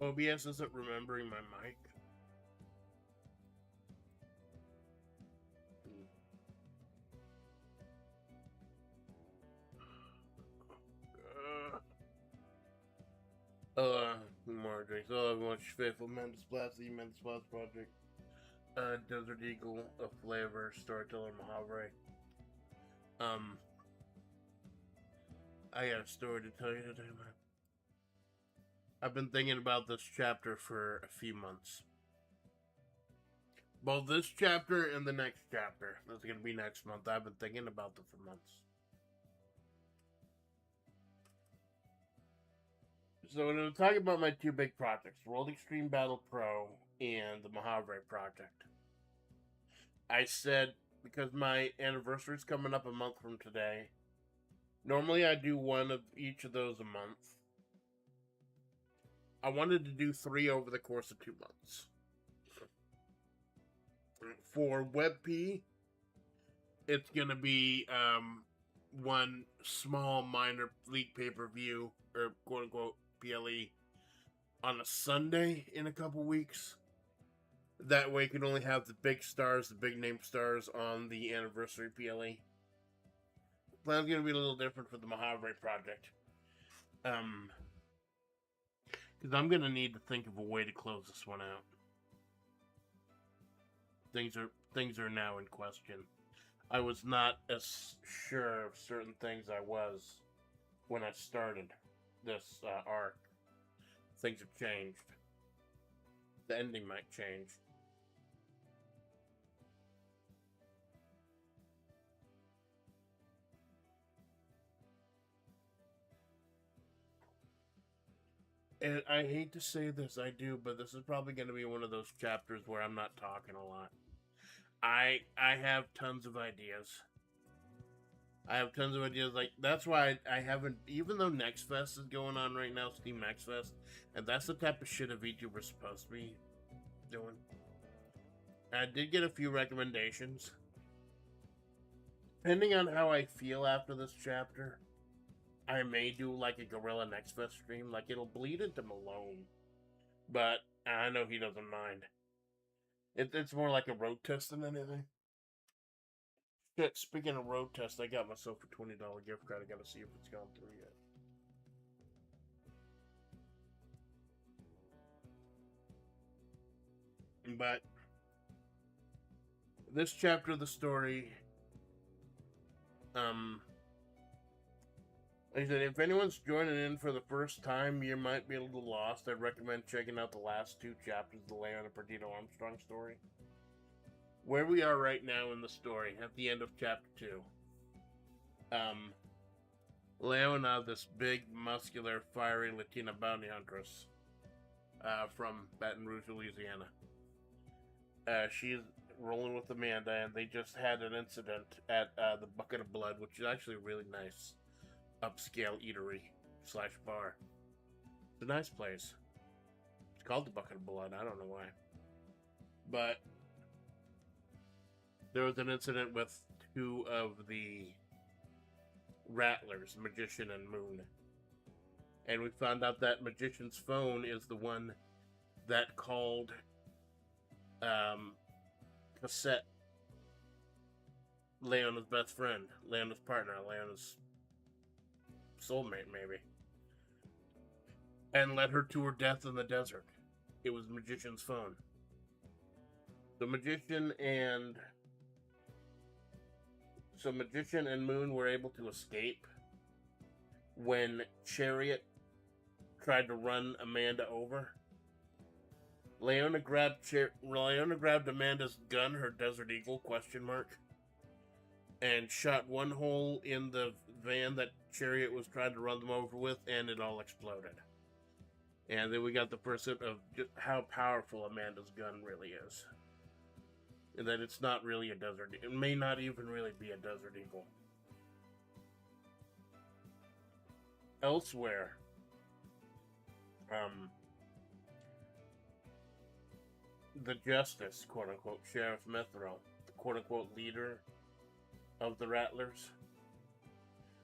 OBS isn't remembering my mic. More drinks. Oh, much faithful Amanda Splatts, the Amanda Splatts Project. Desert Eagle, a FlaVR, Storyteller, Mahavre. I got a story to tell you today, man. I've been thinking about this chapter for a few months. Both this chapter and the next chapter. That's going to be next month. I've been thinking about them for months. So when I'm talking about my two big projects, World Extreme Battle Pro and the Mahavre project, I said, because my anniversary is coming up a month from today, normally I do one of each of those a month. I wanted to do 3 over the course of 2 months. For WebP, it's going to be one small minor league pay-per-view, or quote-unquote PLE, on a Sunday in a couple weeks. That way you can only have the big stars, the big name stars on the anniversary PLE. The plan's going to be a little different for the Mahavre project. Because I'm going to need to think of a way to close this one out. Things are now in question. I was not as sure of certain things I was when I started this arc. Things have changed. The ending might change. And I hate to say this, I do, but this is probably going to be one of those chapters where I'm not talking a lot. I have tons of ideas. Like, that's why I haven't, even though Next Fest is going on right now, Steam Next Fest, and that's the type of shit a VTuber's supposed to be doing. I did get a few recommendations. Depending on how I feel after this chapter, I may do like a Gorilla Next Fest stream. Like, it'll bleed into Malone, but I know he doesn't mind. It's more like a road test than anything. Shit, speaking of road test, I got myself a $20 gift card. I gotta see if it's gone through yet. But this chapter of the story, like I said, if anyone's joining in for the first time, you might be a little lost. I'd recommend checking out the last 2 chapters of the Leona Perdido-Armstrong story. Where we are right now in the story, at the end of chapter 2. Leona, this big, muscular, fiery Latina bounty huntress from Baton Rouge, Louisiana. She's rolling with Amanda, and they just had an incident at the Bucket of Blood, which is actually a really nice upscale eatery / bar. It's a nice place. It's called the Bucket of Blood. I don't know why. But there was an incident with 2 of the Rattlers, Magician and Moon. And we found out that Magician's phone is the one that called Cassette, Leona's best friend, Leona's partner, Leona's soulmate, maybe, and led her to her death in the desert. It was Magician's phone. The Magician and Moon were able to escape when Chariot tried to run Amanda over. Leona grabbed Amanda's gun, her Desert Eagle ? And shot one hole in the van that Chariot was trying to run them over with, and it all exploded. And then we got the first hint of just how powerful Amanda's gun really is. And that it's not really a Desert Eagle. It may not even really be a Desert Eagle. Elsewhere, the Justice, quote-unquote, Sheriff Mithril, the quote-unquote leader of the Rattlers,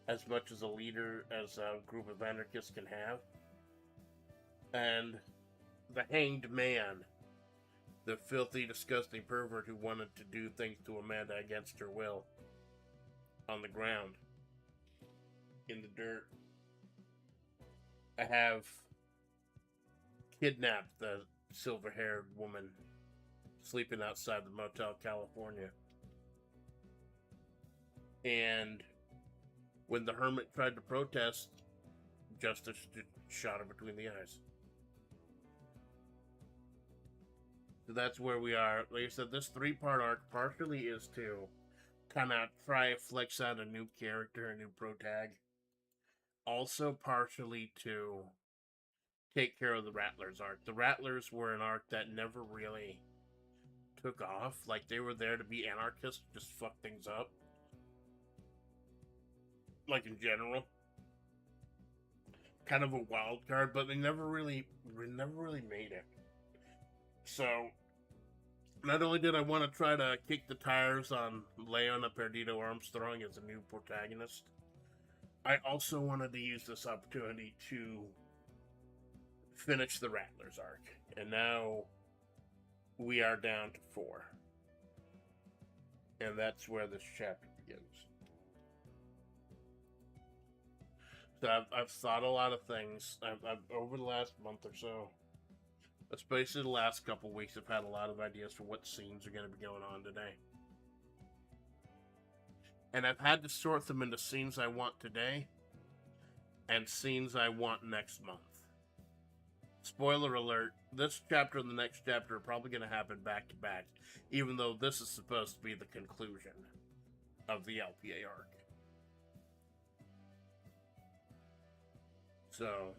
as much as a leader as a group of anarchists can have, and the hanged man, the filthy, disgusting pervert who wanted to do things to Amanda against her will, on the ground, in the dirt. I have kidnapped the silver-haired woman sleeping outside the Motel California. And when the hermit tried to protest, justice shot her between the eyes. So that's where we are. Like I said, this 3-part arc partially is to kind of try to flex out a new character, a new protag. Also partially to take care of the Rattlers arc. The Rattlers were an arc that never really took off. Like, they were there to be anarchists, just fuck things up. Like, in general. Kind of a wild card, but they never really made it. So, not only did I want to try to kick the tires on Leona Perdido-Armstrong as a new protagonist, I also wanted to use this opportunity to finish the Rattlers arc. And now we are down to 4. And that's where this chapter begins. So I've thought a lot of things. I've over the last month or so, especially the last couple weeks, I've had a lot of ideas for what scenes are going to be going on today. And I've had to sort them into scenes I want today and scenes I want next month. Spoiler alert, this chapter and the next chapter are probably going to happen back to back, even though this is supposed to be the conclusion of the LPA arc. So,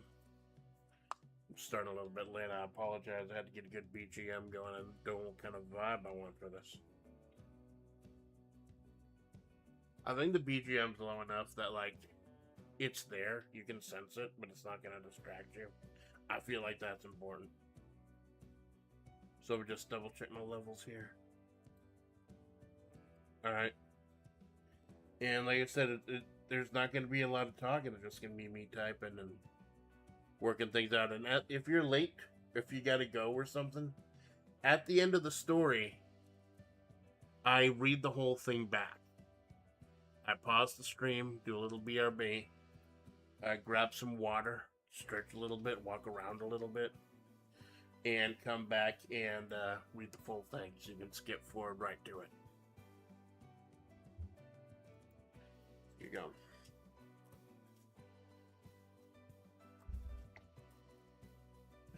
I'm starting a little bit late. I apologize. I had to get a good BGM going and know what kind of vibe I want for this. I think the BGM's low enough that, like, it's there. You can sense it, but it's not going to distract you. I feel like that's important. So we just double check my levels here. Alright. And like I said, there's not going to be a lot of talking. It's just going to be me typing and working things out. And if you're late, if you got to go or something, at the end of the story, I read the whole thing back. I pause the stream, do a little BRB, grab some water, stretch a little bit, walk around a little bit, and come back and read the full thing, so you can skip forward right to it. Here you go.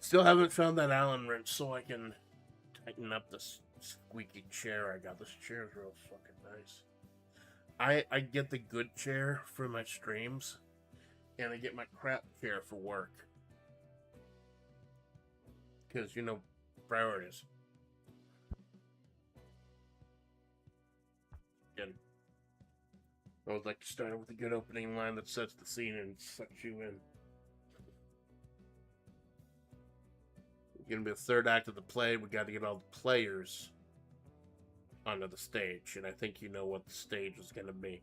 Still haven't found that Allen wrench so I can tighten up this squeaky chair I got. This chair is real fucking nice. I get the good chair for my streams, and I get my crap chair for work. Because, you know, priorities. Again, I would like to start with a good opening line that sets the scene and sucks you in. It's going to be the third act of the play. We got to get all the players onto the stage, and I think you know what the stage is going to be.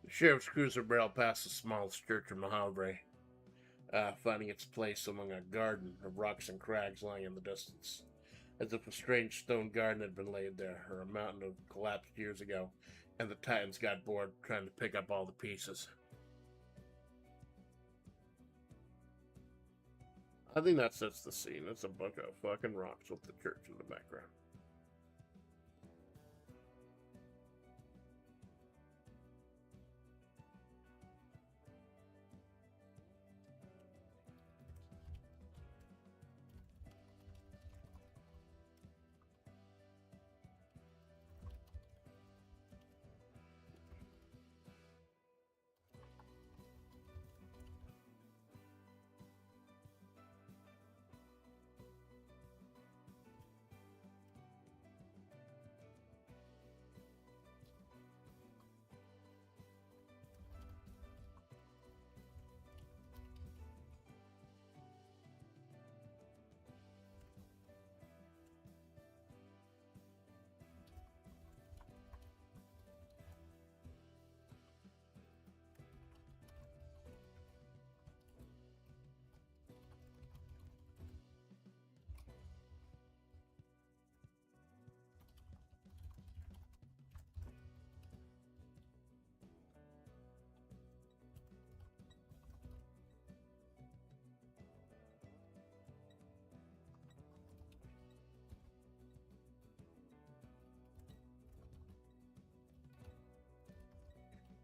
The sheriff's cruiser barreled past the smallest church in Mojave, finding its place among a garden of rocks and crags lying in the distance, as if a strange stone garden had been laid there, or a mountain had collapsed years ago, and the Titans got bored trying to pick up all the pieces. I think that sets the scene. It's a bunch of fucking rocks with the church in the background.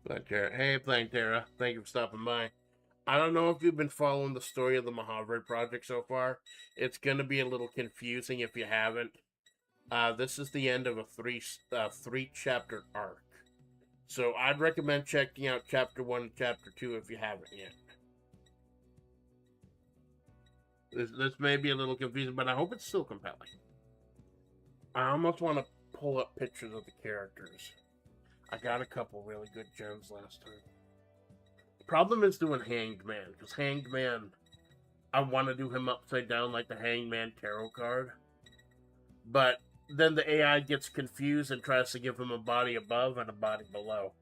Planetara. Hey, Planetara. Thank you for stopping by. I don't know if you've been following the story of the Mojave Project so far. It's going to be a little confusing if you haven't. This is the end of a three chapter arc. So I'd recommend checking out chapter 1 and chapter 2 if you haven't yet. This may be a little confusing, but I hope it's still compelling. I almost want to pull up pictures of the characters. I got a couple really good gems last time. Problem is doing Hanged Man, because Hanged Man, I want to do him upside down like the Hanged Man tarot card. But then the AI gets confused and tries to give him a body above and a body below.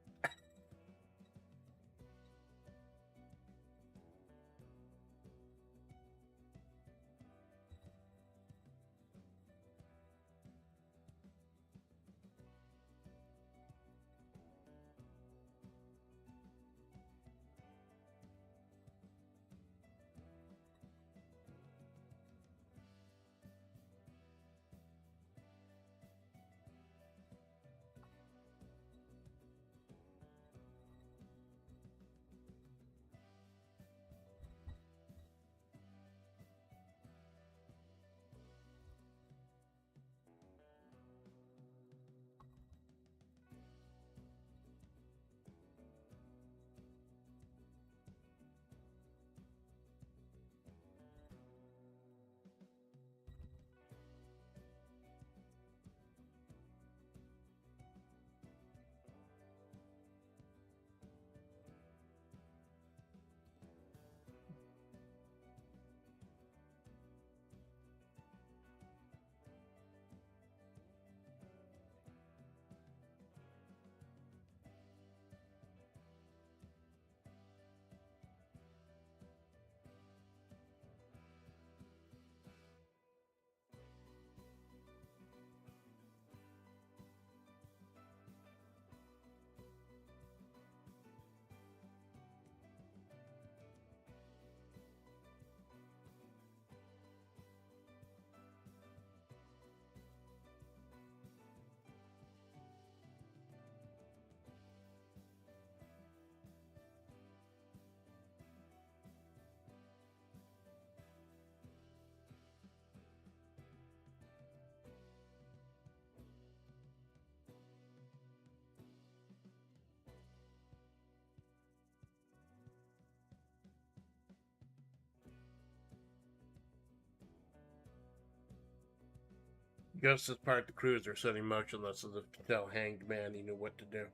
Gustus parked the cruiser, sitting motionless as if to tell Hanged Man he knew what to do.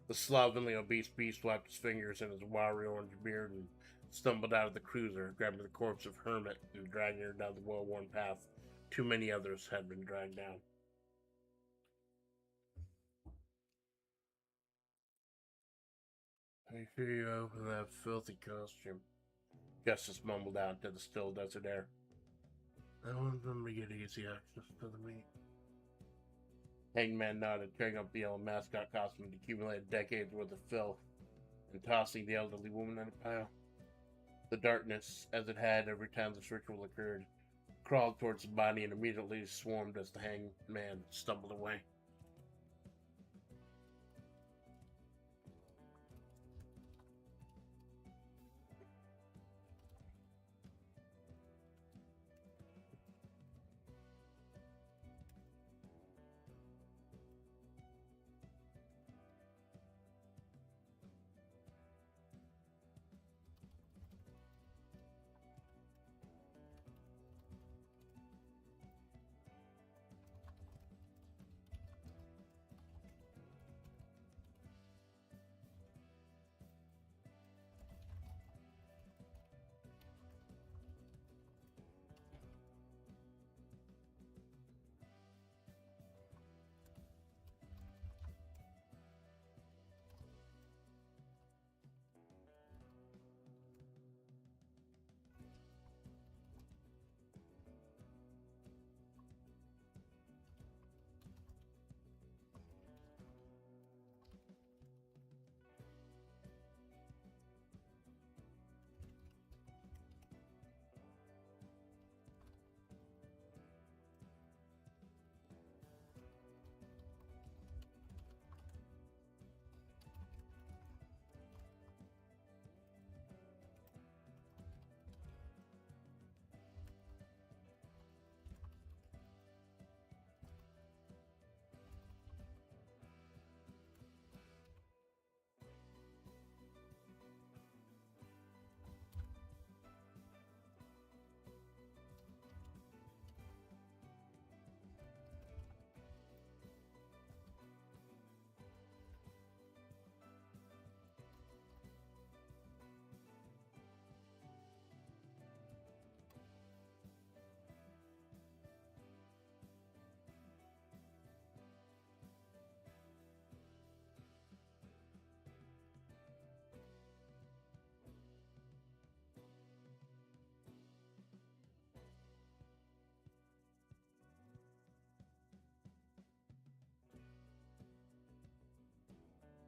The slovenly, obese beast wiped his fingers in his wiry orange beard and stumbled out of the cruiser, grabbing the corpse of Hermit and dragging her down the well-worn path too many others had been dragged down. I hear you out in that filthy costume. Justice mumbled out into the still desert air. I want them to get easy access to the meat. Hangman nodded, tearing up the yellow mascot costume that accumulated decades worth of filth and tossing the elderly woman in a pile. The darkness, as it had every time this ritual occurred, crawled towards the body and immediately swarmed as the hangman stumbled away.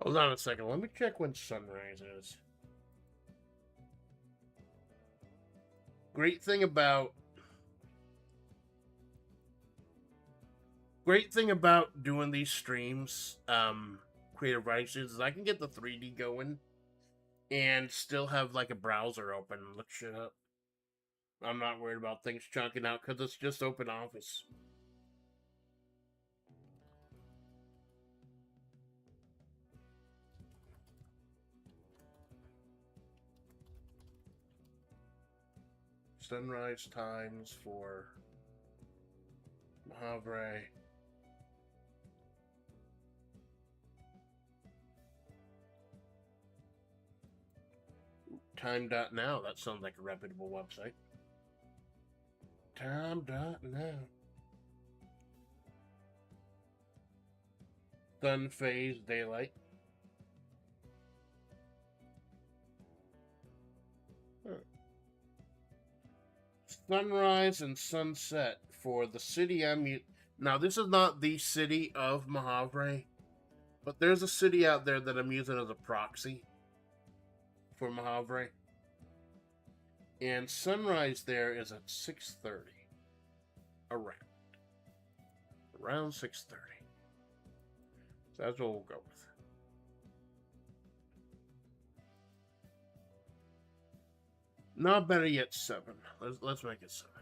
Hold on a second. Let me check when sunrise is. Great thing about doing these streams, creative writing, is I can get the 3D going and still have like a browser open and look shit up. I'm not worried about things chunking out because it's just open office. Sunrise times for Mahavre. Time.now. That sounds like a reputable website. Time.now. Sun phase daylight. Sunrise and sunset for the city I'm now. This is not the city of Mahavre, but there's a city out there that I'm using as a proxy for Mahavre. And sunrise there is at 6:30. Around 6:30. So that's what we'll go with. Not better yet, 7. Let's make it 7.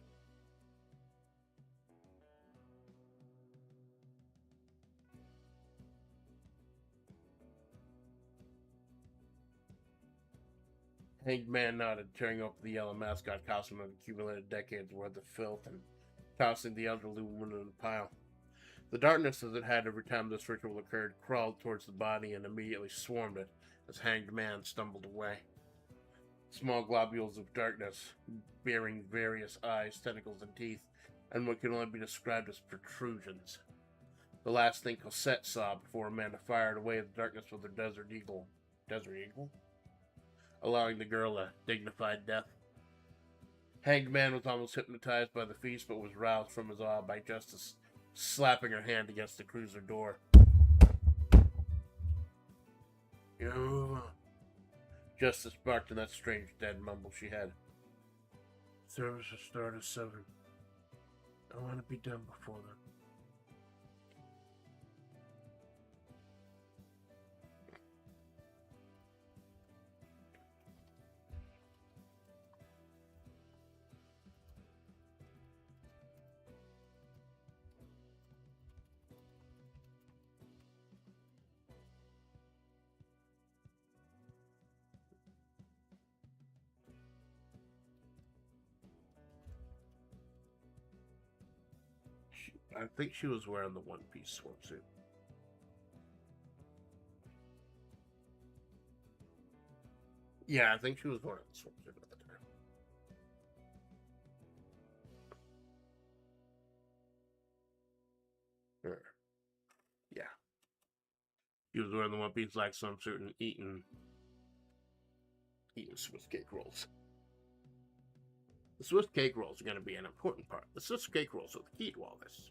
Hangman nodded, tearing open the yellow mascot costume that accumulated decades worth of filth and tossing the elderly woman in a pile. The darkness, as it had every time this ritual occurred, crawled towards the body and immediately swarmed it as Hanged Man stumbled away. Small globules of darkness, bearing various eyes, tentacles, and teeth, and what can only be described as protrusions. The last thing Cosette saw before Amanda fired away the darkness with her desert eagle. Desert eagle? allowing the girl a dignified death. Hanged Man was almost hypnotized by the feast, but was roused from his awe by Justice slapping her hand against the cruiser door. Justice barked in that strange dead mumble she had. Service will start at 7. I want to be done before then. I think she was wearing the one-piece swimsuit. Yeah, I think she was wearing the swimsuit at the time. Yeah. She was wearing the one-piece black swimsuit and eating Swiss cake rolls. The Swiss cake rolls are going to be an important part. The Swiss cake rolls are the key to all this.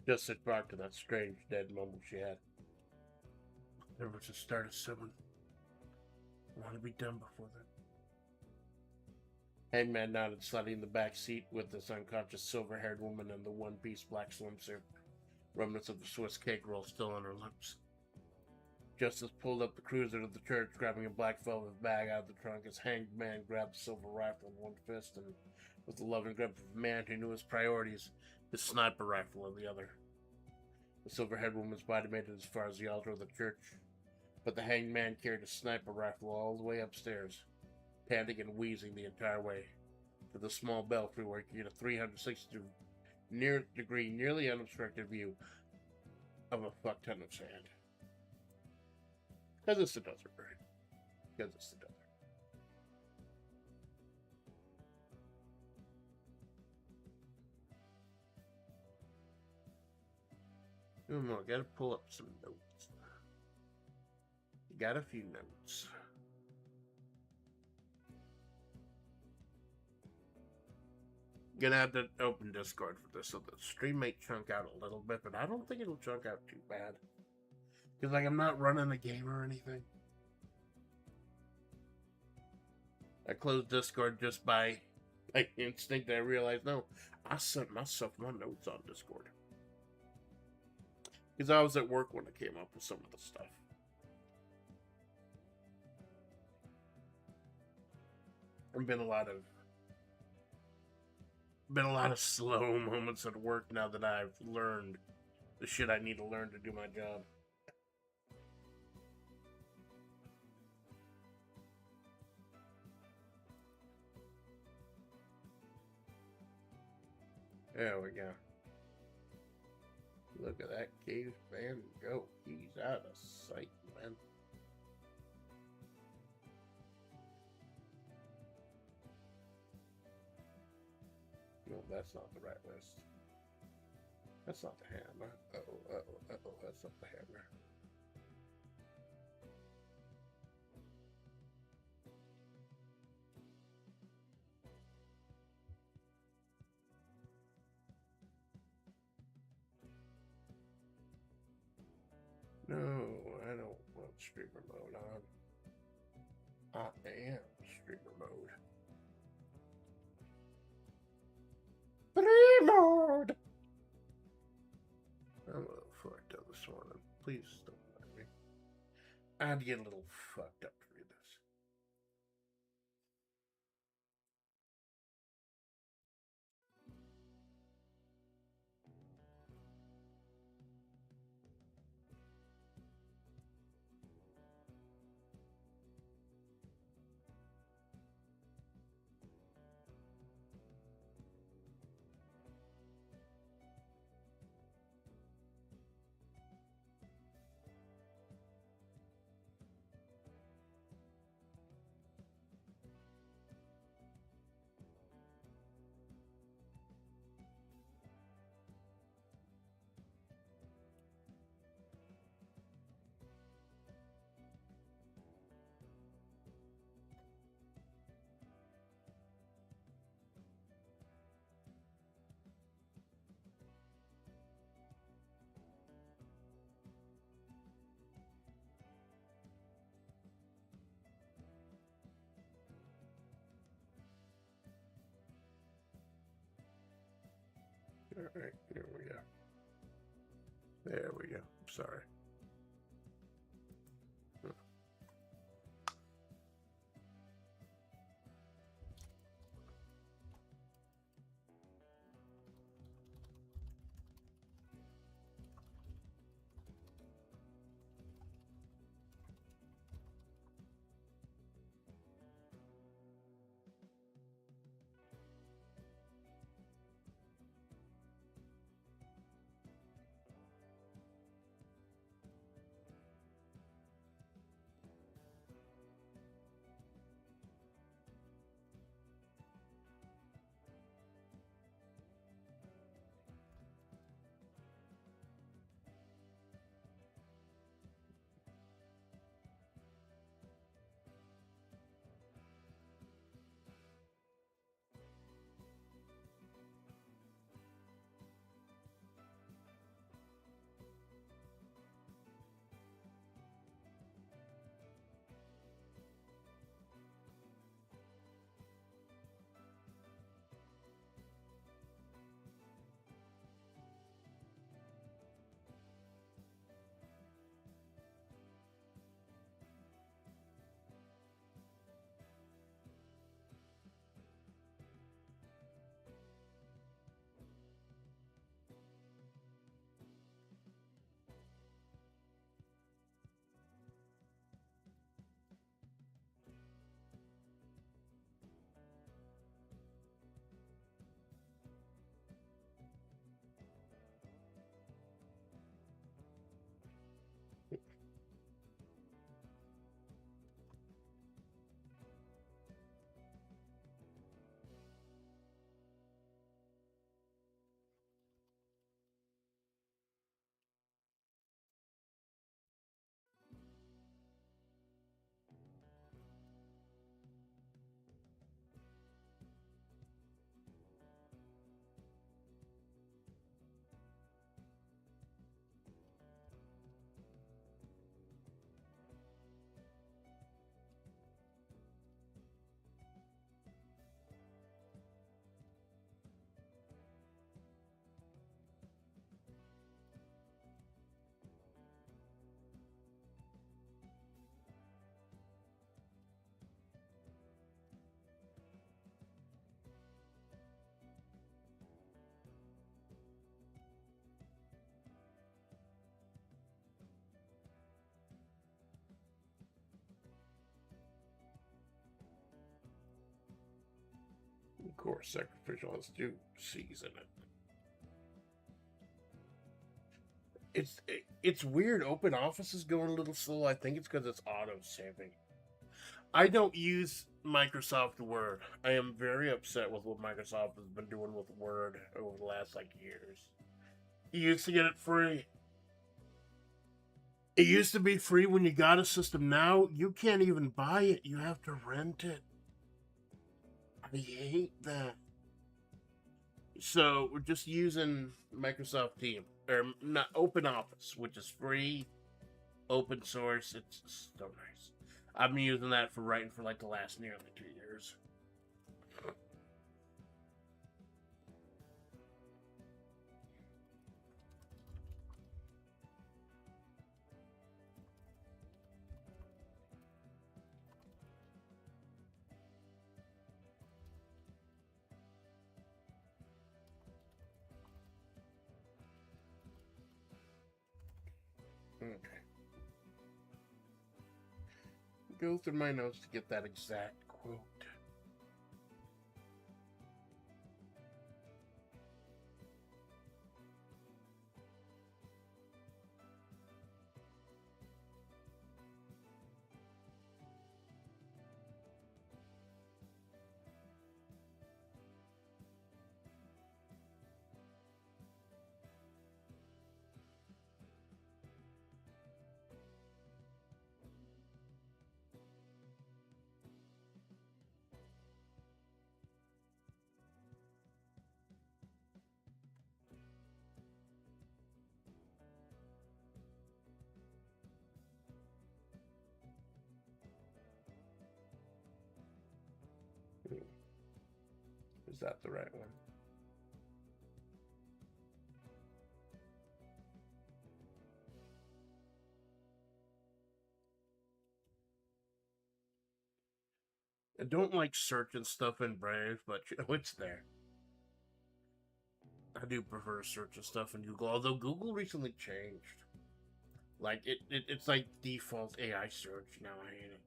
Justice barked in that strange dead mumble she had. There was a start of 7. I want to be done before then. Hangman nodded, sliding in the back seat with this unconscious silver-haired woman in the one-piece black swimsuit, remnants of the Swiss cake roll still on her lips. Justice pulled up the cruiser to the church, grabbing a black velvet bag out of the trunk as Hanged Man grabbed the silver rifle in one fist and, with the loving grip of a man who knew his priorities, his sniper rifle in the other. The silver-haired woman's body made it as far as the altar of the church, but the hanged man carried a sniper rifle all the way upstairs, panting and wheezing the entire way to the small belfry where you get a 360-degree, nearly unobstructed view of a fuck ton of sand. Because it's the desert, right? Because it's the desert. I gotta pull up some notes. Got a few notes. Gonna have to open Discord for this, so the stream may chunk out a little bit, but I don't think it'll chunk out too bad. Because, like, I'm not running a game or anything. I closed Discord just by instinct. I realized, no, I sent myself my notes on Discord. Because I was at work when I came up with some of the stuff. There've been a lot of slow moments at work now that I've learned the shit I need to learn to do my job. There we go. Look at that caveman go. He's out of sight, man. No, that's not the right list. That's not the hammer. Uh-oh, that's not the hammer. No, I don't want streamer mode on. I am streamer mode. Mode! I'm a little fucked up this morning. Please don't mind me. I had to get a little fucked up to read this. Alright, here we go. There we go. Sorry. Of course, sacrificial has two C's in it. It's weird. Open Office is going a little slow. I think it's because it's auto saving. I don't use Microsoft Word. I am very upset with what Microsoft has been doing with Word over the last years. You used to get it free. It used to be free when you got a system. Now you can't even buy it. You have to rent it. I hate that. So we're just using Microsoft Team or not Open Office, which is free, open source. It's so nice. I've been using that for writing for the last nearly 2 years. Okay. Go through my notes to get that exact quote. Is that the right one? I don't like searching stuff in Brave, but it's there. I do prefer searching stuff in Google, although Google recently changed. It's like default AI search now. I hate it.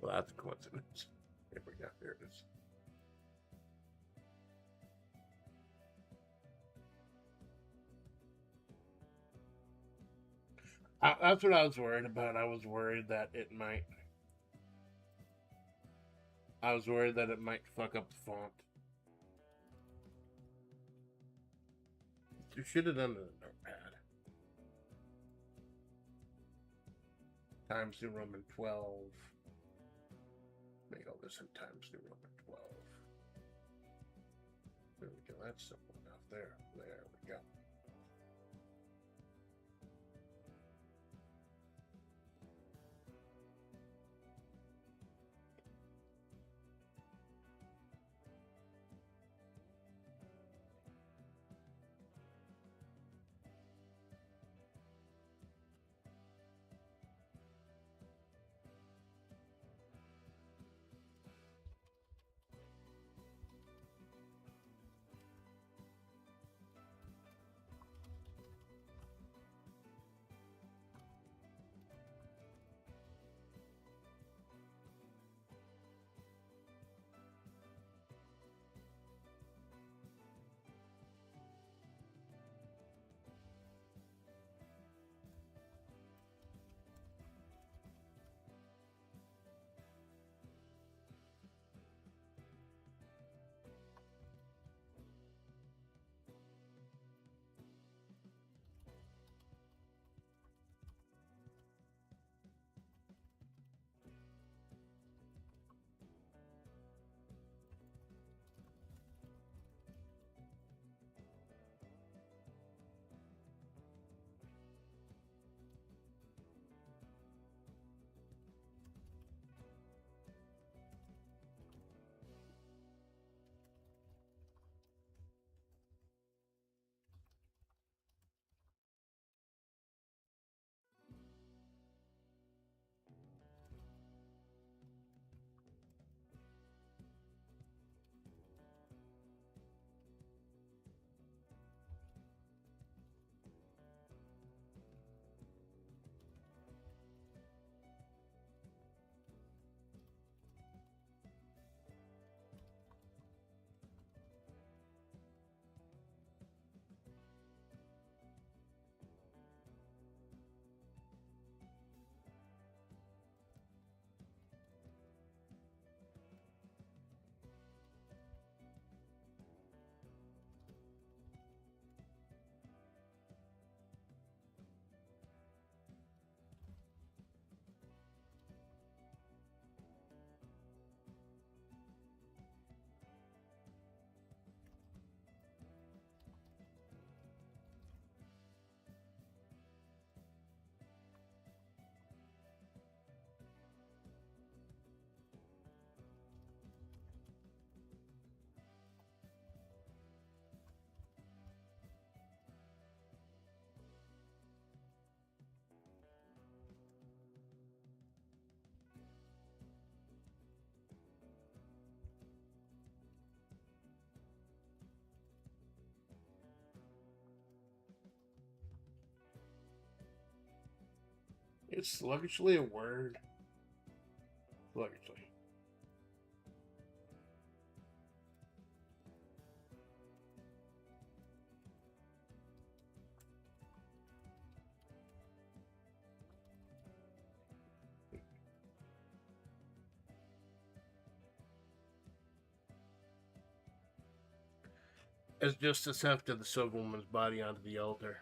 Well, that's a coincidence. Here we go. Here it is. That's what I was worried about. I was worried that it might. I was worried that it might fuck up the font. You should have done it in a notepad. Times New Roman 12. Make all this in Times New Roman 12. There we go. That's simple enough. There we go. Is sluggishly a word? Sluggishly. As justice hefted the silver woman's body onto the altar,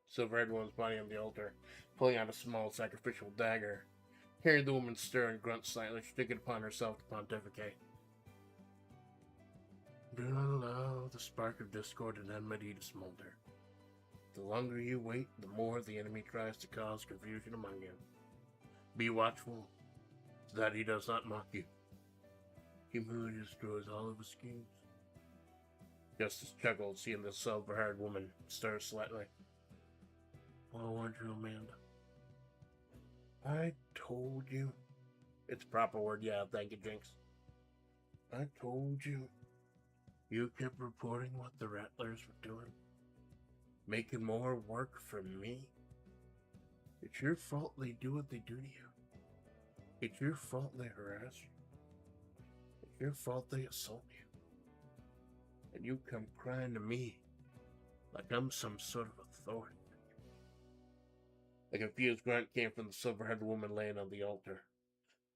silver-haired woman's body on the altar, pulling out a small sacrificial dagger, hearing the woman stir and grunt slightly, she took it upon herself to pontificate. Do not allow the spark of discord and enmity to smolder. The longer you wait, the more the enemy tries to cause confusion among you. Be watchful, so that he does not mock you. Humility destroys all of his schemes. Justice chuckled, seeing the silver-haired woman stir slightly. Well, weren't you, Amanda? I told you. It's a proper word, yeah, thank you, Jinx. I told you. You kept reporting what the Rattlers were doing. Making more work for me. It's your fault they do what they do to you. It's your fault they harass you. It's your fault they assault you. And you come crying to me like I'm some sort of authority. A confused grunt came from the silver-haired woman laying on the altar.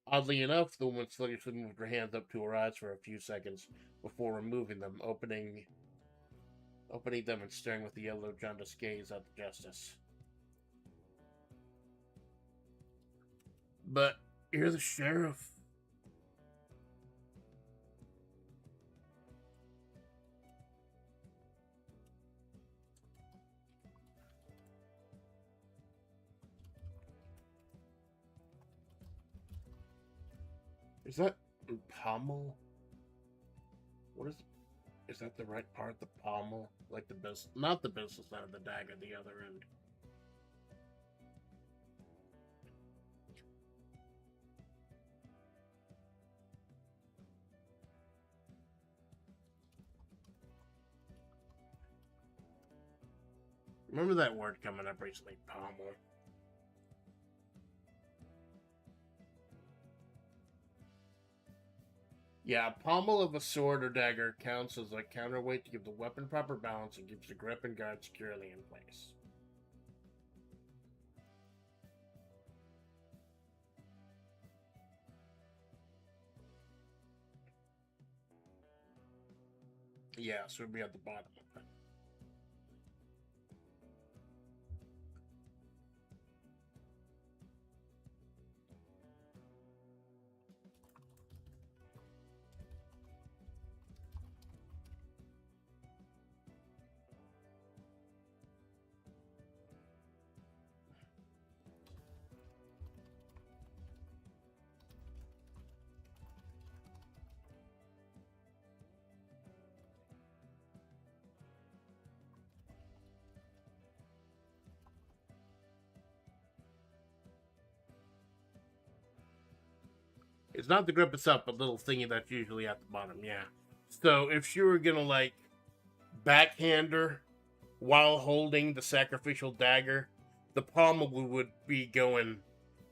Oddly enough, the woman sluggishly moved her hands up to her eyes for a few seconds before removing them, opening them and staring with a yellow jaundiced gaze at the justice. But you're the sheriff. Is that pommel? What is that the right part? The pommel? Like the business, not the business side of the dagger, the other end. Remember that word coming up recently, pommel. Yeah, pommel of a sword or dagger counts as a counterweight to give the weapon proper balance and keeps the grip and guard securely in place. Yeah, so it'd be at the bottom of it. It's not the grip itself, but little thingy that's usually at the bottom, yeah. So if she were gonna like backhand her while holding the sacrificial dagger, the pommel would be going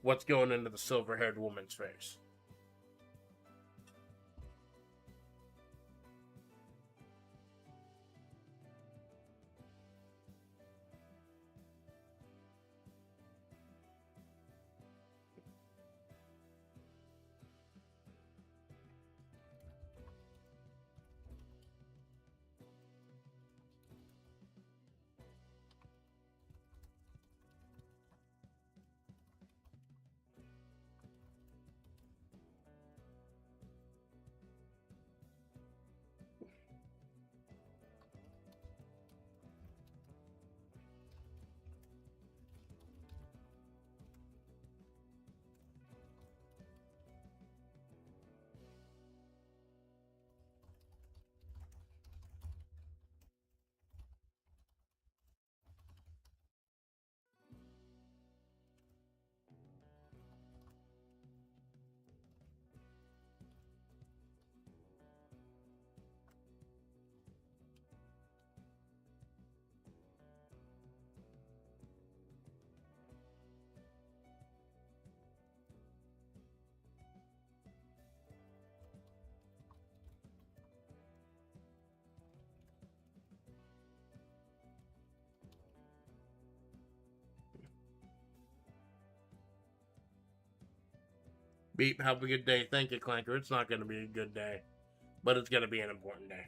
what's going into the silver-haired woman's face. Beep, have a good day. Thank you, Clanker. It's not going to be a good day, but it's going to be an important day.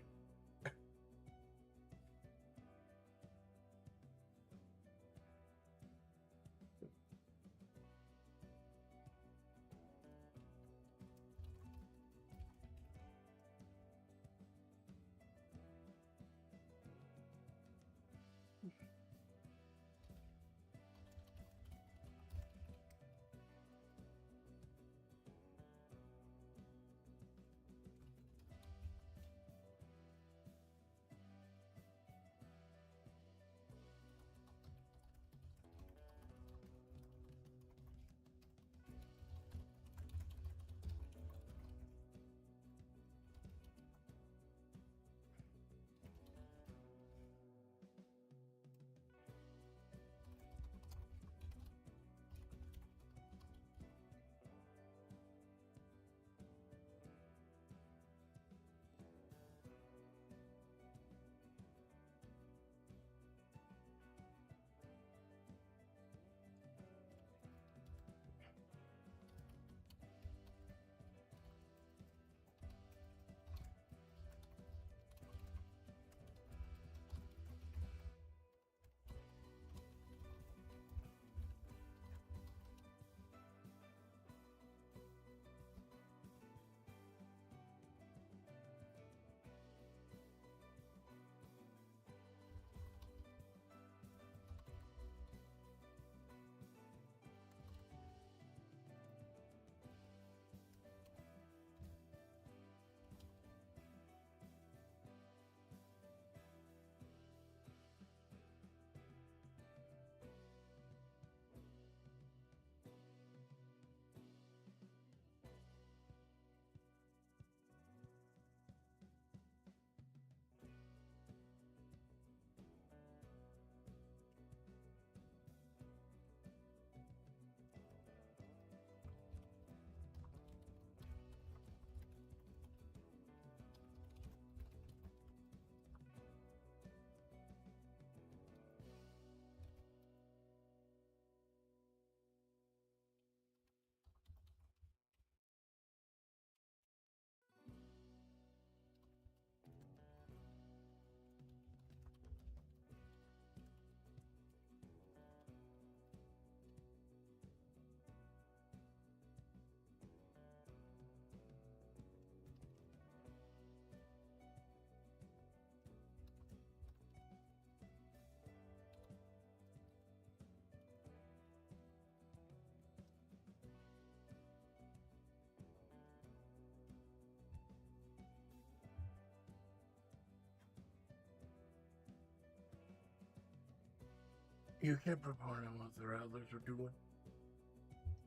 You can't report on what the Rattlers are doing.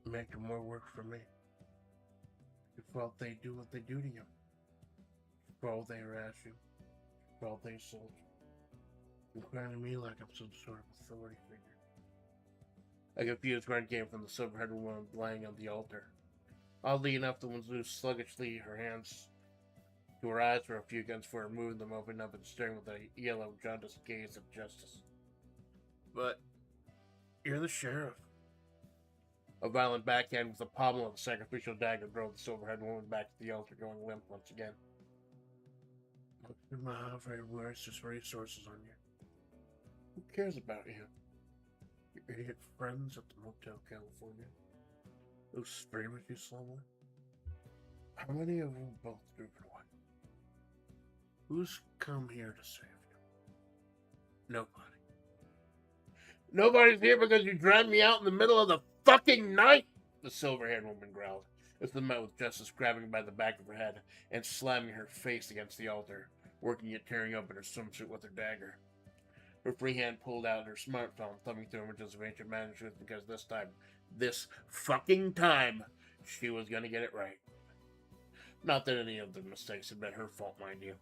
Making more work for me. Well, they do what they do to you. Well, they harass you. Well, they assault you. You're crying to me like I'm some sort of authority figure. A confused grunt came from the silver-haired woman lying on the altar. Oddly enough, the woman moved sluggishly, her hands to her eyes for a few seconds before moving them open up and staring with a yellow, jaundiced gaze of justice. But you're the sheriff. A violent backhand with the pommel of the sacrificial dagger drove the silver-haired woman back to the altar, going limp once again. Most of my very worst resources on you. Who cares about you? Your idiot friends at the Motel California? Those streamers you slept with? How many of them both driven away? Who's come here to save you? Nobody. Nobody's here because you dragged me out in the middle of the fucking night, the silver-haired woman growled, as the met with Justice grabbing by the back of her head and slamming her face against the altar, working at tearing open her swimsuit with her dagger. Her free hand pulled out her smartphone, thumbing through images of ancient manuscripts because this fucking time, she was gonna get it right. Not that any of the mistakes had been her fault, mind you.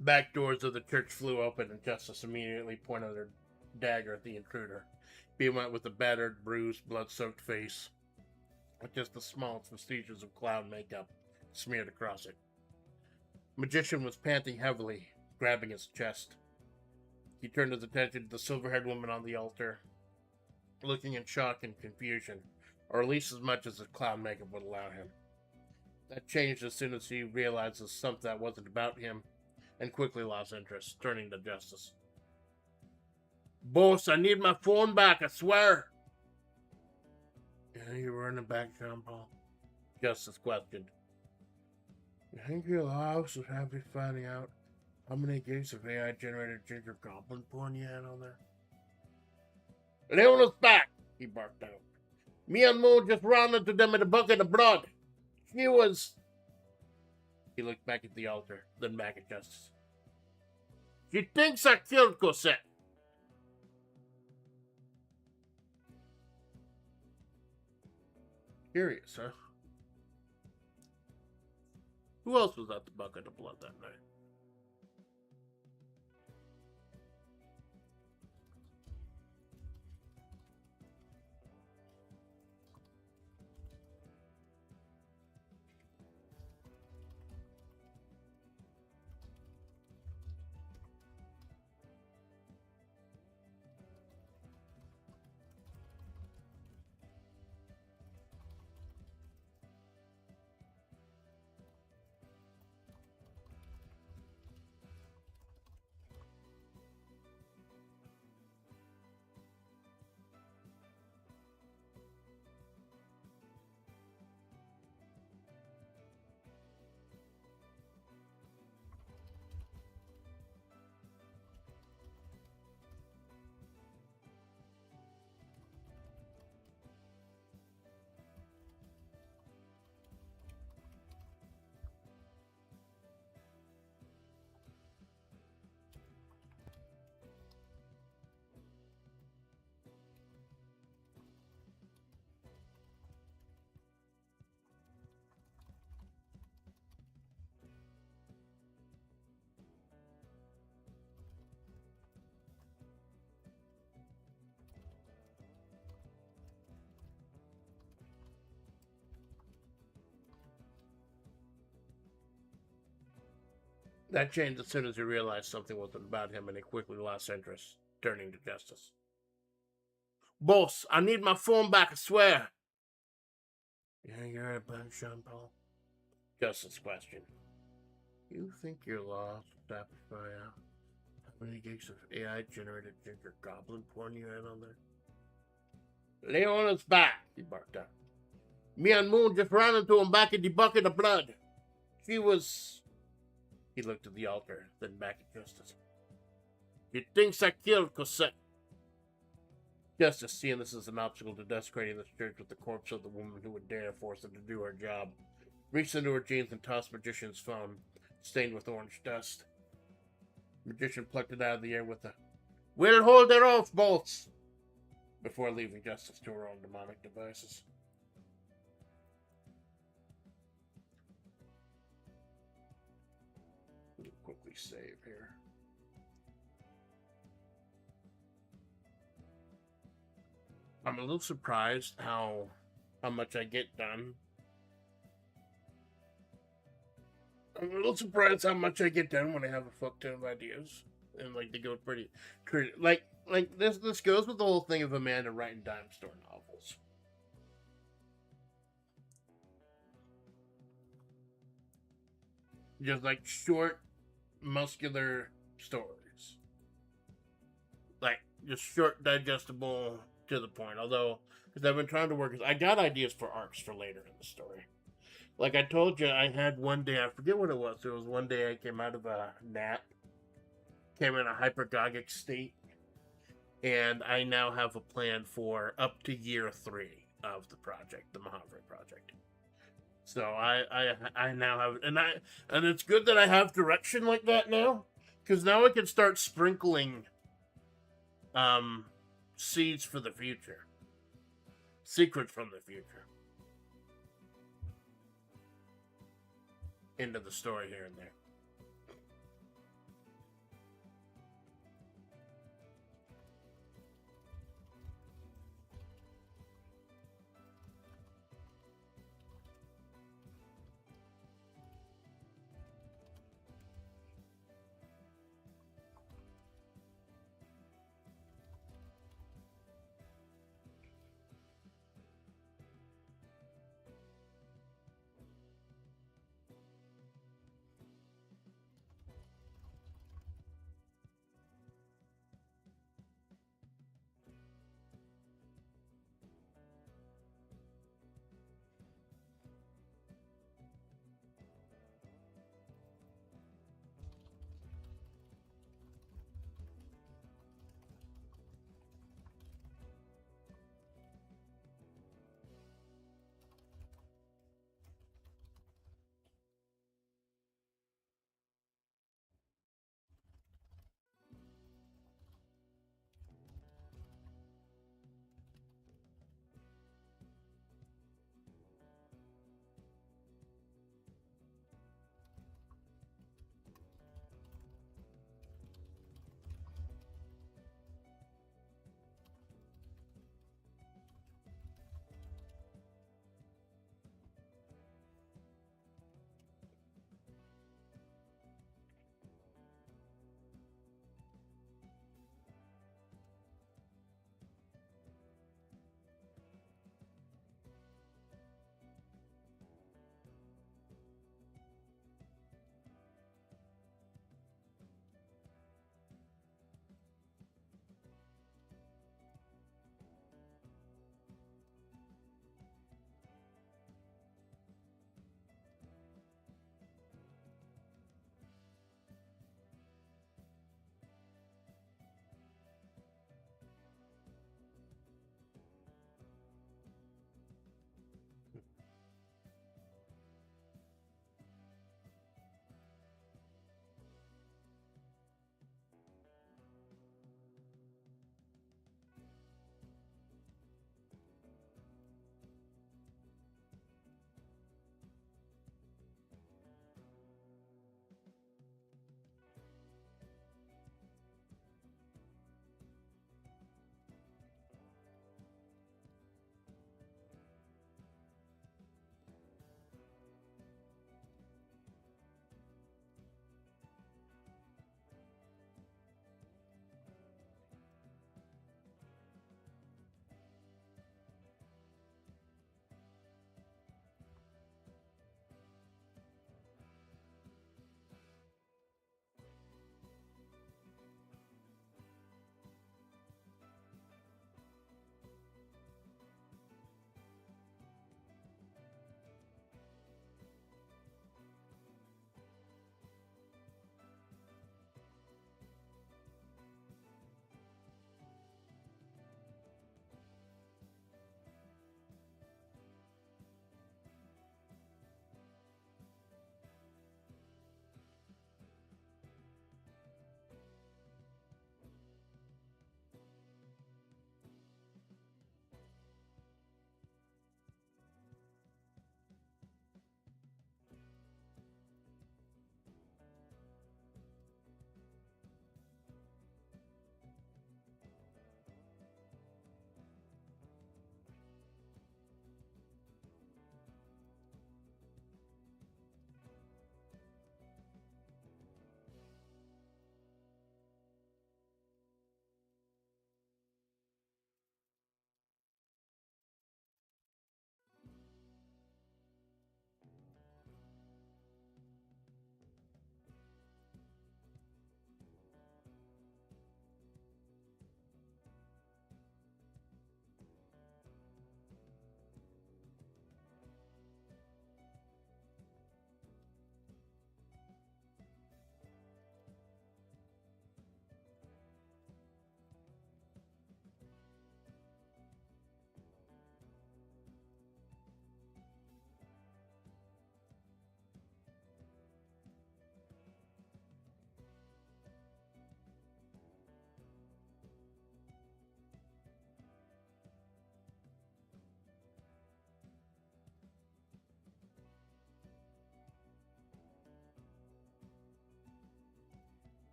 The back doors of the church flew open, and Justice immediately pointed her dagger at the intruder. Being went with a battered, bruised, blood-soaked face, with just the smallest vestiges of clown makeup smeared across it. The magician was panting heavily, grabbing his chest. He turned his attention to the silver-haired woman on the altar, looking in shock and confusion, or at least as much as his clown makeup would allow him. That changed as soon as he realized something that wasn't about him, and quickly lost interest, turning to Justice. Boss, I need my phone back, I swear. Yeah, you're running back, Jean Paul? Justice questioned. You think your house would have me finding out how many gigs of AI-generated ginger goblin porn you had on there? Leona's back, he barked out. Me and Moon just ran into them in a bucket of blood. She was... He looked back at the altar, then back at Justice. She thinks I killed Cosette. Curious, huh? Who else was at the bucket of blood that night? That changed as soon as he realized something wasn't about him, and he quickly lost interest, turning to Justice. Boss, I need my phone back, I swear. Yeah, you're right back, Jean Paul. Justice questioned. You think your laws satisfy how many gigs of AI-generated ginger goblin porn you had on there? Leona's back, he barked out. Me and Moon just ran into him back in the bucket of blood. She was... He looked at the altar, then back at Justice. She thinks I killed Cosette. Justice, seeing this as an obstacle to desecrating this church with the corpse of the woman who would dare force her to do her job, reached into her jeans and tossed Magician's phone, stained with orange dust. The Magician plucked it out of the air with a, "We'll hold her off, bolts," before leaving Justice to her own demonic devices. We'll quickly save here. I'm a little surprised how much I get done. I'm a little surprised how much I get done when I have a fuck ton of ideas, and like they go pretty like this goes with the whole thing of Amanda writing dime store novels. Just like short, muscular stories, like just short, digestible, to the point. Although, because I've been trying to work, I got ideas for arcs for later in the story. Like I told you, I had one day, I forget what it was. It was one day I came out of a nap, came in a hypergogic state, and I now have a plan for up to year 3 of the project, the Mahavri project. So I now have, and it's good that I have direction like that now, because now I can start sprinkling seeds for the future, secrets from the future, into the story here and there.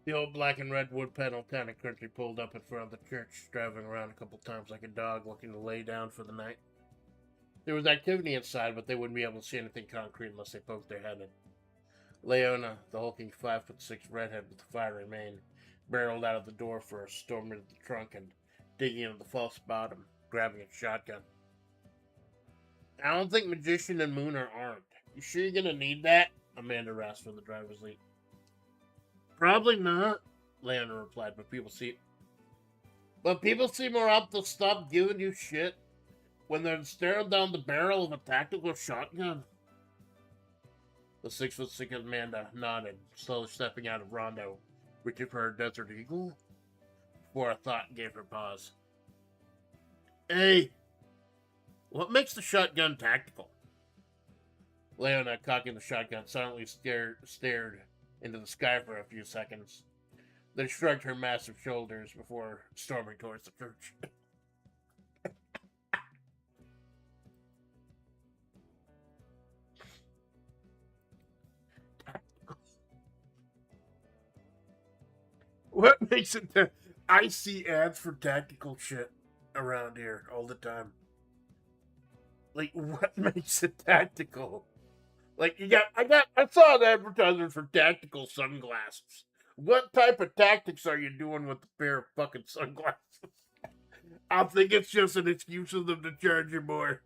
The old black and red wood panel town and country pulled up in front of the church, driving around a couple times like a dog looking to lay down for the night. There was activity inside, but they wouldn't be able to see anything concrete unless they poked their head in. Leona, the hulking 5'6" redhead with the fiery mane, barreled out of the door first, stormed into the trunk, and digging into the false bottom, grabbing a shotgun. I don't think Magician and Moon are armed. You sure you're gonna need that? Amanda rasped from the driver's seat. Probably not, Leona replied, but people seem more apt to stop giving you shit when they're staring down the barrel of a tactical shotgun. The 6'6" Amanda nodded, slowly stepping out of Rondo, reaching for her Desert Eagle, before a thought gave her pause. Hey, what makes the shotgun tactical? Leona, cocking the shotgun, silently stared into the sky for a few seconds, then shrugged her massive shoulders before storming towards the church. What makes it I see ads for tactical shit around here all the time. Like, what makes it tactical? Like, I saw an advertisement for tactical sunglasses. What type of tactics are you doing with a pair of fucking sunglasses? I think it's just an excuse for them to charge you more.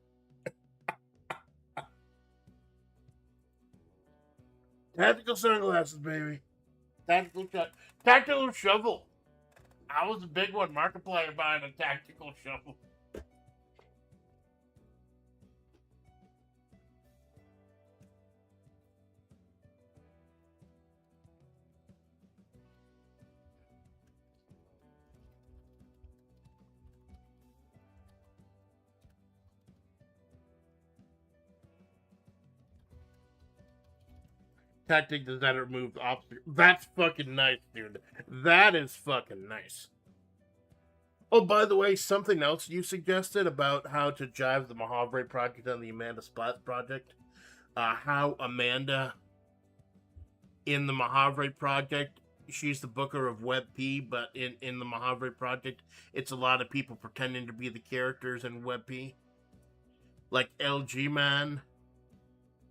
Tactical sunglasses, baby. Tactical shovel. I was a big one. Markiplier buying a tactical shovel. Tactic designer removes obstacle. That's fucking nice, dude. That is fucking nice. Oh, by the way, something else you suggested about how to jive the Mahavre project and the Amanda Splatts project. How Amanda in the Mahavre project, she's the booker of WebP, but in the Mahavre project, it's a lot of people pretending to be the characters in WebP. Like LG Man.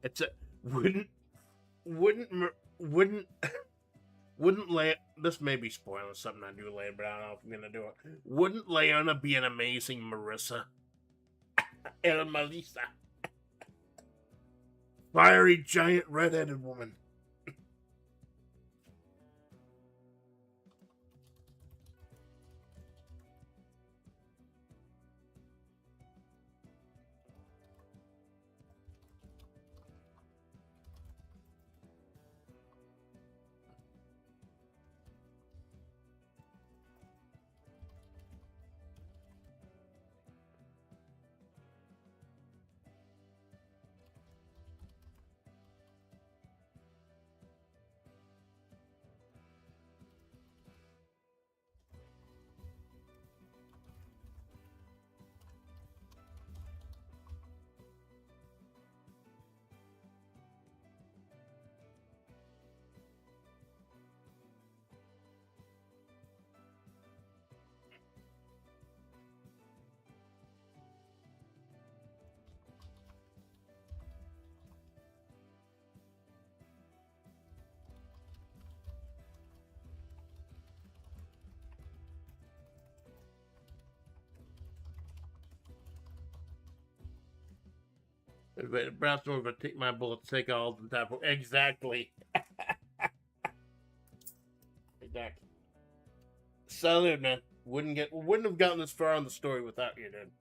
It's a wouldn't lay this may be spoiling something I do later, but I don't know if I'm gonna do it. Wouldn't Leona be an amazing Marissa? El Melissa. Fiery giant red-headed woman. Perhaps I'm gonna take my bullets, take all the time. Exactly. Exactly. Salute, man. Wouldn't have gotten this far on the story without you, dude.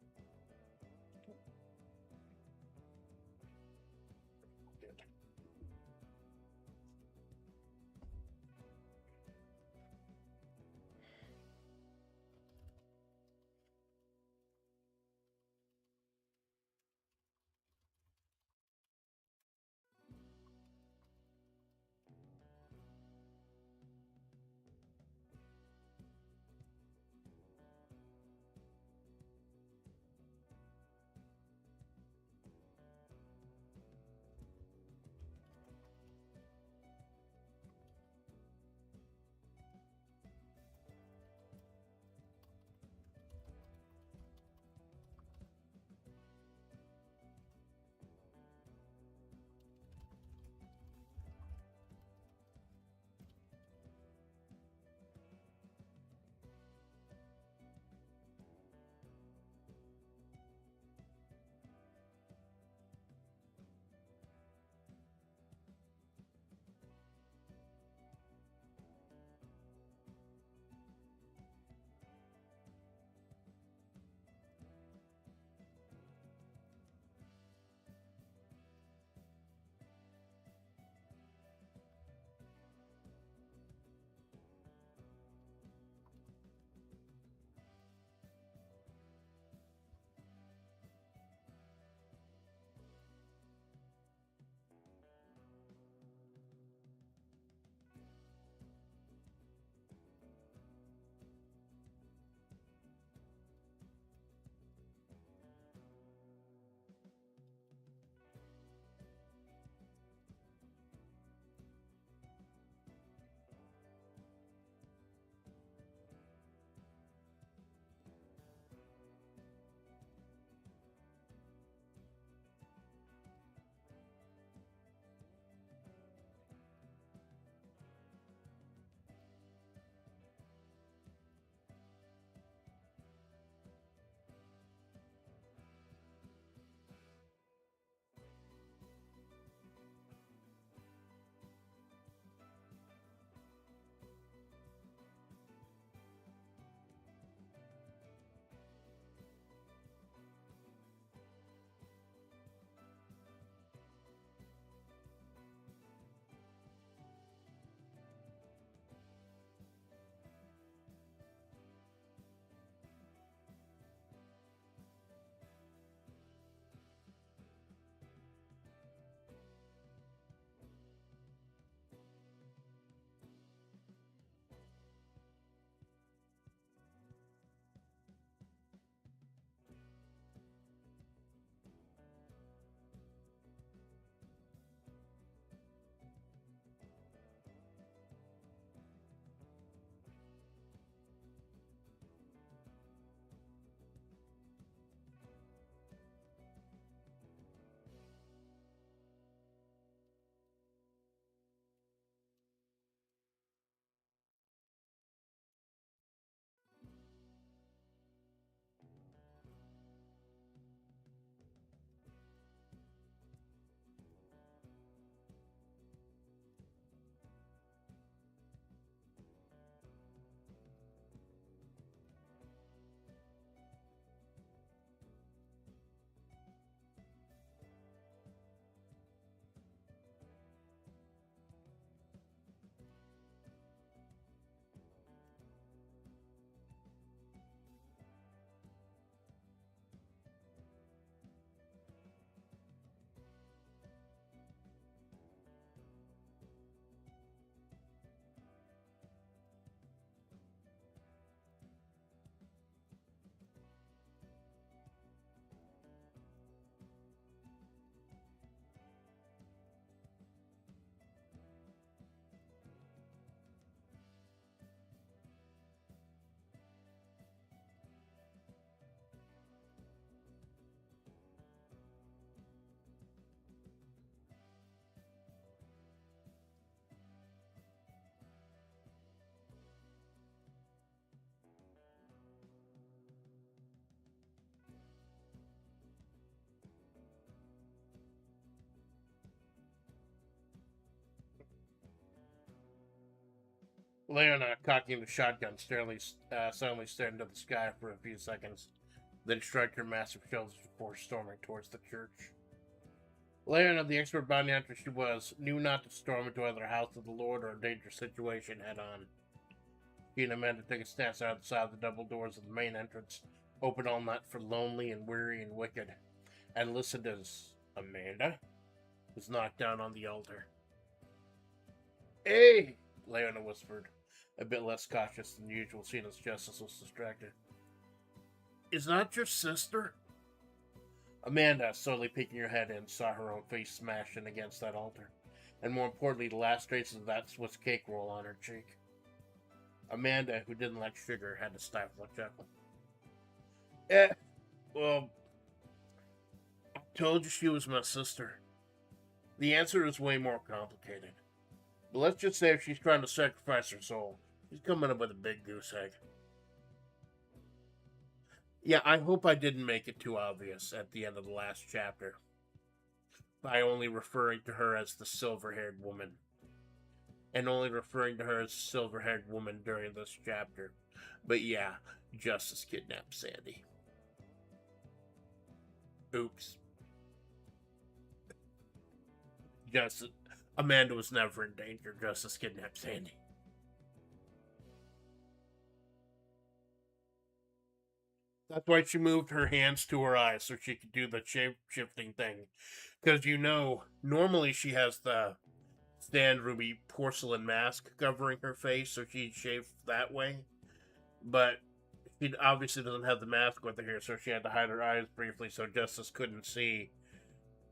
Leona, cocking the shotgun, silently stared into the sky for a few seconds, then shrugged her massive shoulders before storming towards the church. Leona, the expert bounty hunter she was, knew not to storm into either house of the Lord or a dangerous situation head on. She and Amanda took a stance outside the double doors of the main entrance, open all night for lonely and weary and wicked, and listened as Amanda was knocked down on the altar. "Hey!" Leona whispered, a bit less cautious than usual, seeing as Justice was distracted. "Is that your sister?" Amanda, slowly peeking her head in, saw her own face smashed in against that altar, and more importantly, the last traces of that Swiss cake roll on her cheek. Amanda, who didn't like sugar, had to stifle a chuckle. Well, I told you she was my sister. The answer is way more complicated. But let's just say if she's trying to sacrifice her soul, she's coming up with a big goose egg. Yeah, I hope I didn't make it too obvious at the end of the last chapter by only referring to her as the silver-haired woman, and only referring to her as silver-haired woman during this chapter. But yeah, Justice kidnapped Sandy. Oops. Justice Amanda was never in danger. Justice kidnapped Sandy. That's why she moved her hands to her eyes so she could do the shape-shifting thing. Because normally she has the Stan Ruby porcelain mask covering her face, so she shaved that way. But she obviously doesn't have the mask with her here, so she had to hide her eyes briefly so Justice couldn't see,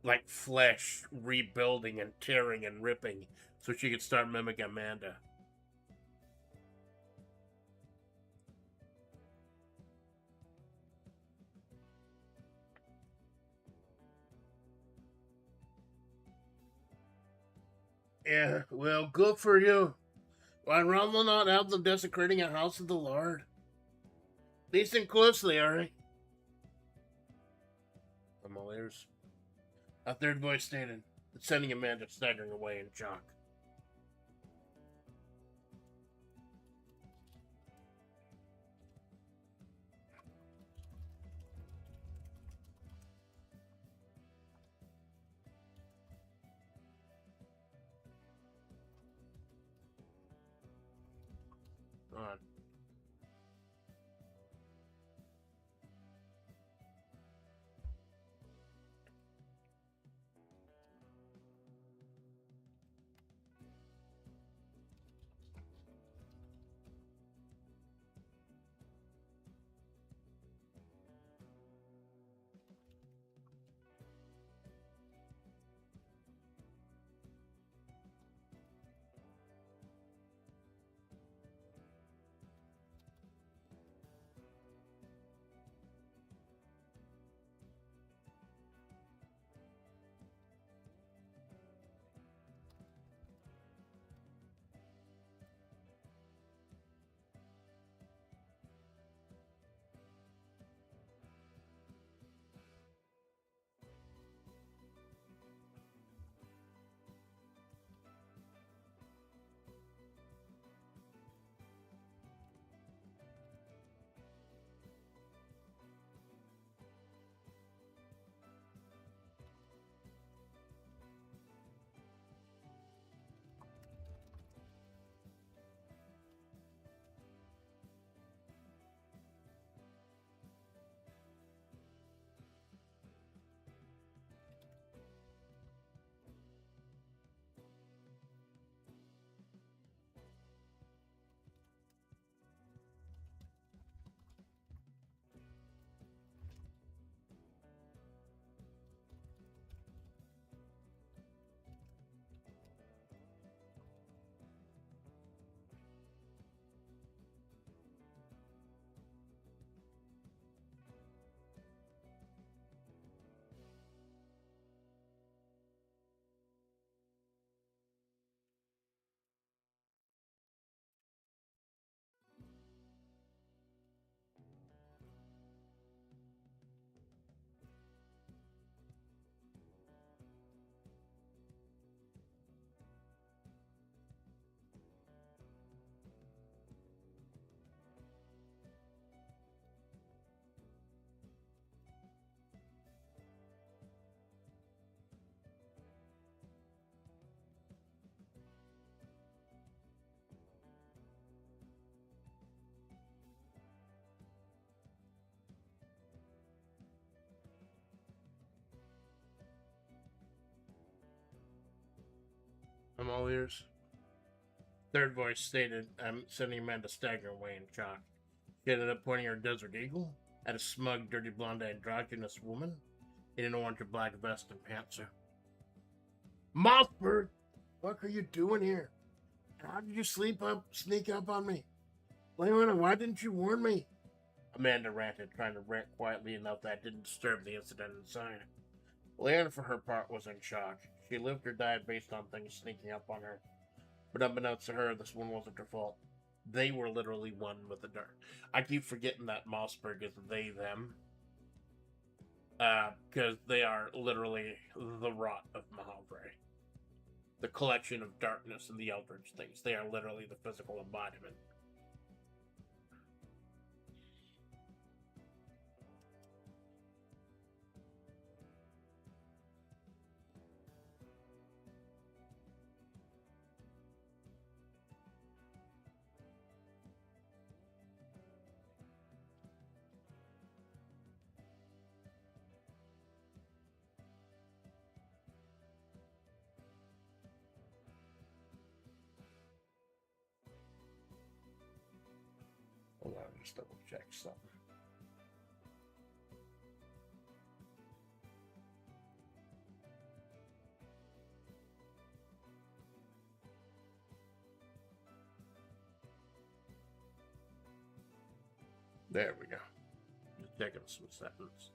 like, flesh rebuilding and tearing and ripping, so she could start mimicking Amanda. Yeah, well, good for you. Why, Ron will not have them desecrating a house of the Lord. Listen closely, alright? I'm all ears. A third voice stated, sending Amanda staggering away in shock. On. all ears. Third voice stated, sending Amanda staggering away in shock. She ended up pointing her desert eagle at a smug, dirty, blonde androgynous woman in an orange and black vest and pantsuit. Mossberg, what are you doing here? How did you sneak up on me? Leona, why didn't you warn me? Amanda ranted, trying to rant quietly enough that didn't disturb the incident inside. Leona, for her part, was in shock. She lived or died based on things sneaking up on her. But unbeknownst to her, this one wasn't her fault. They were literally one with the dark. I keep forgetting that Mossberg is they, them. Because they are literally the rot of Mahavre. The collection of darkness and the eldritch things. They are literally the physical embodiment. Hold on, just double check something. There we go. Just checking some settings.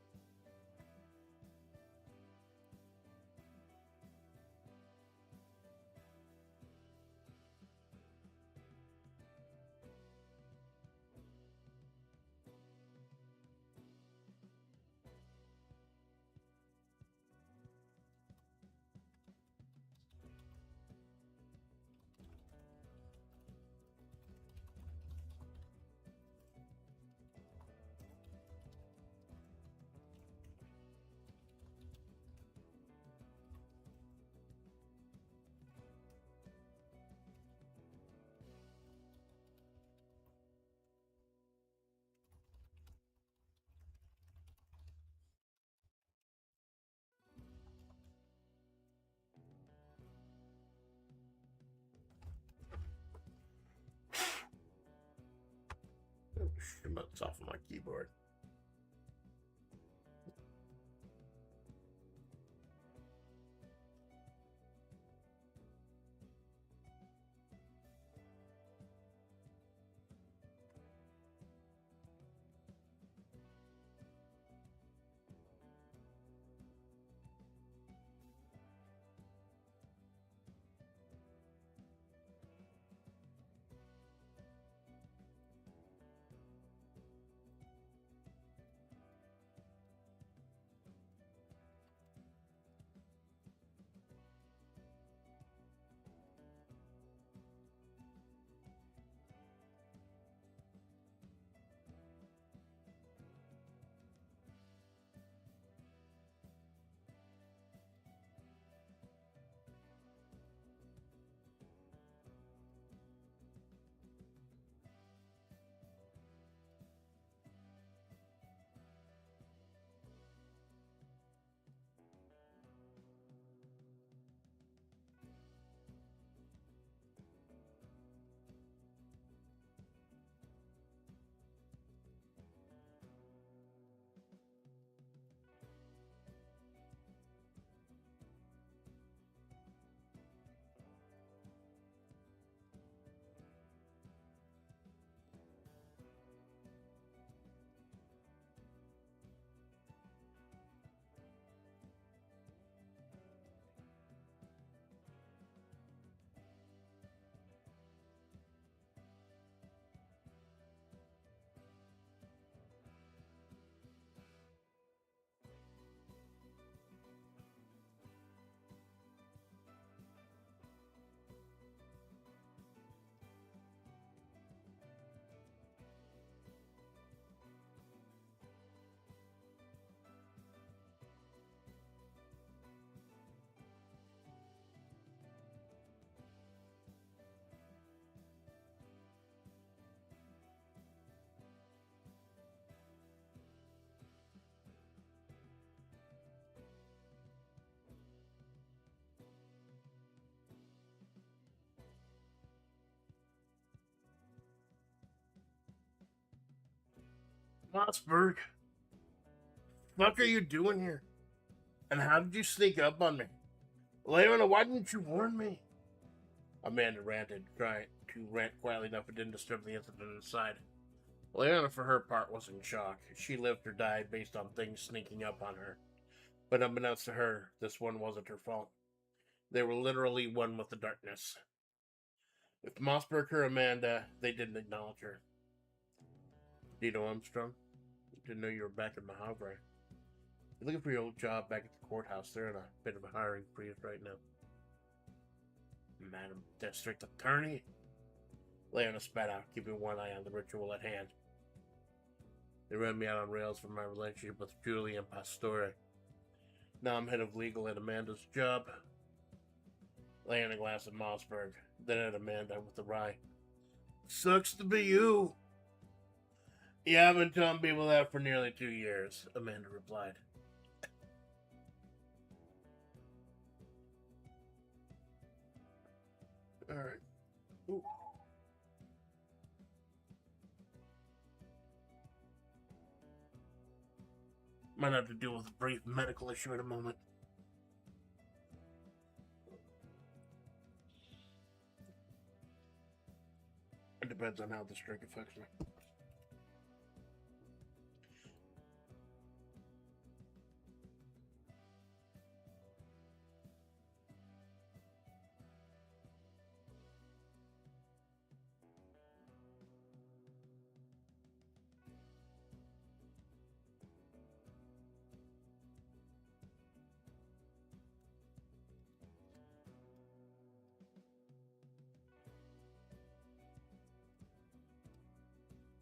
It's off of my keyboard. Mossberg, fuck are you doing here? And how did you sneak up on me? Leona, why didn't you warn me? Amanda ranted, trying to rant quietly enough it didn't disturb the incident inside. Leona, for her part, was in shock. She lived or died based on things sneaking up on her. But unbeknownst to her, this one wasn't her fault. They were literally one with the darkness. If Mossberg or Amanda, they didn't acknowledge her. Perdido-Armstrong, didn't know you were back in Mahavra. You're looking for your old job back at the courthouse. They're in a bit of a hiring freeze right now. Madam District Attorney? Leona spat out, keeping one eye on the ritual at hand. They ran me out on rails for my relationship with Julie and Pastore. Now I'm head of legal at Amanda's job. Leona glanced at Mossberg, then at Amanda with a wry. Sucks to be you. Yeah, I've been telling people that for nearly 2 years, Amanda replied. Alright. Ooh. Might have to deal with a brief medical issue in a moment. It depends on how this drink affects me.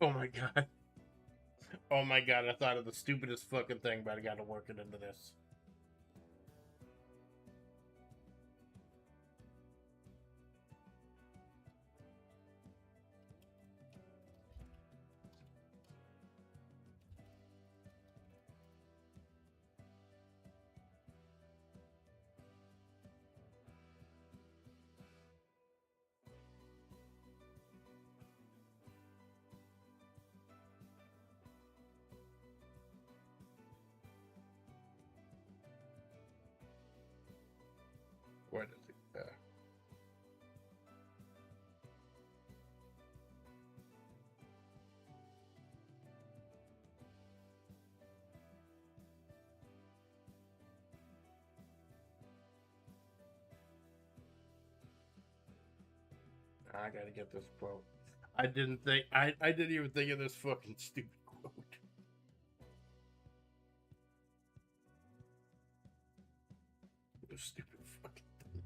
Oh my god. Oh my god, I thought of the stupidest fucking thing, but I gotta work it into this. What is it? I gotta get this quote. I didn't even think of this fucking stupid quote. This stupid fucking thing.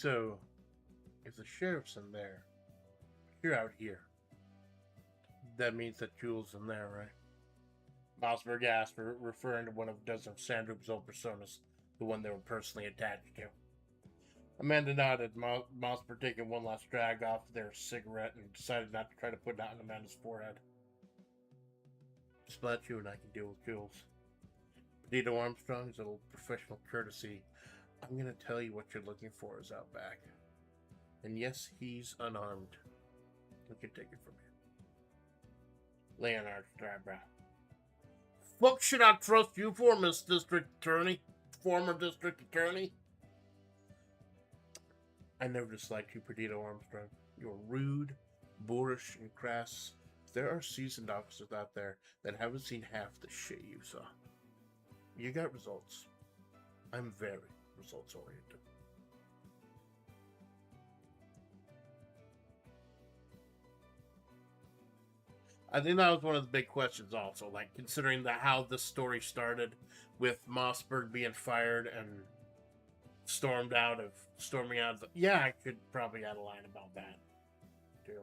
So, if the sheriff's in there, you're out here. That means that Jules in there, right? Mossberg asked, referring to one of a dozen of Sandroop's old personas, the one they were personally attached to. Amanda nodded, Mossberg taking one last drag off their cigarette and decided not to try to put it on Amanda's forehead. Splat, you and I can deal with Jules. Perdido-Armstrong is a little professional courtesy. I'm going to tell you what you're looking for is out back. And yes, he's unarmed. We can take it from here. Leonard's eyebrow. Fuck should I trust you for, Miss District Attorney? Former District Attorney? I never disliked you, Perdido-Armstrong. You're rude, boorish, and crass. There are seasoned officers out there that haven't seen half the shit you saw. You got results. I'm very results-oriented. I think that was one of the big questions also, like, considering how this story started with Mossberg being fired and storming out of the... Yeah, I could probably add a line about that, too.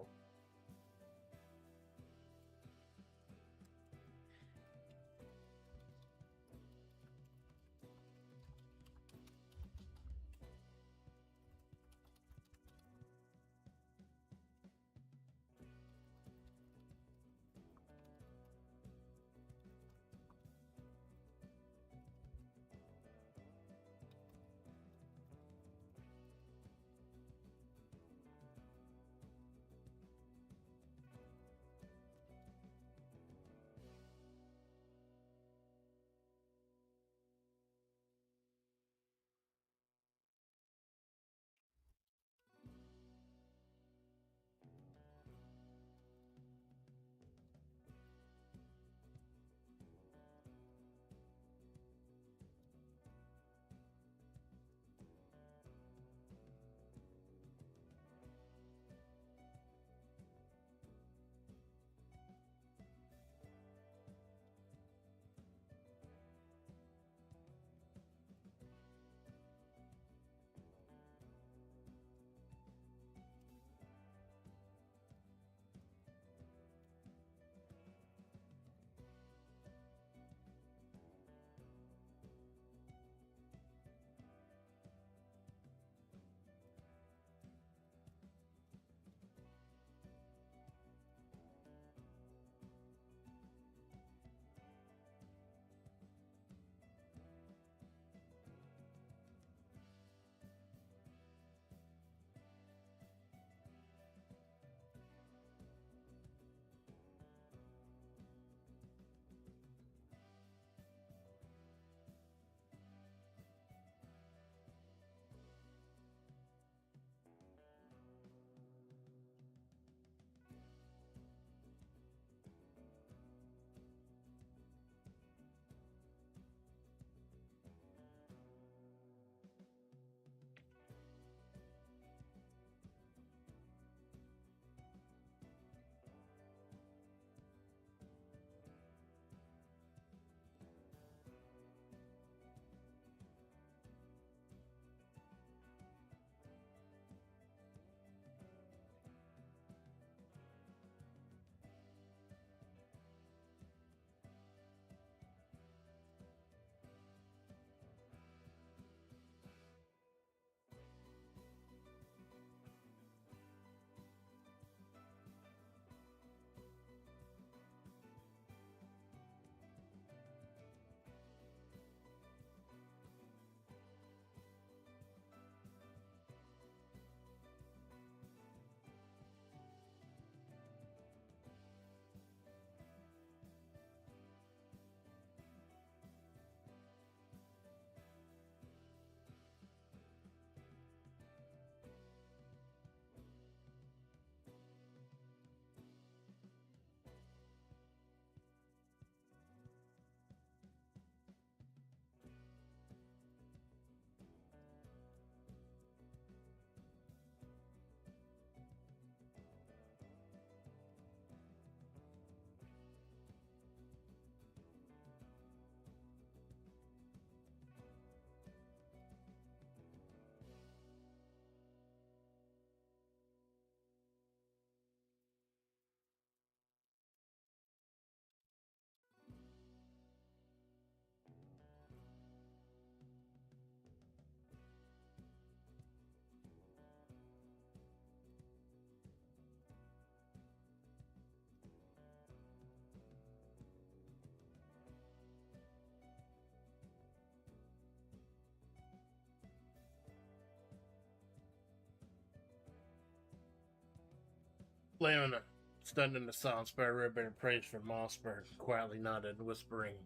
Leona, stunned into silence by a ribbon of praise from Mossberg, quietly nodded, whispering,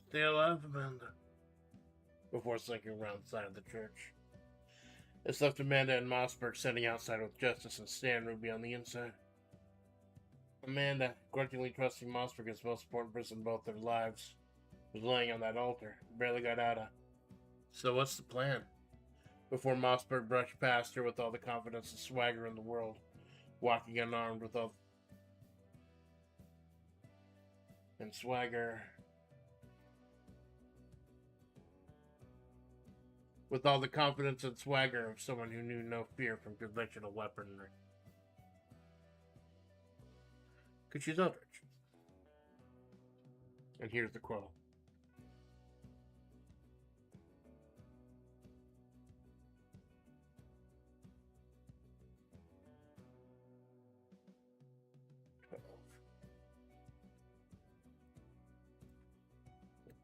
"Stay alive, Amanda," before slinking around the side of the church. This left Amanda and Mossberg standing outside with Justice and Stan Ruby on the inside. Amanda, grudgingly trusting Mossberg as the most important person in both their lives, was laying on that altar, barely got out of. "So what's the plan?" Before Mossberg brushed past her with all the confidence and swagger in the world, walking unarmed with all and swagger with all the confidence and swagger of someone who knew no fear from conventional weaponry. Because she's Eldritch. And here's the quote.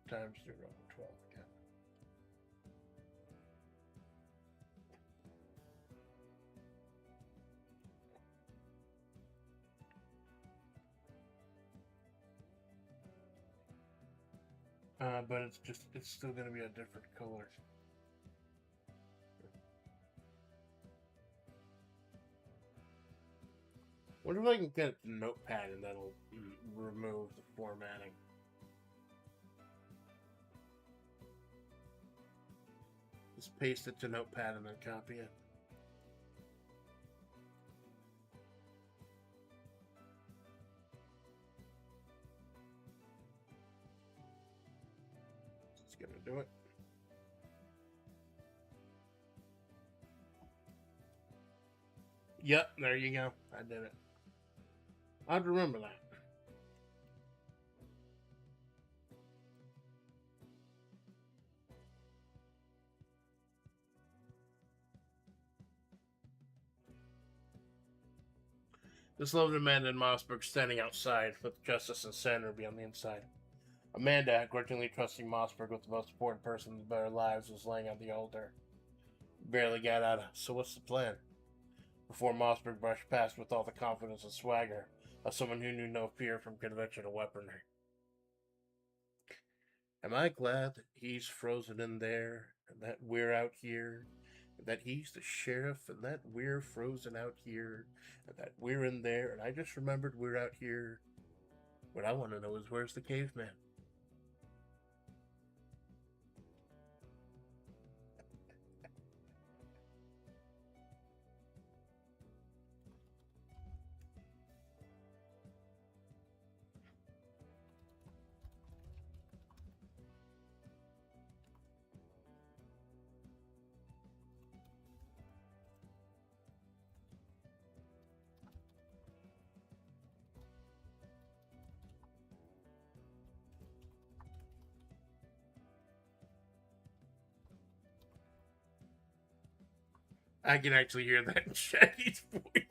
Times 0, 12 again. But it's still going to be a different color. Wonder if I can get a notepad and that'll remove the formatting. Just paste it to notepad and then copy it. It's gonna do it. Yep, there you go. I did it. I'd remember that. This loved Amanda and Mossberg standing outside with Justice and Stan Ruby on the inside. Amanda, grudgingly trusting Mossberg with the most important person in their lives, was laying on the altar. Barely got out of. So what's the plan? Before Mossberg brushed past with all the confidence and swagger of someone who knew no fear from conventional weaponry. Am I glad that he's frozen in there, and that we're out here, and that he's the sheriff, and that we're frozen out here, and that we're in there, and I just remembered we're out here. What I want to know is where's the caveman? I can actually hear that in Shaggy's voice.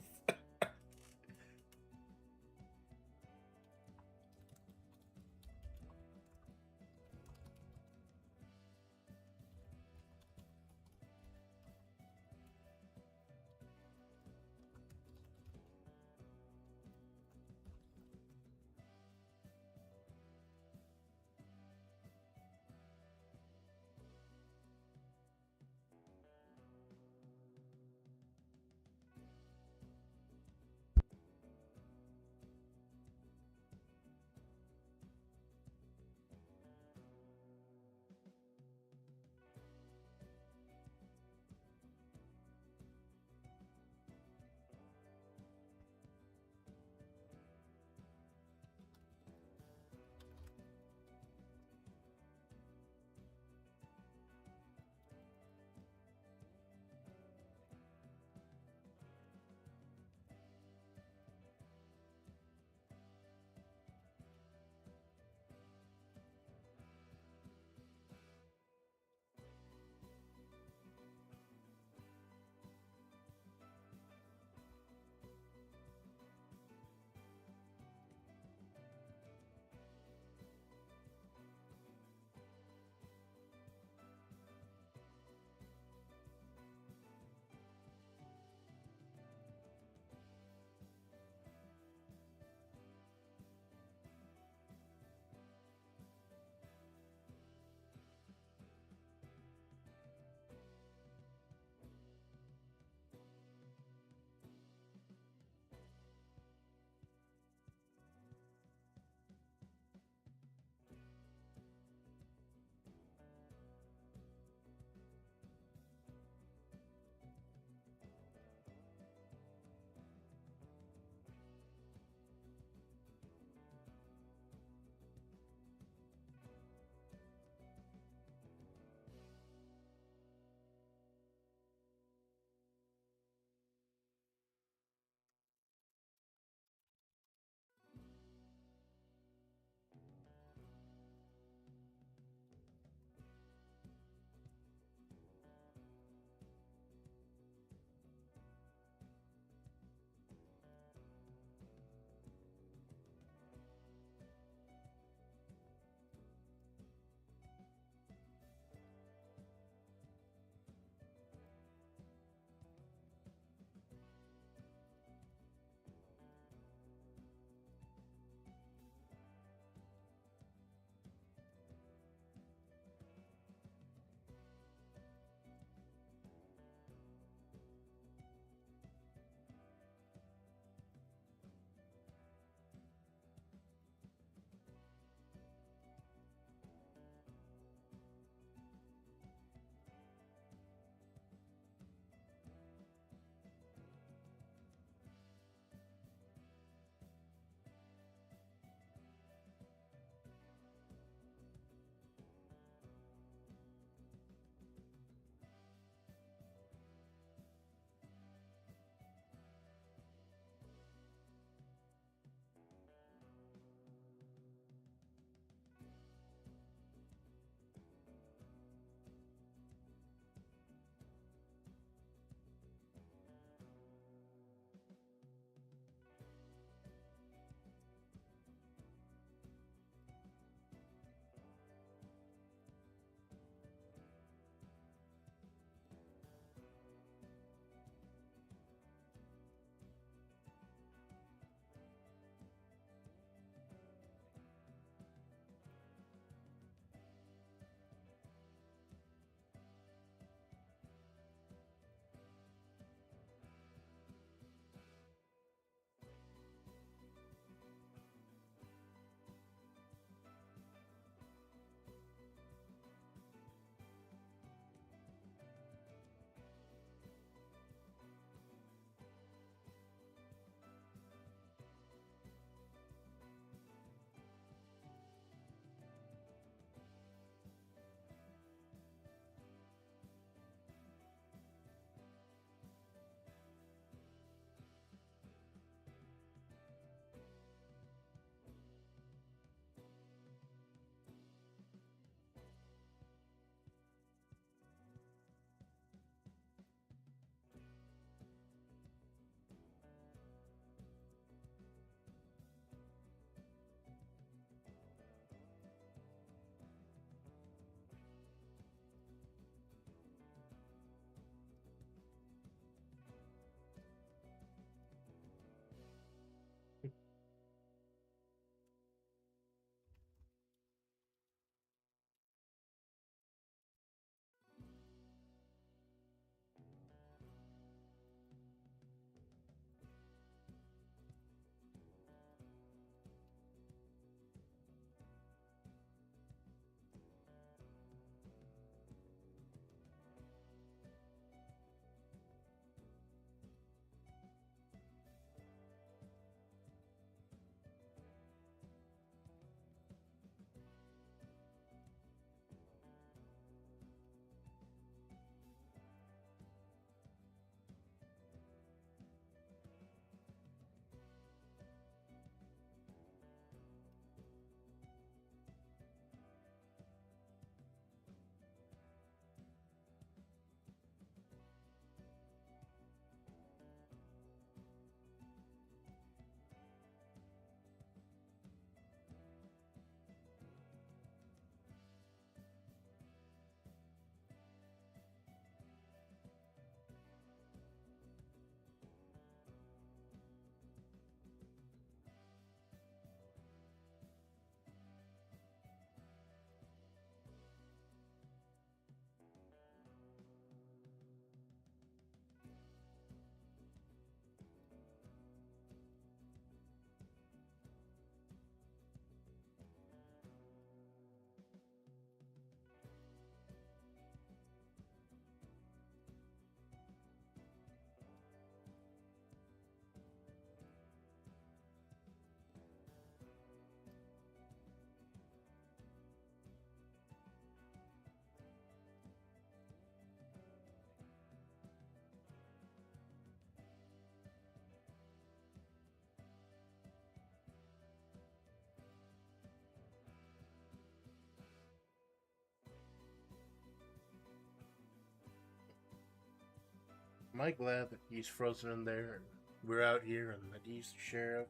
I glad that he's frozen in there and we're out here and that he's the sheriff,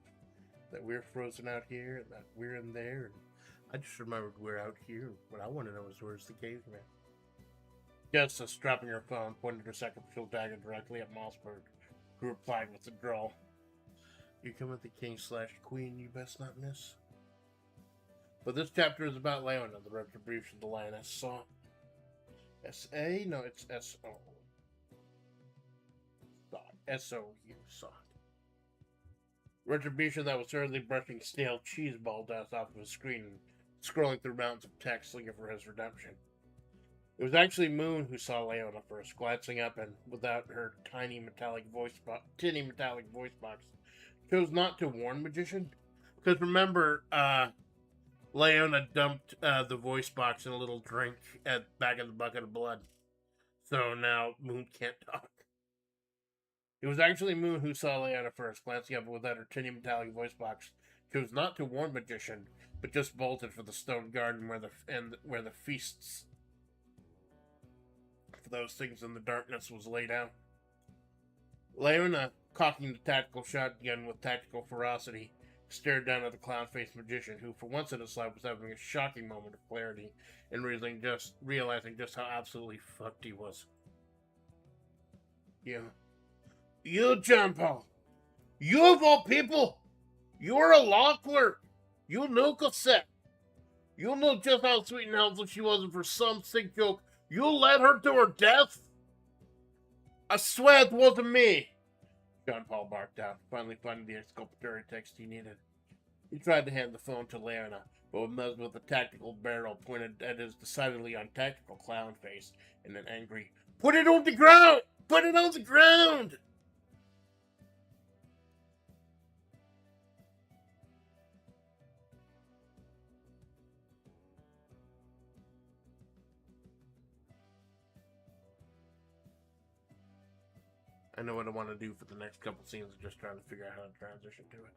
that we're frozen out here and that we're in there. And I just remembered we're out here. What I want to know is where's the caveman? Jessa, strapping her phone, pointed her sacrificial dagger directly at Mossberg, who replied with a drawl. You come with the king/queen you best not miss. But this chapter is about Leona, the retribution the lioness sought. S-A? No, it's S-O. S-O-U, sought. Retribution that was hurriedly brushing stale cheese ball dust off of his screen and scrolling through mountains of text looking for his redemption. It was actually Moon who saw Leona first, glancing up and, without her tinny metallic voice box, chose not to warn Magician. Because remember, Leona dumped the voice box in a little drink at back of the bucket of blood. So now Moon can't talk. It was actually Moon who saw Leona first, glancing up without her tinny metallic voice box. Chose not to warn Magician, but just bolted for the stone garden where the feasts for those things in the darkness was laid out. Leona, cocking the tactical shotgun with tactical ferocity, stared down at the clown-faced Magician, who for once in his life was having a shocking moment of clarity and realizing just how absolutely fucked he was. You, John Paul, you of all people, you're a law clerk. You knew Cosette. You knew just how sweet and helpful she was, and for some sick joke, you led her to her death? I swear it wasn't me, John Paul barked out, finally finding the exculpatory text he needed. He tried to hand the phone to Leona, but with a tactical barrel pointed at his decidedly untactical clown face and an angry, "Put it on the ground! Put it on the ground!" I know what I want to do for the next couple scenes. I'm just trying to figure out how to transition to it.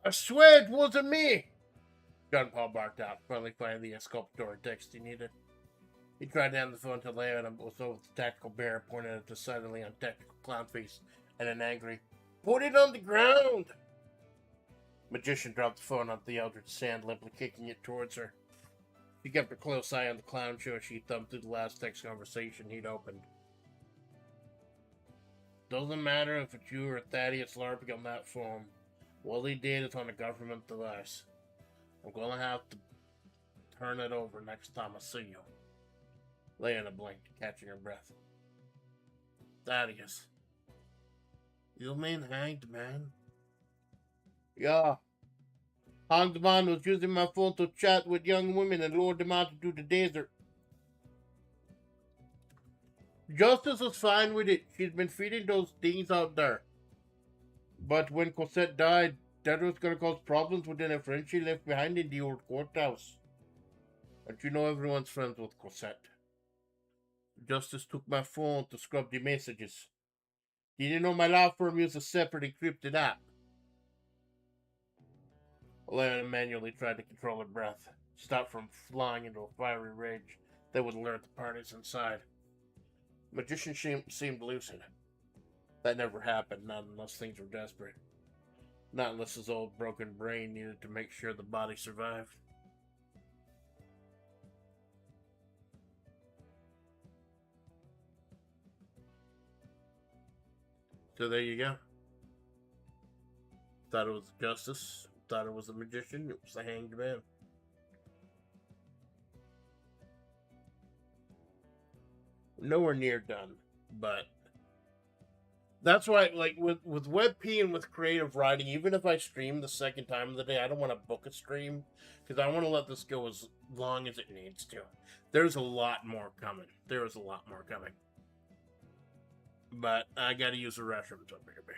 I swear it wasn't me! John Paul barked out, finally finding the exculpatory text he needed. He tried to hand the phone to Leona, but was over with the tactical bear pointed at the decidedly untactical clown face and an angry, "Put it on the ground!" Magician dropped the phone onto the eldritch sand, limply kicking it towards her. She kept a close eye on the clown show as she thumbed through the last text conversation he'd opened. Doesn't matter if it's you or Thaddeus LARPing on that phone. What he did is on a government device. I'm gonna have to turn it over next time I see you. Leona blinked, catching her breath. Thaddeus. You mean Hanged Man? Yeah. Hanged Man was using my phone to chat with young women and lure them out into the desert. Justice was fine with it. She's been feeding those things out there. But when Cosette died, that was going to cause problems within a friend she left behind in the old courthouse. And you know everyone's friends with Cosette. Justice took my phone to scrub the messages. Didn't know my law firm used a separate encrypted app. Leona manually tried to control her breath, stopped from flying into a fiery rage that would alert the parties inside. Magician seemed lucid. That never happened, not unless things were desperate. Not unless his old broken brain needed to make sure the body survived. So there you go. Thought it was Justice. Thought it was a magician. It was the Hanged Man. Nowhere near done, but that's why, like with WebP and with creative writing, even if I stream the second time of the day, I don't want to book a stream because I want to let this go as long as it needs to. There's a lot more coming. There is a lot more coming, but I got to use the restroom, so baby.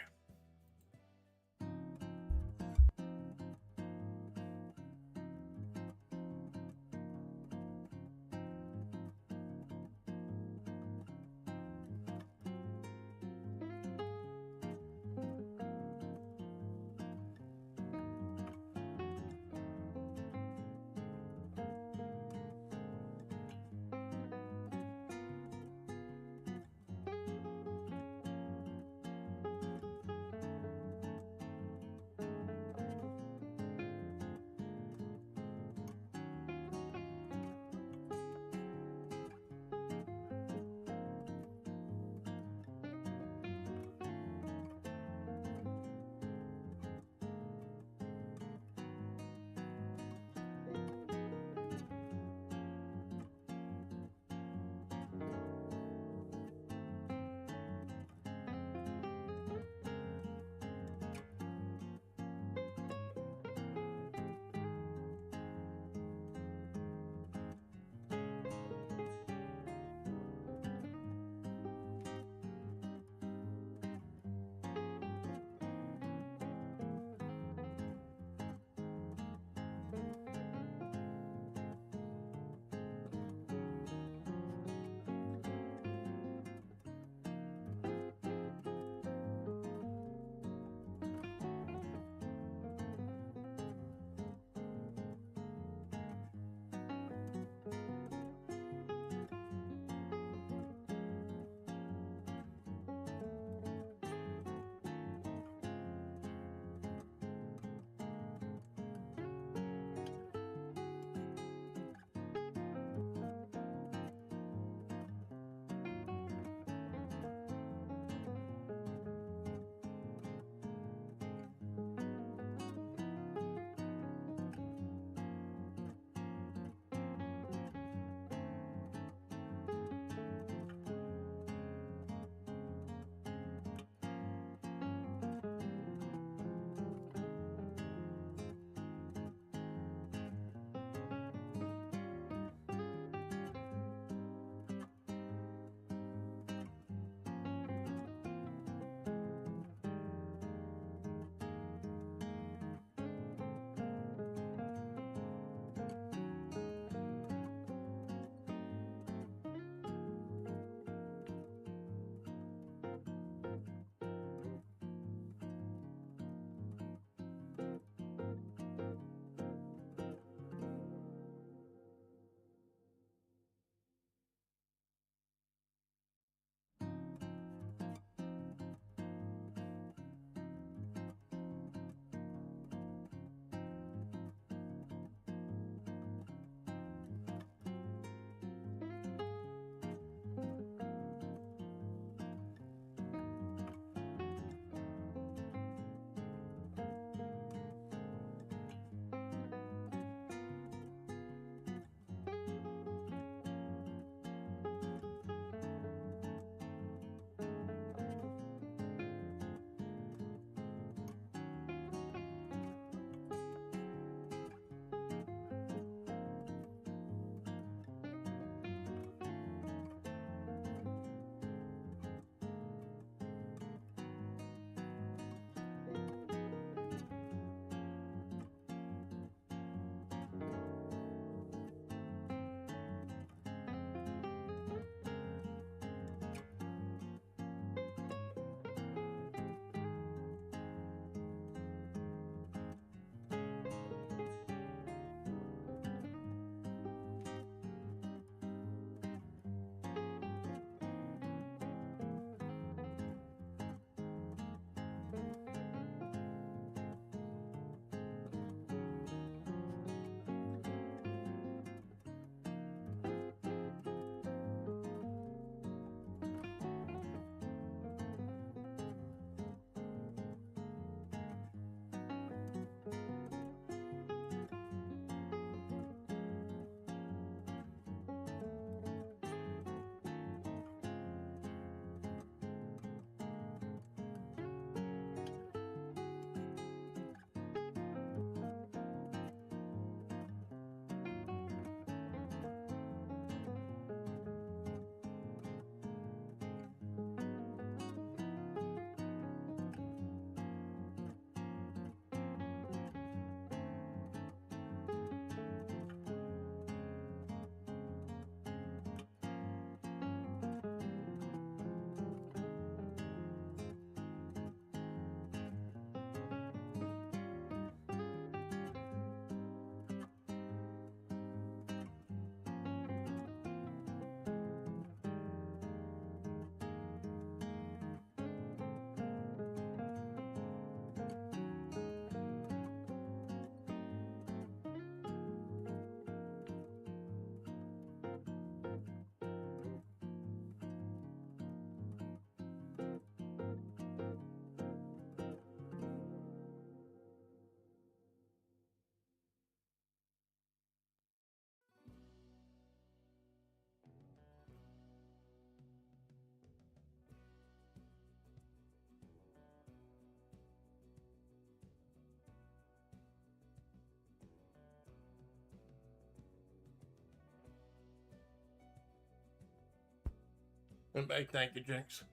And thank you, Jinx.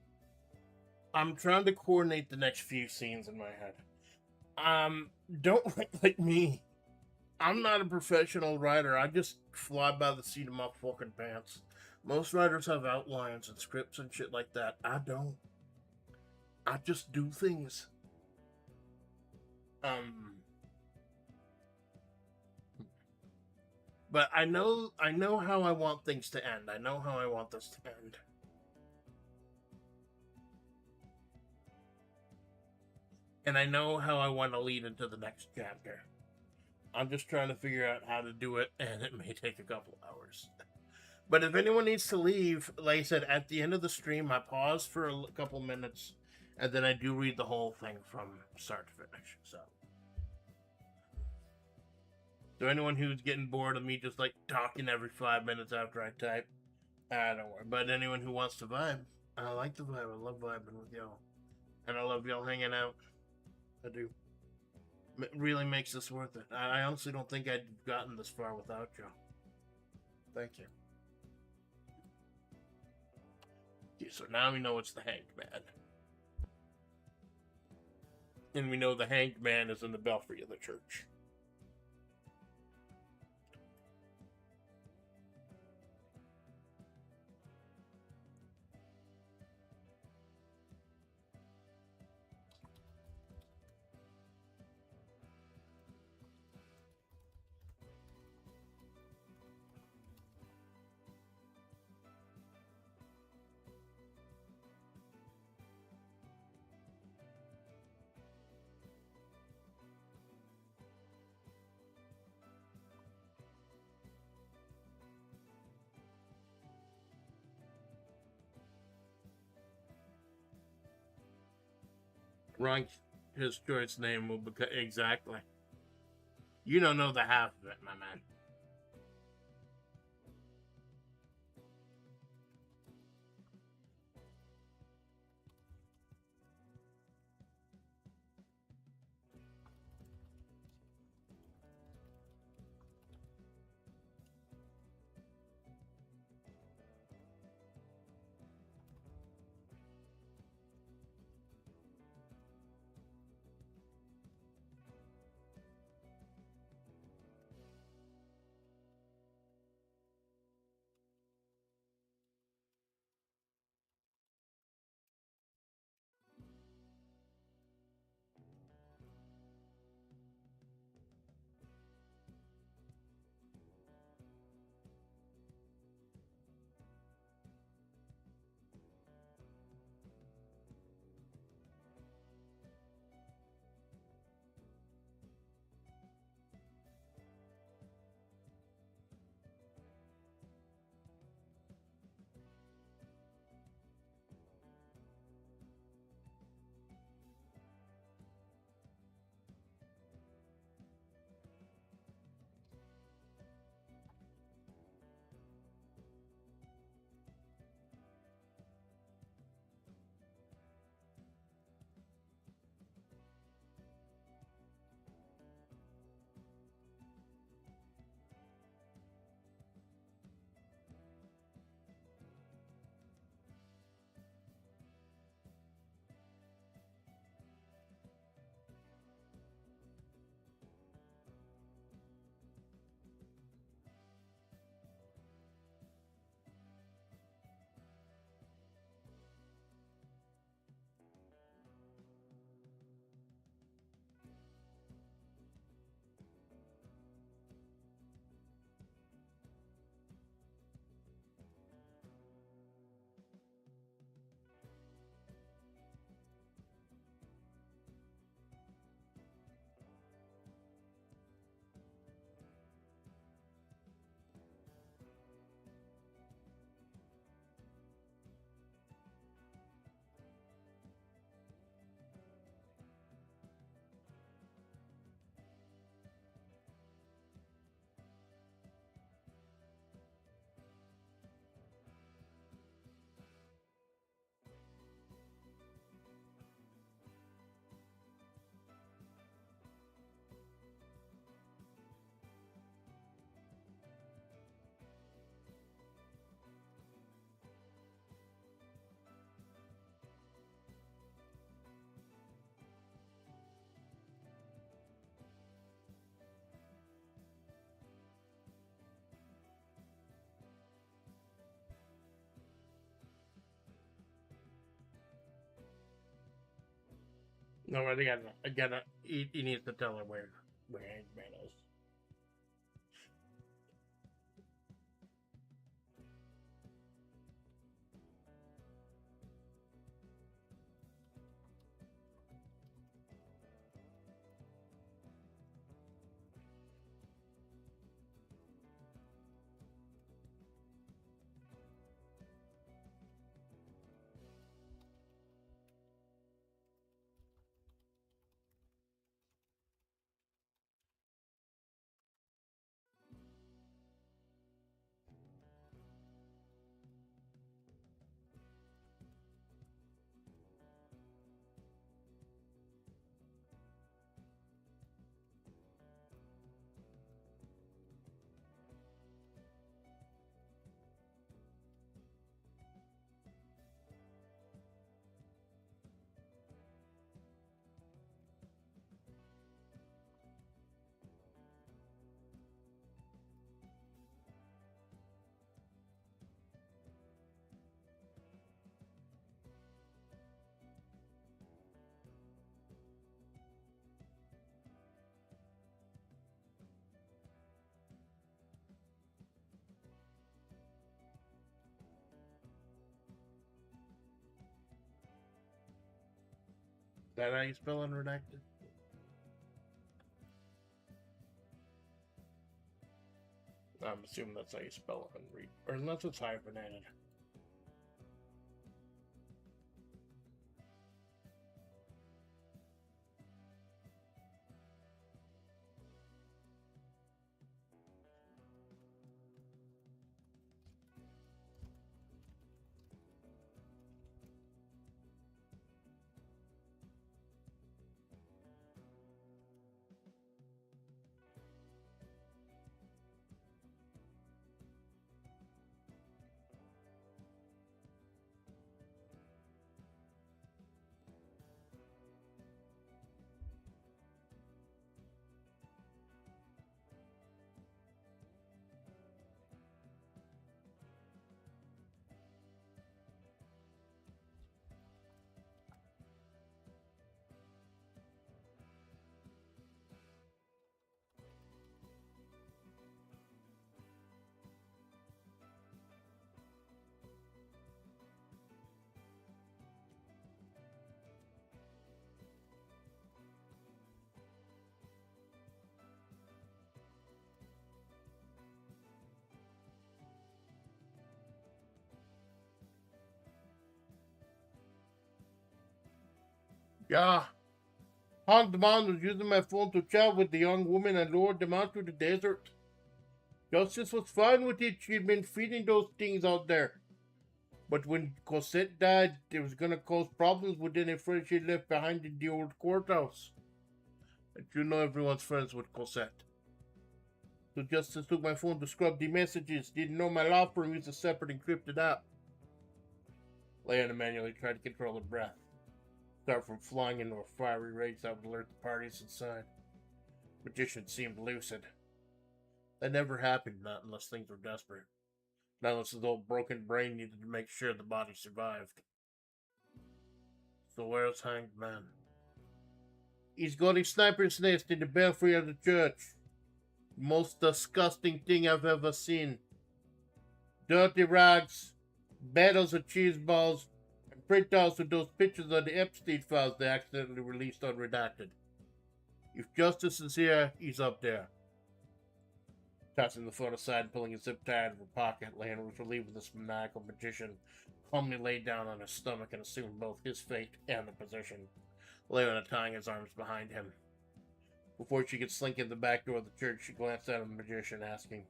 I'm trying to coordinate the next few scenes in my head. Don't like me. I'm not a professional writer. I just fly by the seat of my fucking pants. Most writers have outlines and scripts and shit like that. I don't. I just do things. But I know how I want things to end. I know how I want this to end. And I know how I want to lead into the next chapter. I'm just trying to figure out how to do it, and it may take a couple hours. But if anyone needs to leave, like I said, at the end of the stream, I pause for a couple minutes, and then I do read the whole thing from start to finish. So anyone who's getting bored of me just like talking every 5 minutes after I type, don't worry. But anyone who wants to vibe, I like the vibe. I love vibing with y'all, and I love y'all hanging out. I do. It really makes this worth it. I honestly don't think I'd gotten this far without you. Thank you. Okay, so now we know it's the Hanged Man. And we know the Hanged Man is in the belfry of the church. Wrong, his choice name will become exactly. You don't know the half of it, my man. No, I gotta, he needs to tell her where Hangman is. Is that how you spell unredacted? I'm assuming that's how you spell unread, or unless it's hyphenated. Yeah. Hans the man was using my phone to chat with the young woman and lured them out to the desert. Justice was fine with it. She'd been feeding those things out there. But when Cosette died, it was going to cause problems with any friends she left behind in the old courthouse. And you know everyone's friends with Cosette. So Justice took my phone to scrub the messages. Didn't know my law firm used a separate encrypted app. Leona manually tried to control her breath. Start from flying into a fiery rage that would alert the parties inside. Magician seemed lucid. That never happened, not unless things were desperate. Not unless his old broken brain needed to make sure the body survived. So where's Hanged Man? He's got his sniper's nest in the belfry of the church. The most disgusting thing I've ever seen. Dirty rags, battles of cheese balls, and printouts with those pictures of the Epstein files they accidentally released unredacted. If Justice is here, he's up there. Tossing the phone aside and pulling a zip tie out of her pocket, Leona was relieved this maniacal magician calmly laid down on his stomach and assumed both his fate and the position. Leona tying his arms behind him. Before she could slink in the back door of the church, she glanced at the magician, asking,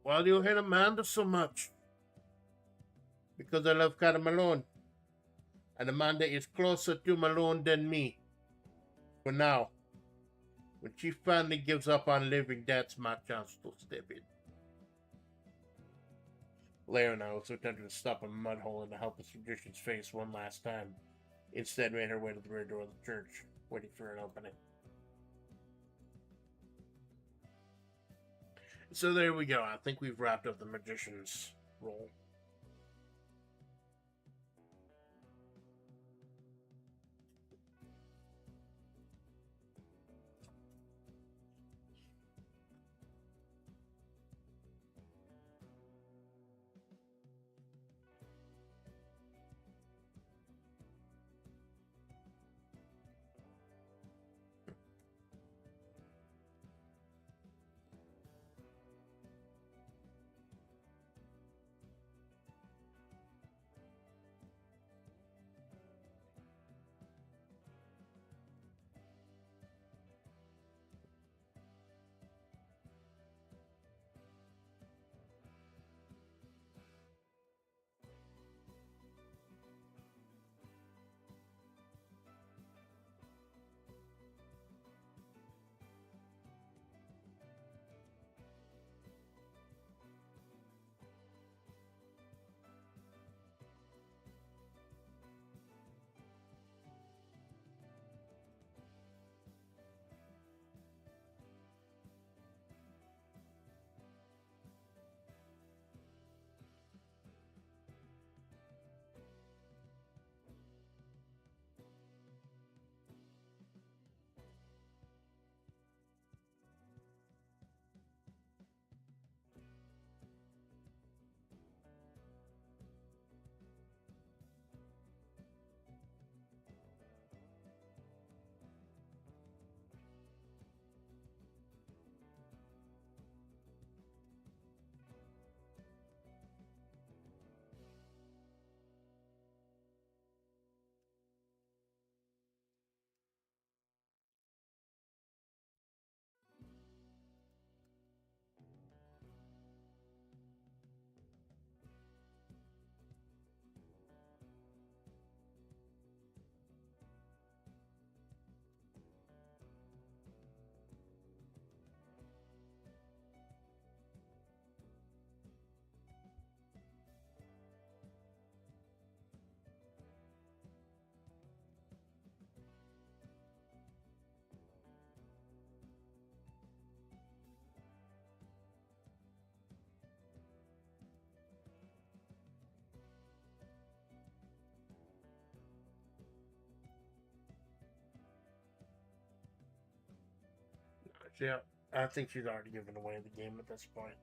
"Why do you hate Amanda so much?" "Because I love Cara Malone. And Amanda is closer to Malone than me. For now. When she finally gives up on living, that's my chance to step in." Leona also attempted to stop a mud hole in the helpless magician's face one last time. Instead, made her way to the rear door of the church, waiting for an opening. So there we go. I think we've wrapped up the magician's role. Yeah, I think she's already given away the game at this point.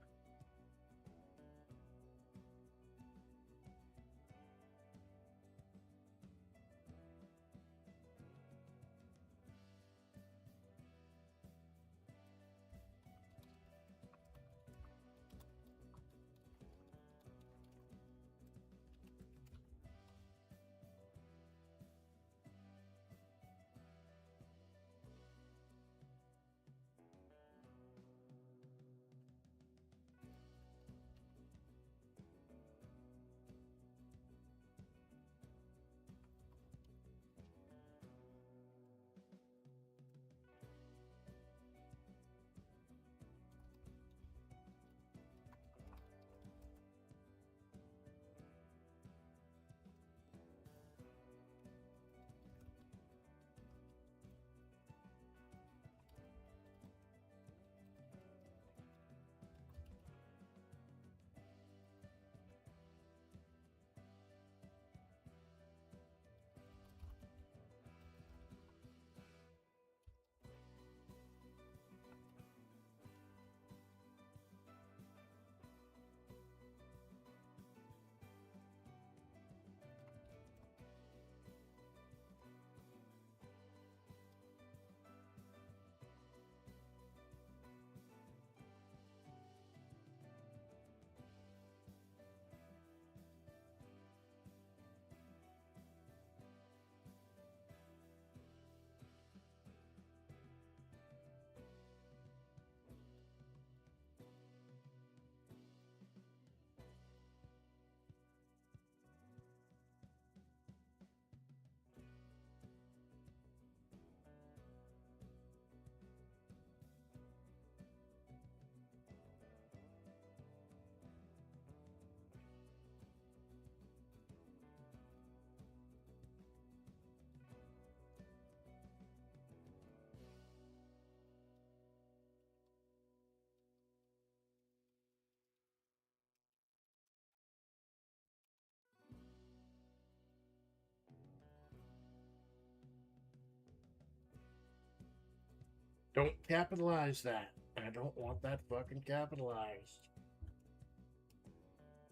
Don't capitalize that. I don't want that fucking capitalized.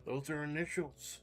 Those are initials.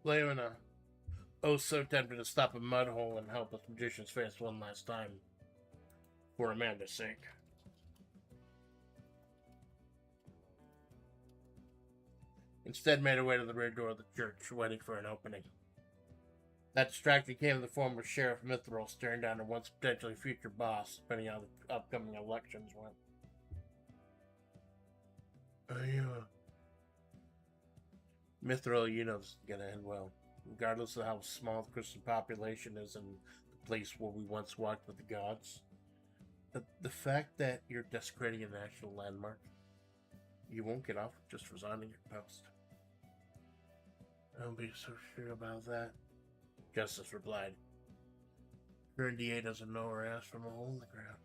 Leona, oh so tempted to stop a mud hole and help with magician's face one last time. For Amanda's sake. Instead made her way to the rear door of the church, waiting for an opening. That distraction came in the form of Sheriff Mithril staring down her once potentially future boss, depending on how the upcoming elections went. Mithril, you know this is gonna end well. Regardless of how small the Christian population is in the place where we once walked with the gods. The fact that you're desecrating a national landmark, you won't get off with just resigning your post. Don't be so sure about that, Justice replied. Current DA doesn't know her ass from a hole in the ground.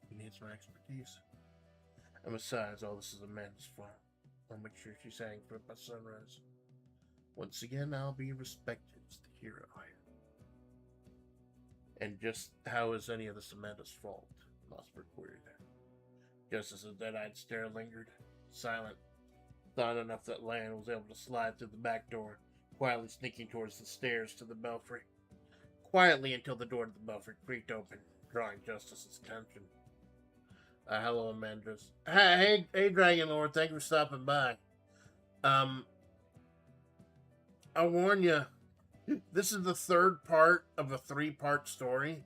She needs my expertise. And besides, all this is Amanda's fault. I'll make sure she's hanged for it by sunrise. Once again, I'll be respected as the hero here. And just how is any of this Amanda's fault? Mossberg queried her. Justice's dead-eyed stare lingered, silent, thought enough that Lan was able to slide through the back door, quietly sneaking towards the stairs to the belfry. Quietly until the door to the belfry creaked open, drawing Justice's attention. Hello, Amanda. Hey, Dragon Lord, thank you for stopping by. I'll warn you, this is the third part of a 3-part story.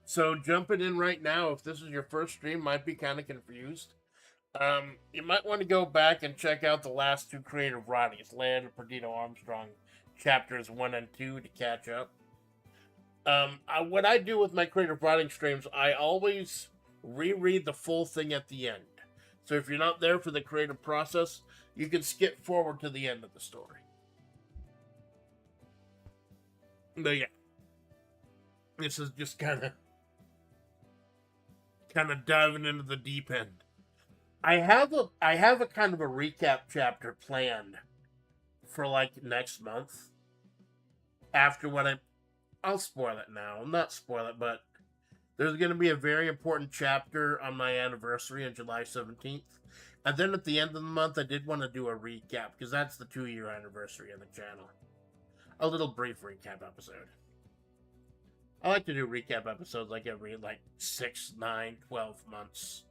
So jumping in right now, if this is your first stream, might be kind of confused. You might want to go back and check out the last 2 creative writings, Land and Perdido-Armstrong, chapters 1 and 2 to catch up. What I do with my creative writing streams, I always reread the full thing at the end. So if you're not there for the creative process, you can skip forward to the end of the story. But yeah, this is just kind of diving into the deep end. I have a kind of a recap chapter planned for like next month. After what I'll spoil it now. I'll not spoil it, but there's going to be a very important chapter on my anniversary on July 17th. And then at the end of the month, I did want to do a recap because that's the 2-year anniversary of the channel. A little brief recap episode. I like to do recap episodes like every 6, 9, 12 months.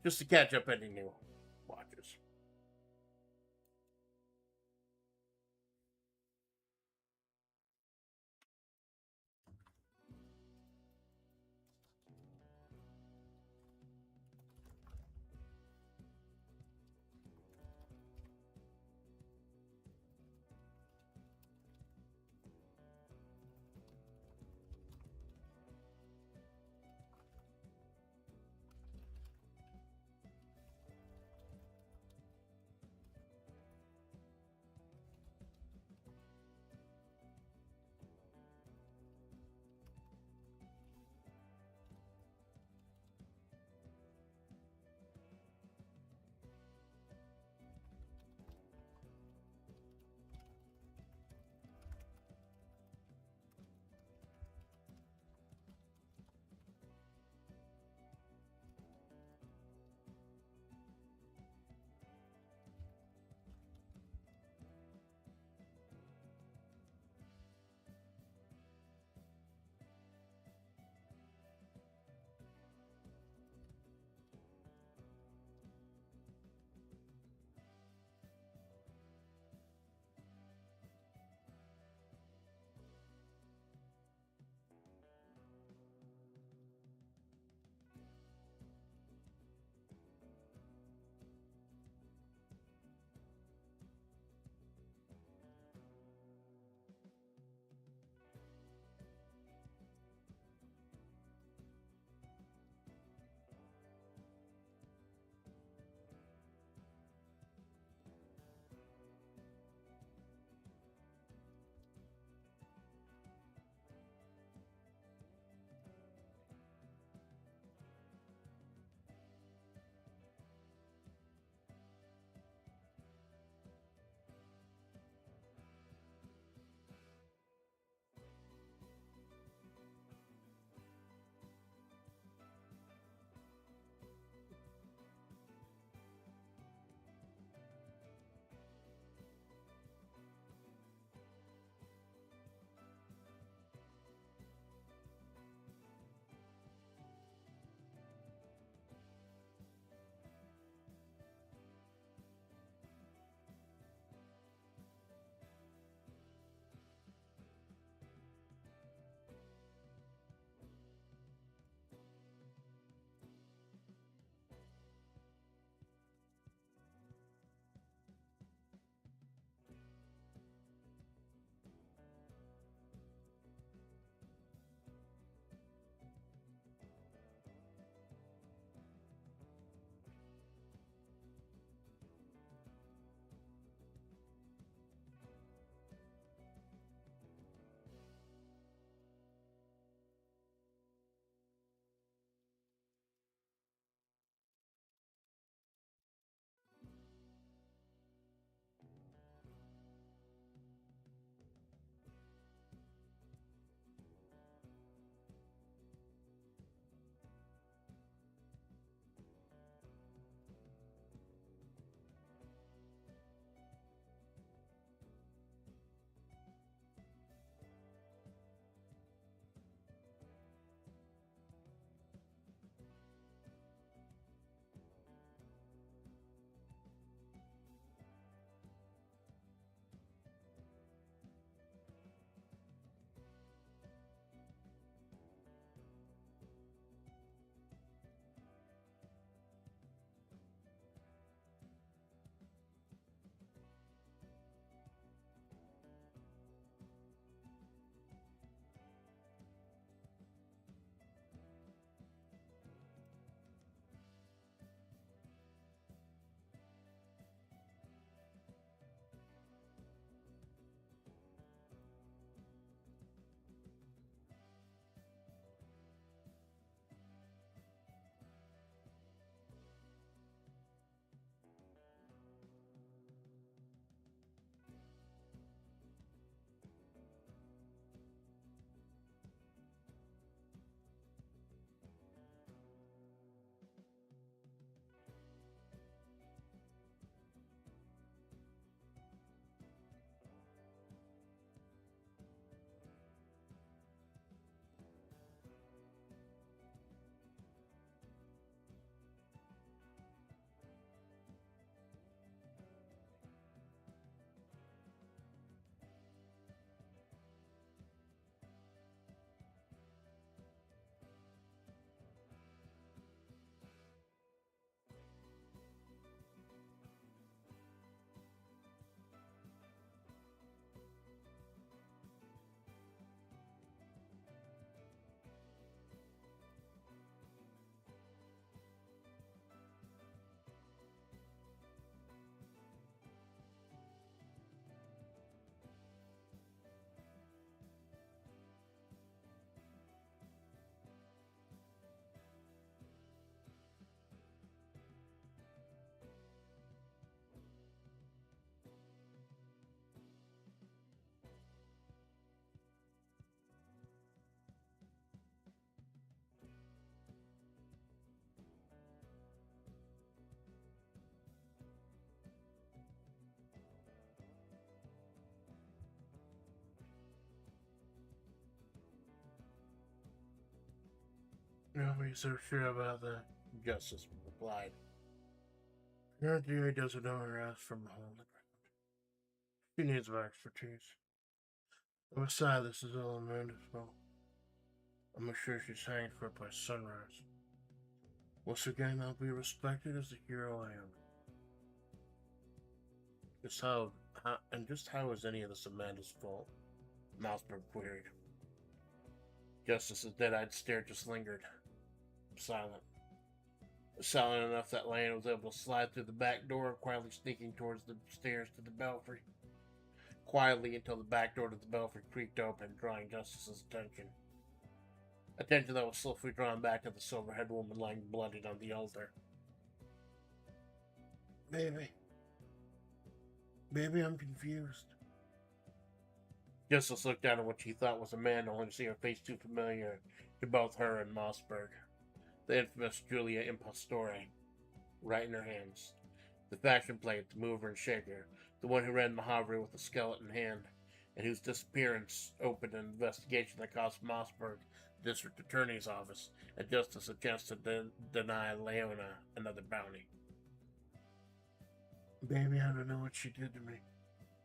Just to catch up any new watchers. Don't be so sure about that, Justice replied. Your DA doesn't know her ass from a hole in the ground. She needs my expertise. And besides, this is all Amanda's fault. I'm sure she's hanged for it by sunrise. Once again, I'll be respected as the hero I am. Just how is any of this Amanda's fault? Mossberg queried. Justice's dead-eyed stare just lingered. Silent. Silent enough that Leona was able to slide through the back door, quietly sneaking towards the stairs to the belfry. Quietly until the back door to the belfry creaked open, drawing Justice's attention. Attention that was swiftly drawn back to the silver-haired woman lying bloodied on the altar. Baby, I'm confused. Justice looked down at what she thought was Amanda, only to see her face too familiar to both her and Mossberg. The infamous Julia Impostore, right in her hands. The fashion plate, the mover and shaker, the one who ran Mojave with a skeleton hand, and whose disappearance opened an investigation that cost Mossberg, the district attorney's office, and Justice a chance to deny Leona another bounty. Baby, I don't know what she did to me.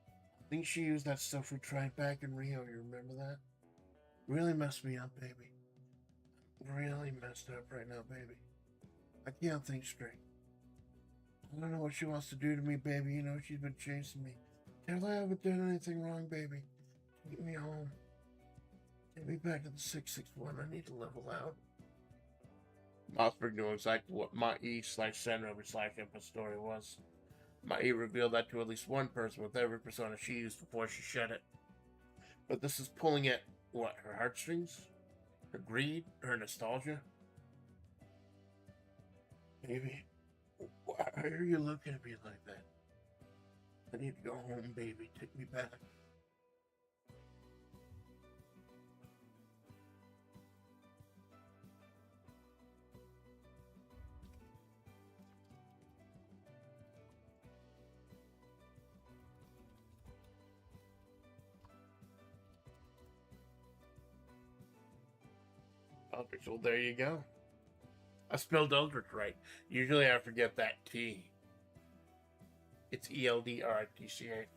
I think she used that stuff we tried back in Rio, you remember that? Really messed me up, baby. Really messed up right now, baby. I can't think straight. I don't know what she wants to do to me, baby. You know, she's been chasing me. Tell her I haven't done anything wrong, baby. Get me home. Get me back to the 661. I need to level out. Mossberg knew exactly what Mai/Senrobi/Impostore was. Mai revealed that to at least one person with every persona she used before she shed it. But this is pulling at, what, her heartstrings? Her greed? Her nostalgia? Baby, why are you looking at me like that? I need to go home, baby. Take me back. Eldritch, well, there you go. I spelled Eldritch right. Usually I forget that T. It's ELDRITCH.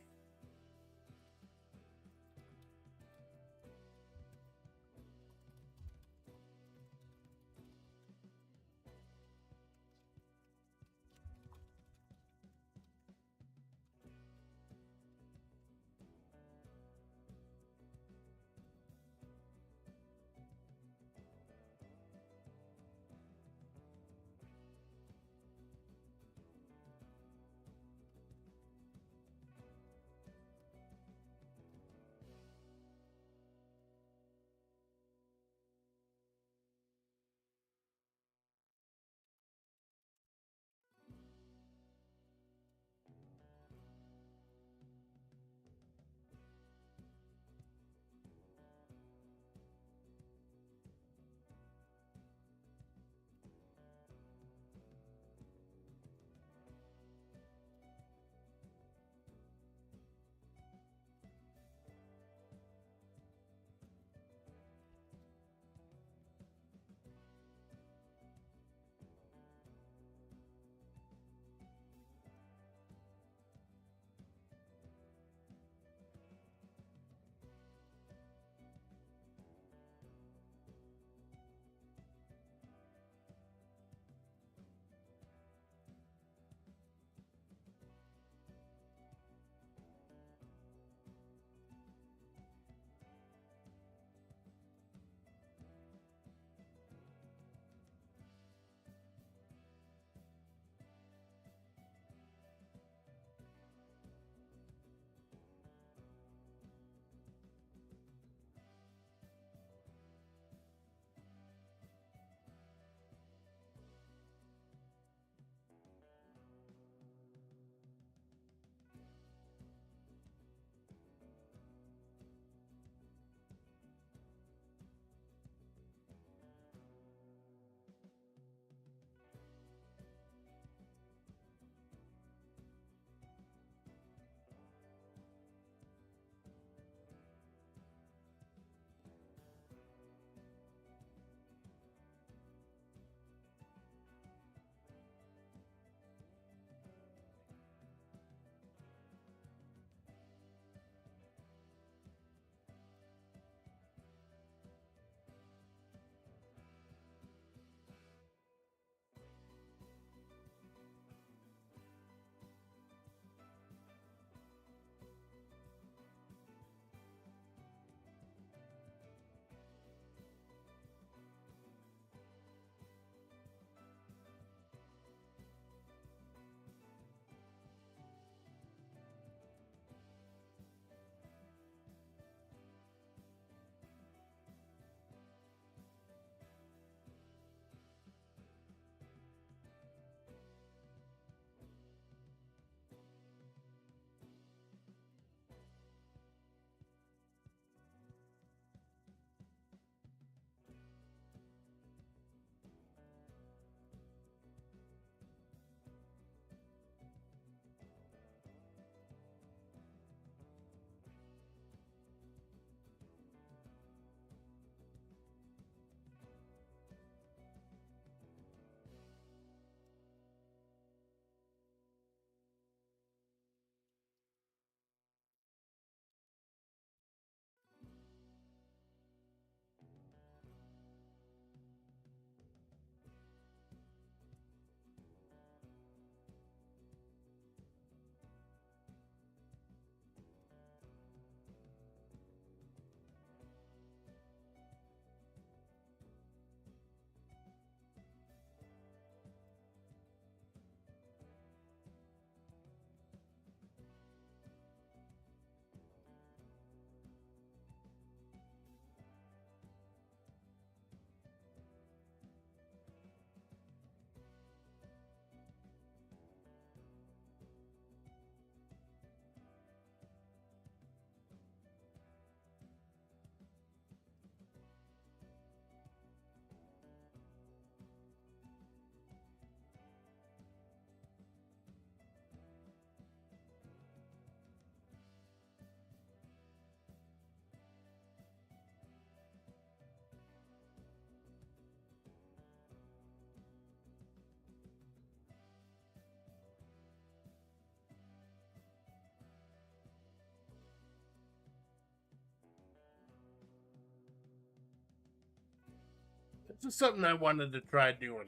This is something I wanted to try doing.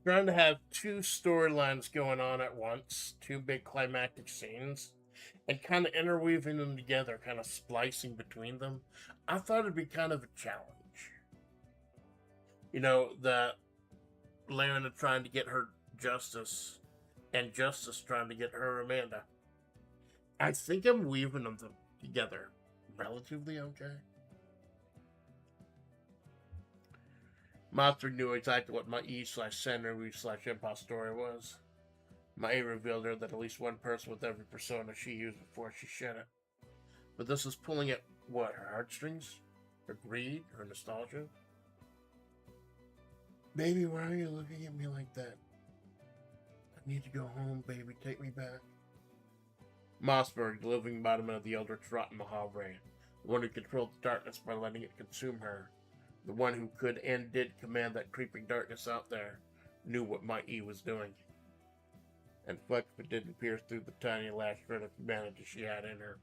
Trying to have two storylines going on at once, two big climactic scenes, and kind of interweaving them together, kind of splicing between them. I thought it'd be kind of a challenge. You know, the Leona trying to get her justice, and Justice trying to get her Amanda. I think I'm weaving them together relatively okay. Monster knew exactly what my E/Senru/Impostora was. My A revealed her that at least one person with every persona she used before she shed it. But this was pulling at what? Her heartstrings? Her greed? Her nostalgia? Baby, why are you looking at me like that? I need to go home, baby. Take me back. Mossberg, the living embodiment of the Eldritch rot in the hallway. The one who controlled the darkness by letting it consume her. The one who could and did command that creeping darkness out there, knew what my E was doing. And fuck if it didn't pierce through the tiny last shred of humanity she had in her.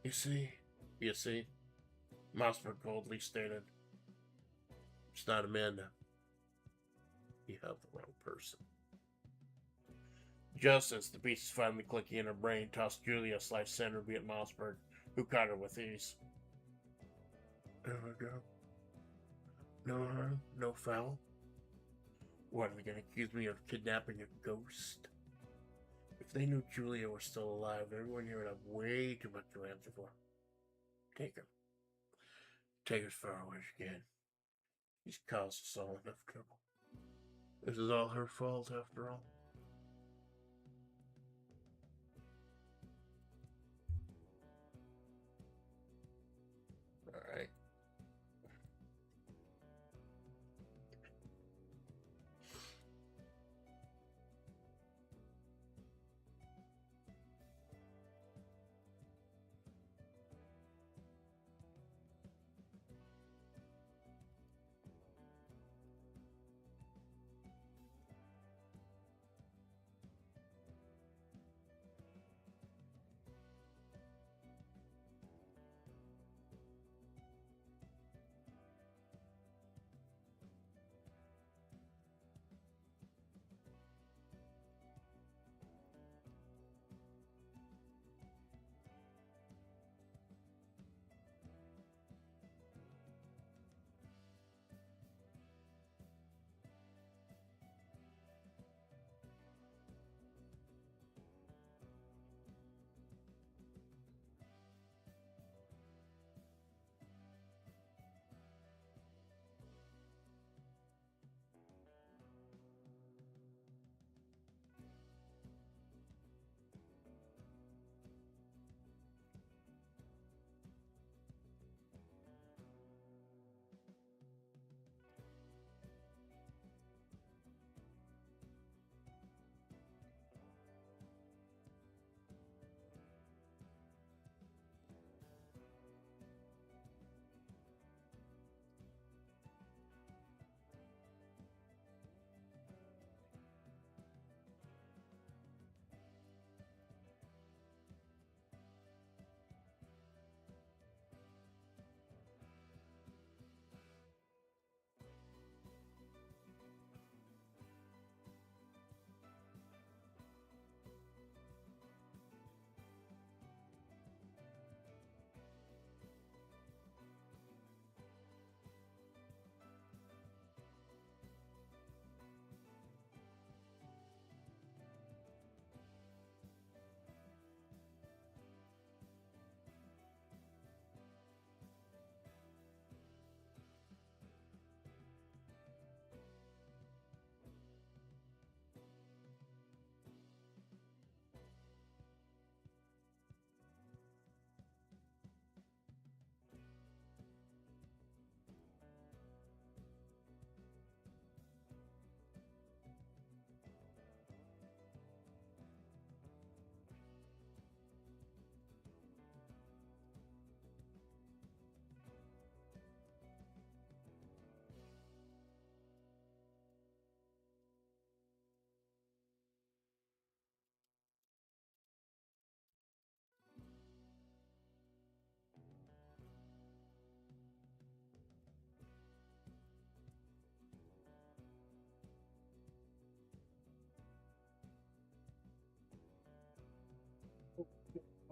You see, Mossberg coldly stated, it's not Amanda. You have the wrong person. Just as the pieces finally clicking in her brain, tossed Julia/Senru at Mossberg, who caught her with ease. There we go. No harm, no foul. What, are they going to accuse me of kidnapping a ghost? If they knew Julia was still alive, everyone here would have way too much to answer for. Take her. Take her as far away as you can. She's caused us all enough trouble. This is all her fault, after all. Alright.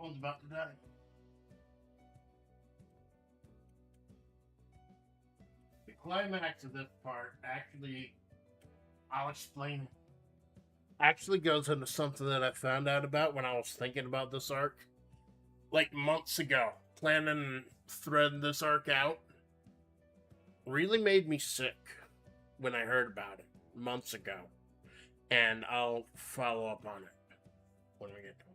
Phone's about to die. The climax of this part actually, I'll explain it. Actually goes into something that I found out about when I was thinking about this arc, like months ago. Planning threading this arc out really made me sick when I heard about it months ago, and I'll follow up on it when we get to it.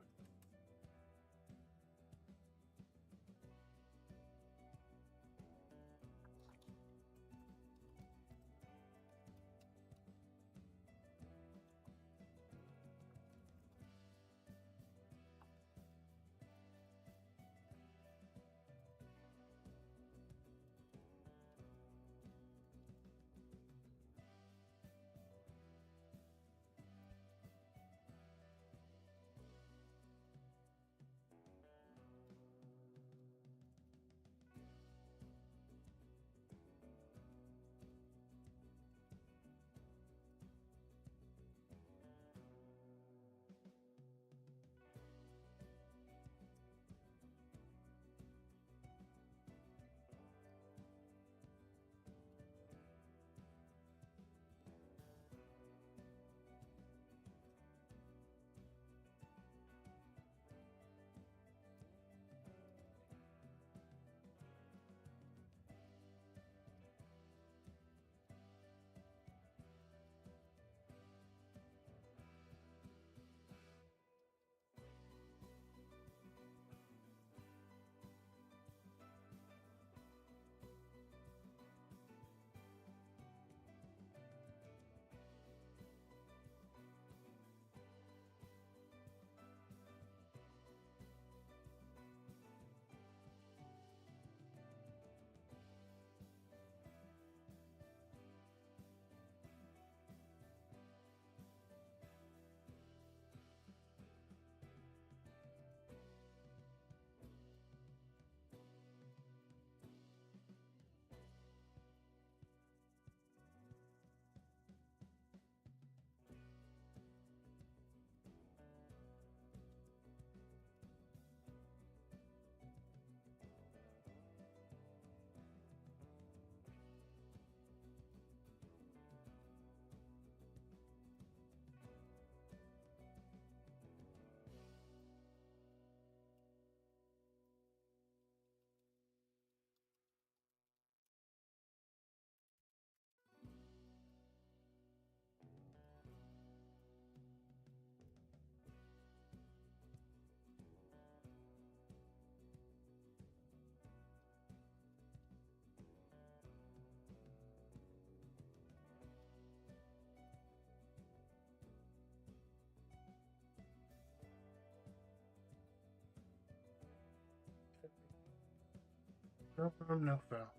No harm, no foul.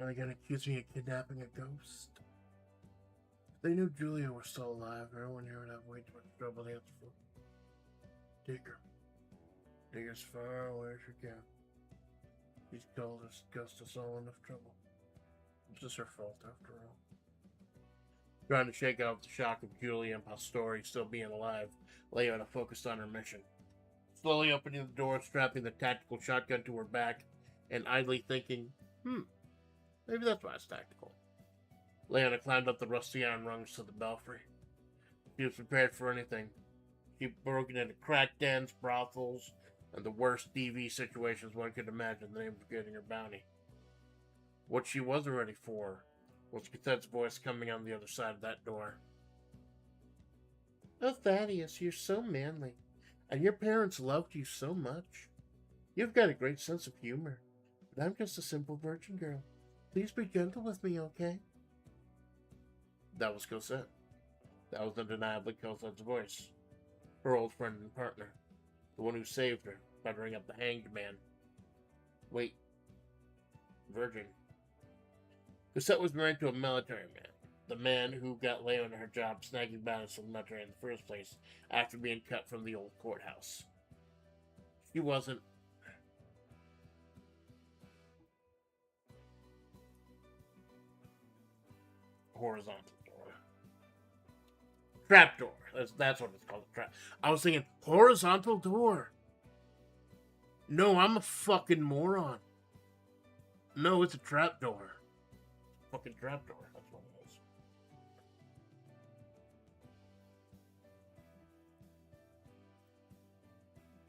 Are they gonna accuse me of kidnapping a ghost? If they knew Julia was still alive, everyone here would have way too much trouble to answer for. Take her. Take her as far away as you can. She's caused us all enough trouble. This is her fault, after all. Trying to shake off the shock of Julia and Pastori still being alive, Leona focused on her mission. Slowly opening the door, strapping the tactical shotgun to her back, and idly thinking, maybe that's why it's tactical. Leona climbed up the rusty iron rungs to the belfry. She was prepared for anything. She'd broken into crack dens, brothels, and the worst DV situations one could imagine in the name of getting her bounty. What she wasn't ready for was Casette's voice coming on the other side of that door. Oh, Thaddeus, you're so manly, and your parents loved you so much. You've got a great sense of humor, but I'm just a simple virgin girl. Please be gentle with me, okay? That was Cosette. That was undeniably Cosette's voice. Her old friend and partner. The one who saved her by bringing up the hanged man. Wait. Virgin. Cosette was married to a military man. The man who got Leona her job snagging bounties from the military in the first place after being cut from the old courthouse. She wasn't. Horizontal door. Trapdoor. That's what it's called. Trap. I was thinking horizontal door. No, I'm a fucking moron. No, it's a trapdoor. Fucking trapdoor. That's what it is.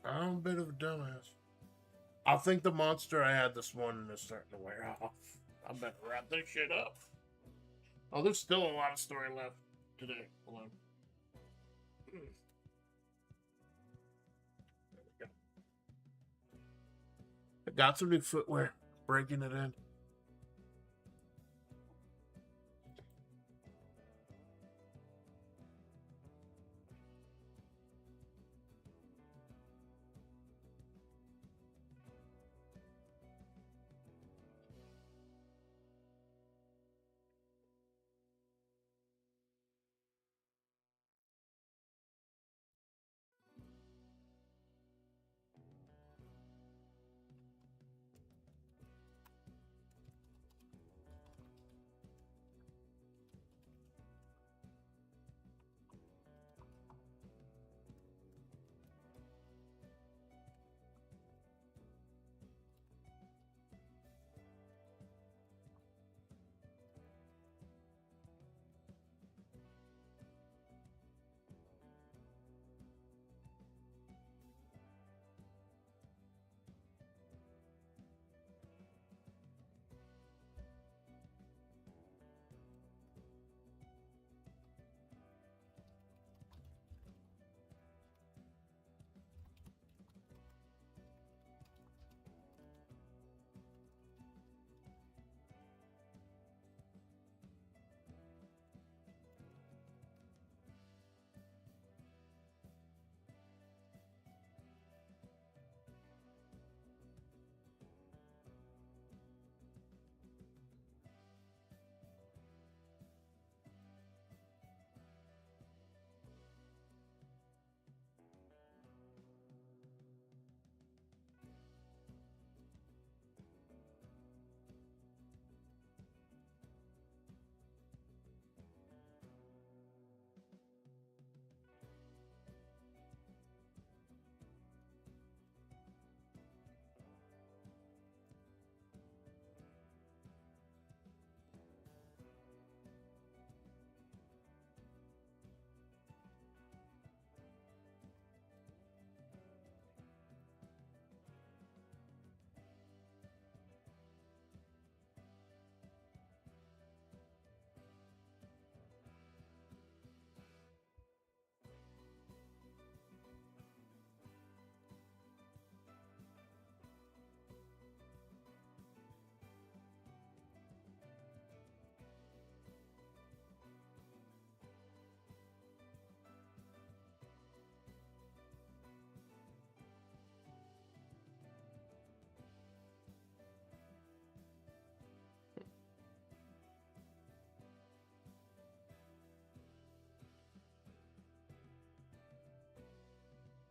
I'm a bit of a dumbass. I think the monster I had this morning is starting to wear off. I better wrap this shit up. Oh, there's still a lot of story left today. Hold on. There we go. I got some new footwear. Breaking it in.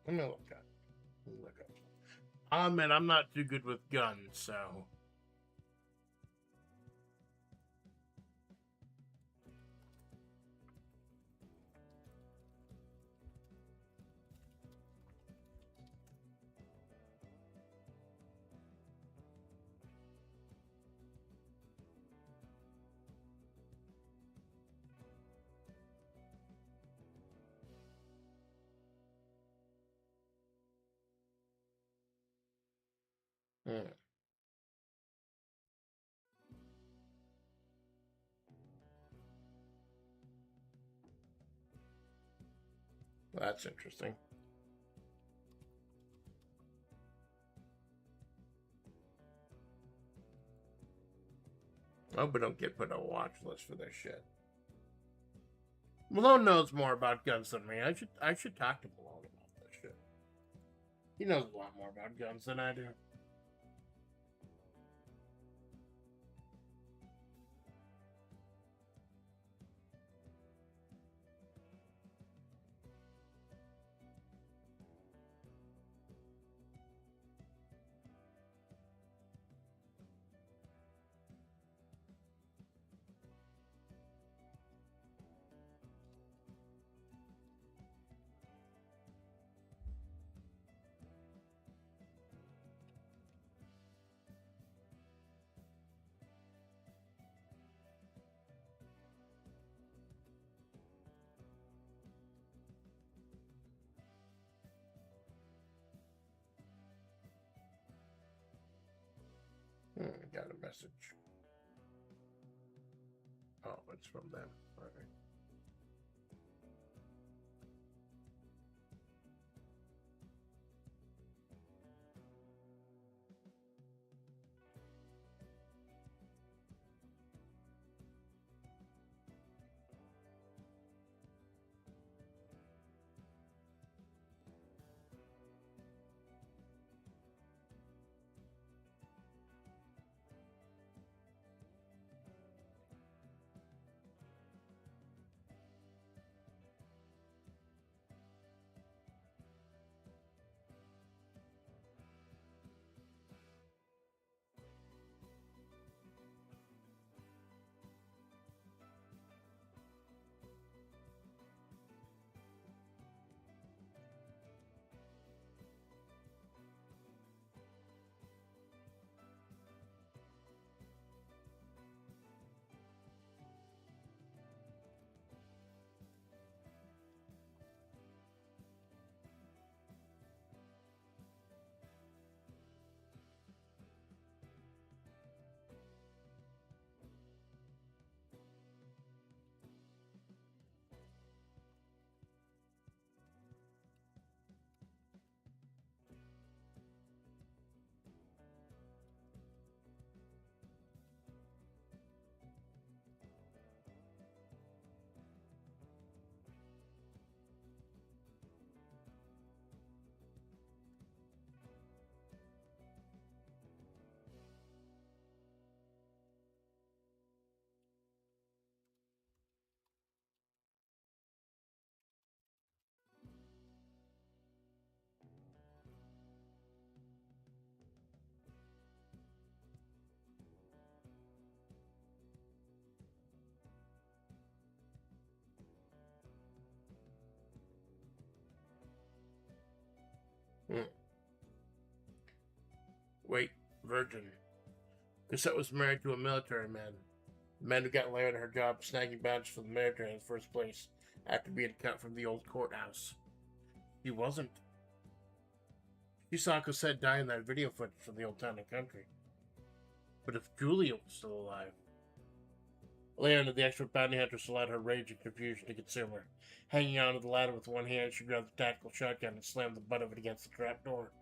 Let me look at it. Look at it. Man, I'm not too good with guns, so. Hmm. That's interesting. I hope we don't get put on a watch list for this shit. Malone knows more about guns than me. I should talk to Malone about this shit. He knows a lot more about guns than I do. message. Oh, it's from them. All right. Wait, virgin. Cassette was married to a military man. The man who got Leona her job snagging badges for the military in the first place after being cut from the old courthouse. He wasn't. She saw Cassette die in that video footage from the old town and country. But if Julia was still alive... Leona, the expert bounty hunter, allowed her rage and confusion to consume her. Hanging onto the ladder with one hand, she grabbed the tactical shotgun and slammed the butt of it against the trapdoor.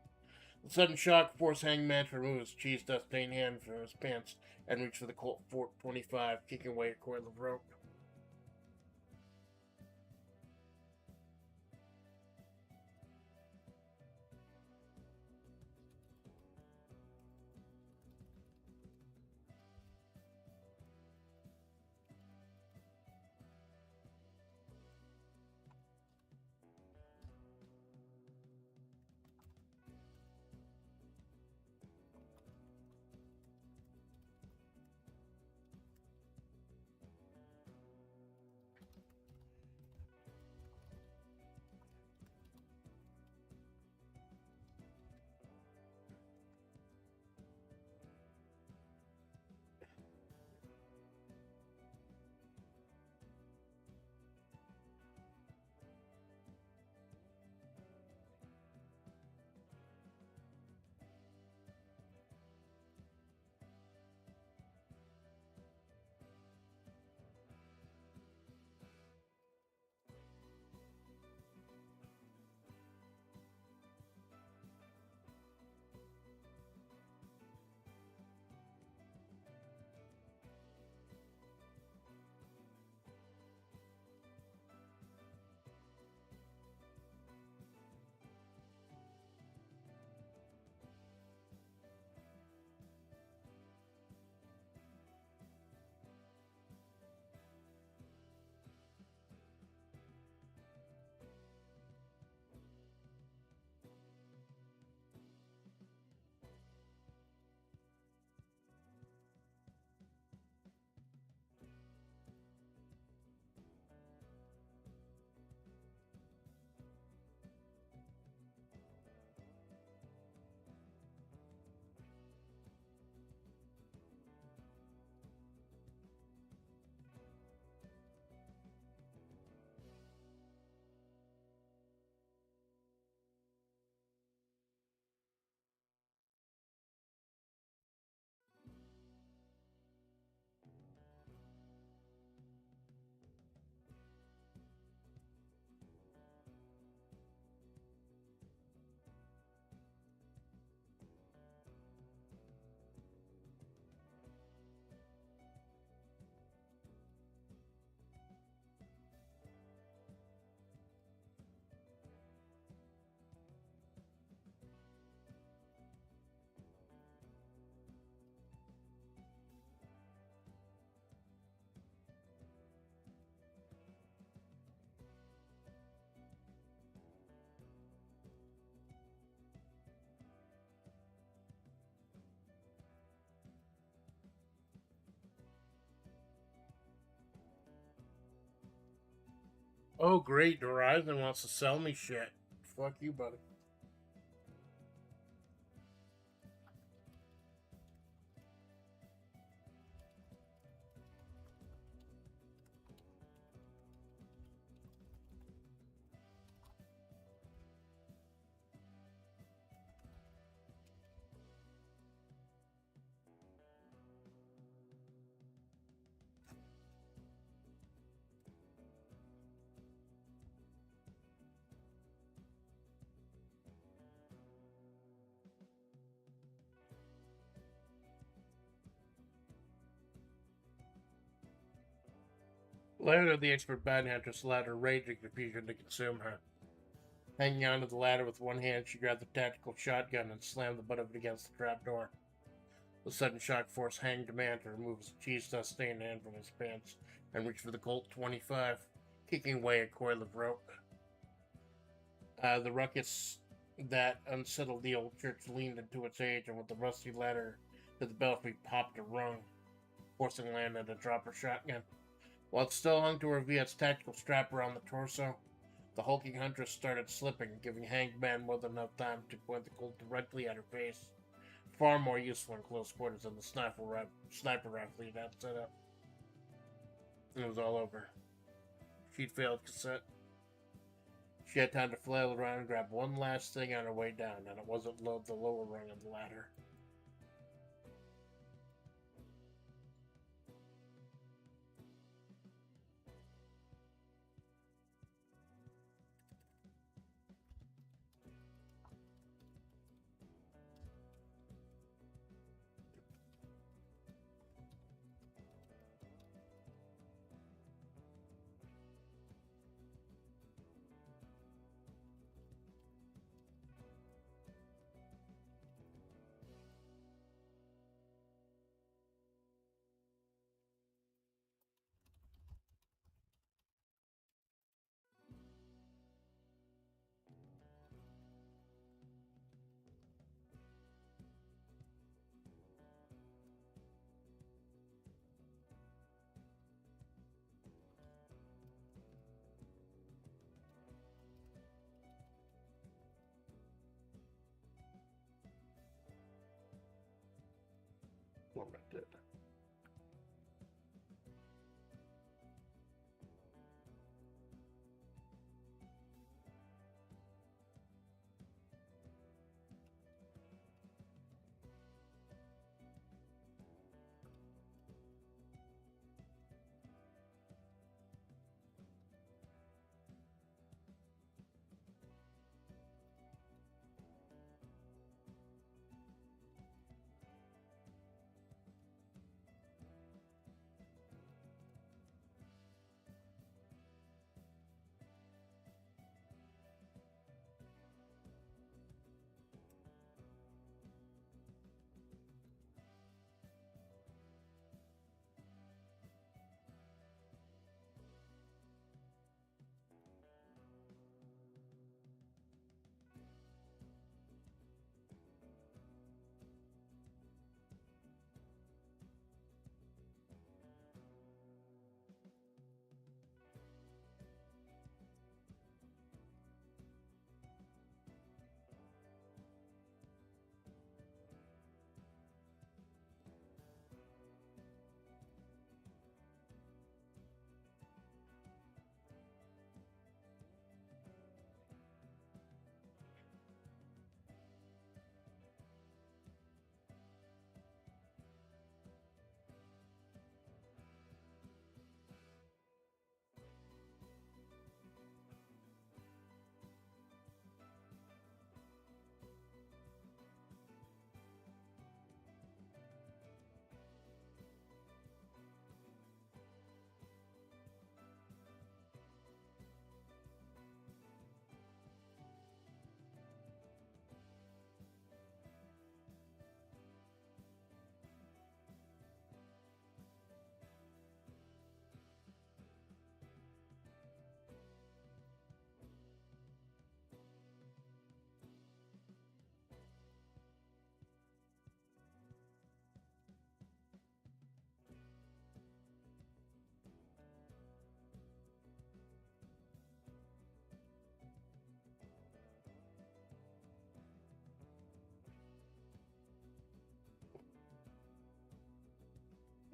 The sudden shock forced Hangman to remove his cheese dust-stained hand from his pants and reach for the Colt 425, kicking away a coil of rope. Oh, great. Verizon wants to sell me shit. Fuck you, buddy. Leona, the expert bounty huntress, allowed her rage and confusion to consume her. Hanging onto the ladder with one hand, she grabbed the tactical shotgun and slammed the butt of it against the trapdoor. The sudden shock forced hanged man to remove his cheese dust stained hand from his pants and reach for the Colt 25, kicking away a coil of rope. The ruckus that unsettled the old church leaned into its age, and with the rusty ladder to the belfry popped a rung, forcing Lana to drop her shotgun. While it still hung to her via its tactical strap around the torso, the hulking huntress started slipping, giving Hanged Man more than enough time to point the Colt directly at her face. Far more useful in close quarters than the sniper rifle he'd had set up. It was all over. She'd failed cassette. She had time to flail around and grab one last thing on her way down, and it wasn't the lower rung of the ladder.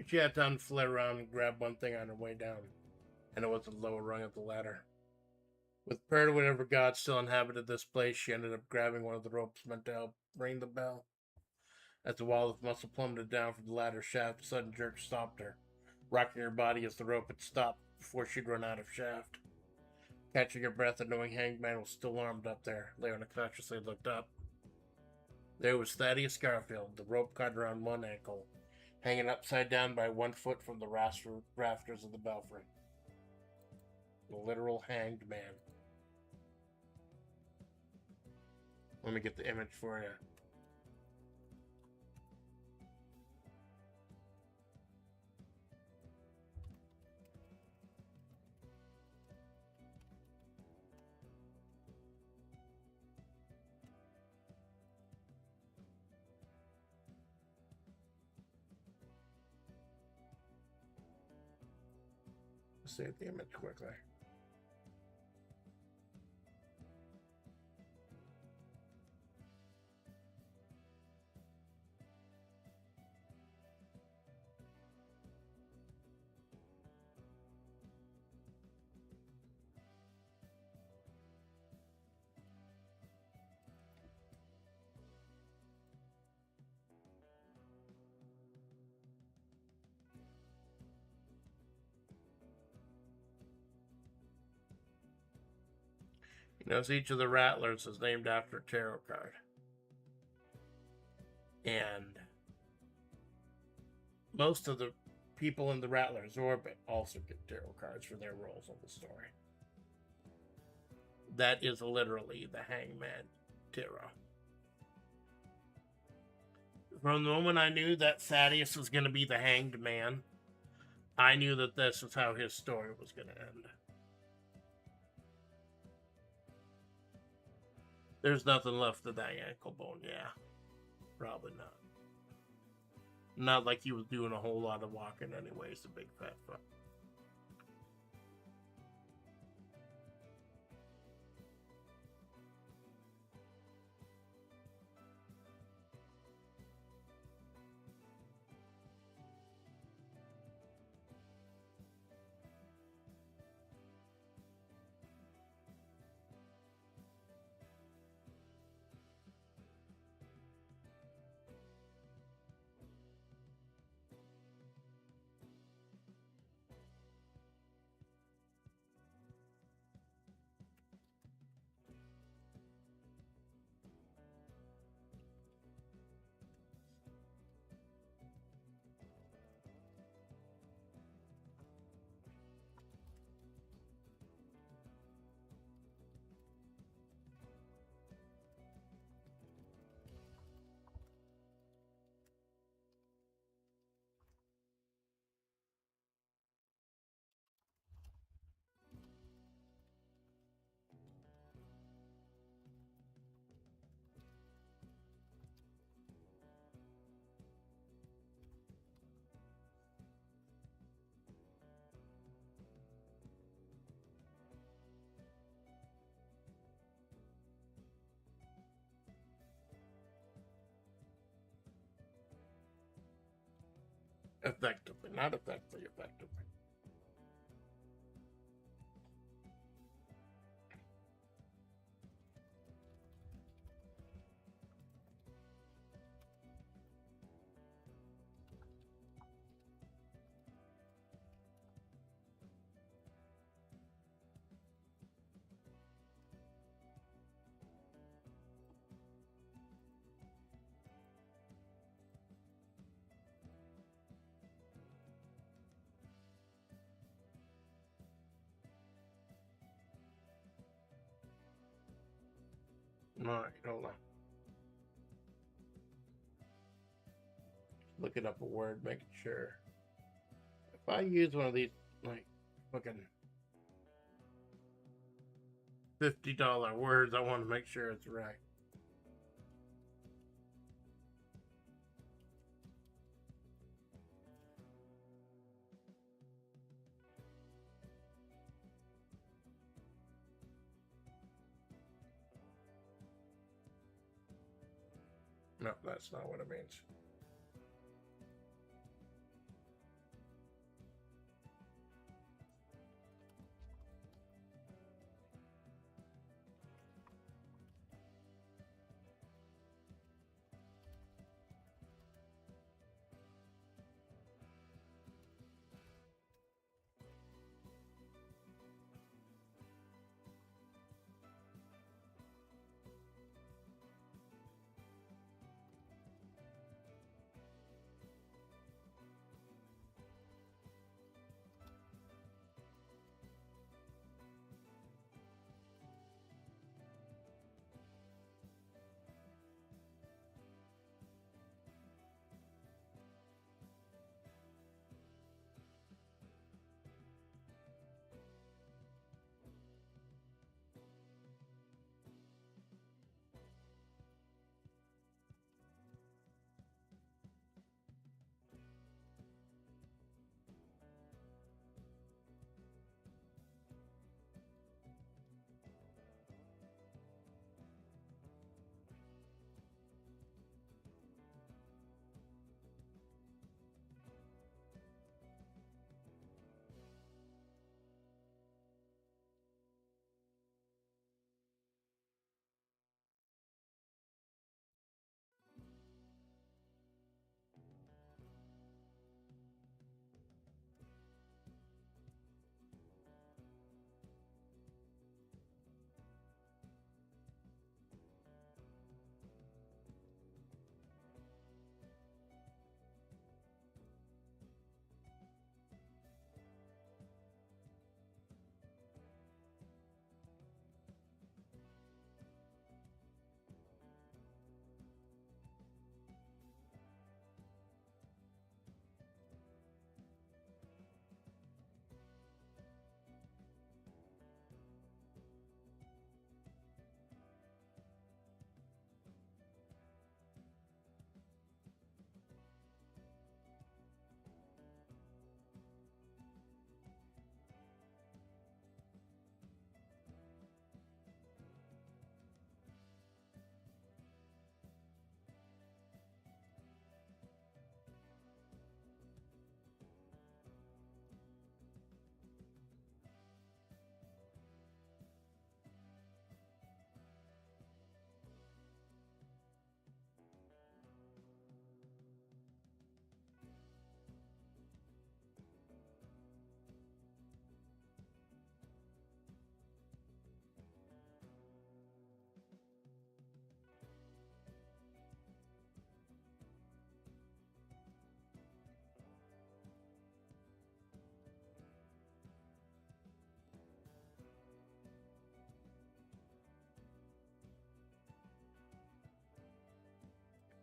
She had time to flare around and grab one thing on her way down, and it was the lower rung of the ladder. With prayer to whatever god still inhabited this place, she ended up grabbing one of the ropes meant to help ring the bell. As the wall of muscle plummeted down from the ladder shaft, a sudden jerk stopped her, rocking her body as the rope had stopped before she'd run out of shaft. Catching her breath and knowing Hangman was still armed up there, Leona cautiously looked up. There was Thaddeus Garfield, the rope caught around one ankle, hanging upside down by 1 foot from the rafters of the belfry. The literal hanged man. Let me get the image for you. Save the image quickly. You know, each of the Rattlers is named after a tarot card. And most of the people in the Rattlers' orbit also get tarot cards for their roles in the story. That is literally the Hangman tarot. From the moment I knew that Thaddeus was going to be the hanged man, I knew that this was how his story was going to end. There's nothing left of that ankle bone, yeah. Probably not. Not like he was doing a whole lot of walking anyways, the big fat fuck. Effectively, not effectively. Alright, hold on. Looking up a word, making sure. If I use one of these, like, fucking $50 words, I want to make sure it's right. No, that's not what it means.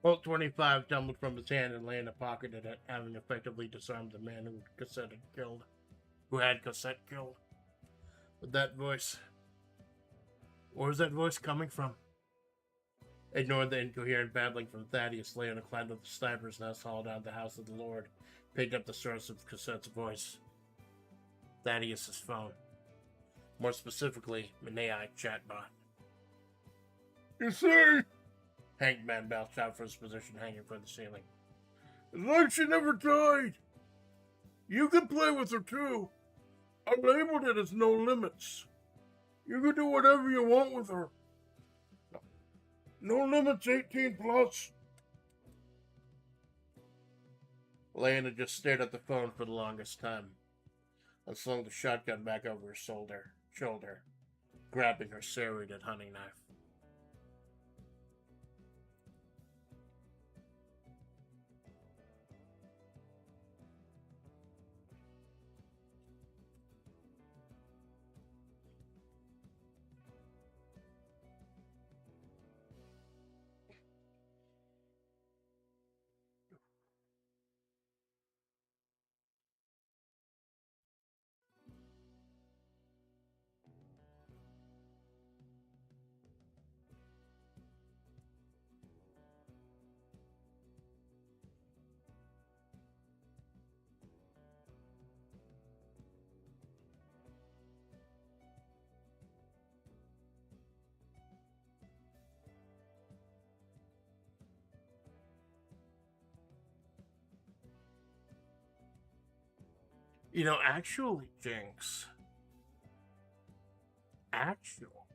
Colt 25 tumbled from his hand and Leona pocketed it, having effectively disarmed the man who had Cosette killed. But that voice, where was that voice coming from? Ignored the incoherent babbling from Thaddeus, Leona climbed up the sniper's nest, hauled out the house of the Lord, picked up the source of Cosette's voice. Thaddeus's phone. More specifically, an AI chatbot. You see? Hank Man belched out from his position hanging from the ceiling. It's like she never died. You can play with her too. I labeled it as no limits. You can do whatever you want with her. No limits 18 plus. Leona just stared at the phone for the longest time and slung the shotgun back over her shoulder, grabbing her serrated hunting knife. You know, actually, Jinx. Actual.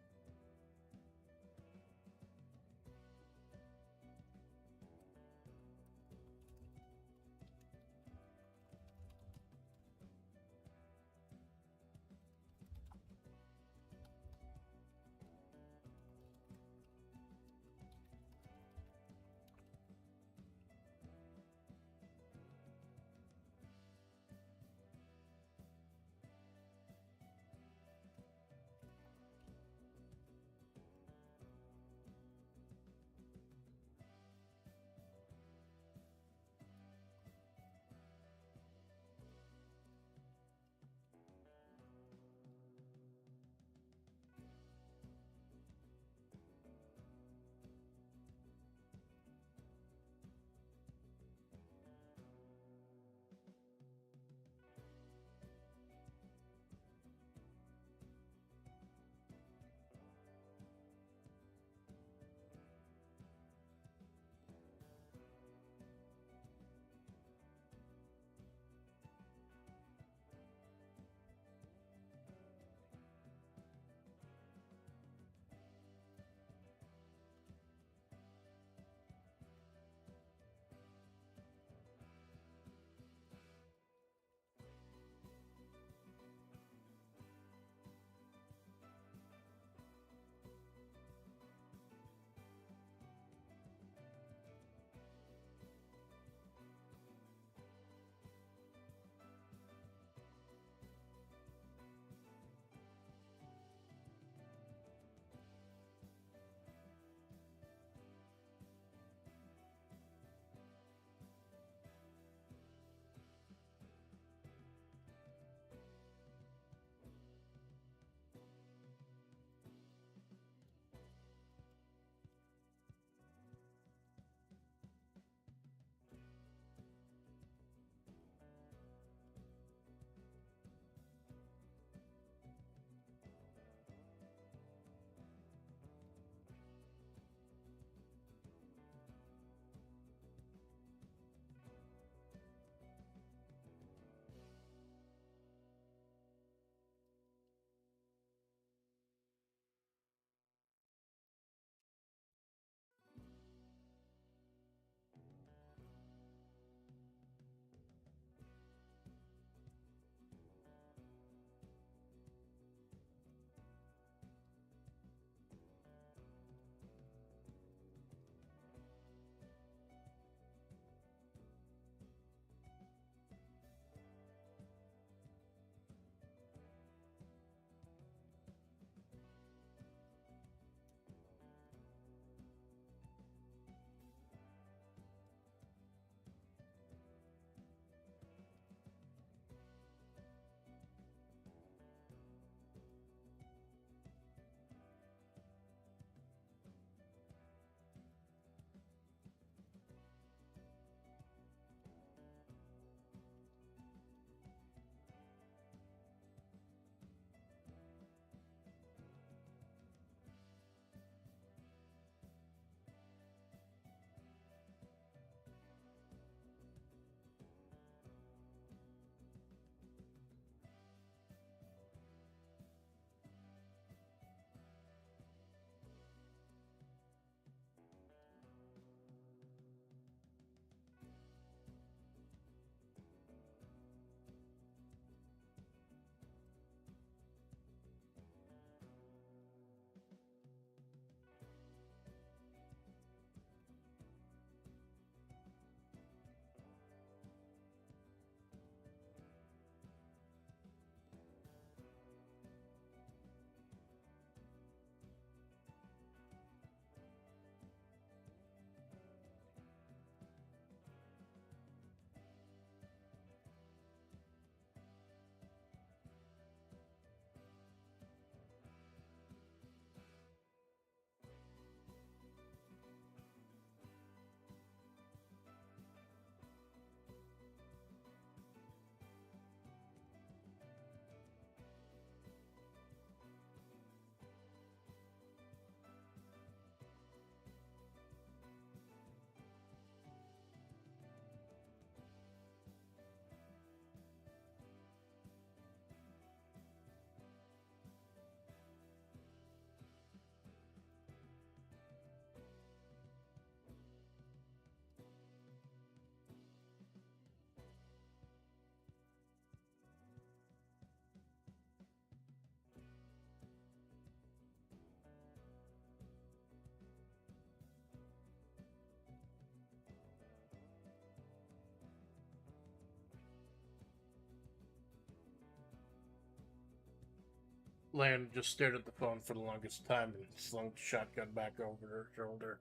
Leona just stared at the phone for the longest time and slung the shotgun back over her shoulder,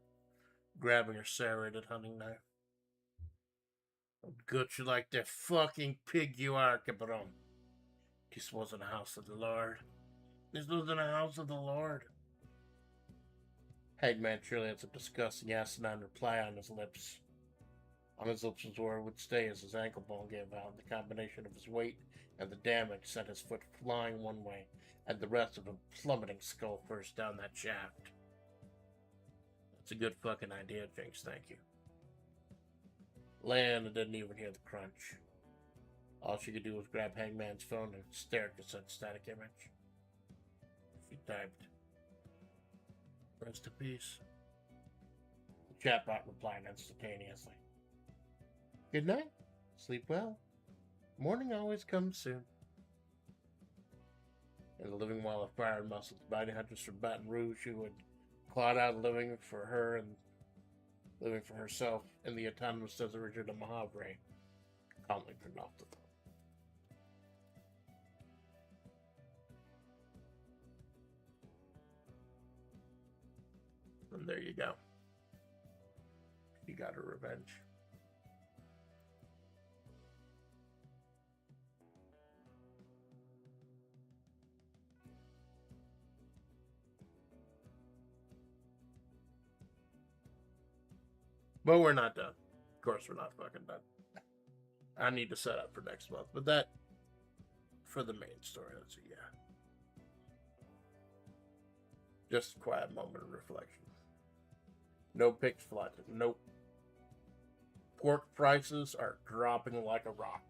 grabbing her serrated hunting knife. Good you like the fucking pig you are, cabron. This wasn't a house of the Lord. This wasn't a house of the Lord. Hagman surely had some disgusting asinine reply on his lips. On his lips was where it would stay as his ankle bone gave out. The combination of his weight and the damage sent his foot flying one way, and the rest of him plummeting skull first down that shaft. That's a good fucking idea, Jinx, thank you. Leona didn't even hear the crunch. All she could do was grab Hangman's phone and stare at the such static image. She typed, "Rest in peace." The chatbot replied instantaneously. "Good night. Sleep well. Morning always comes soon." In the living wall of fire and muscle, the bounty hunters from Baton Rouge who had clawed out a living for her and living for herself in the autonomous desert region of Mojave calmly turned off the phone. And there you go. She got her revenge. But we're not done. Of course, we're not fucking done. I need to set up for next month, but that for the main story. That's a yeah. Just a quiet moment of reflection. No pigs flying. Nope. Pork prices are dropping like a rock.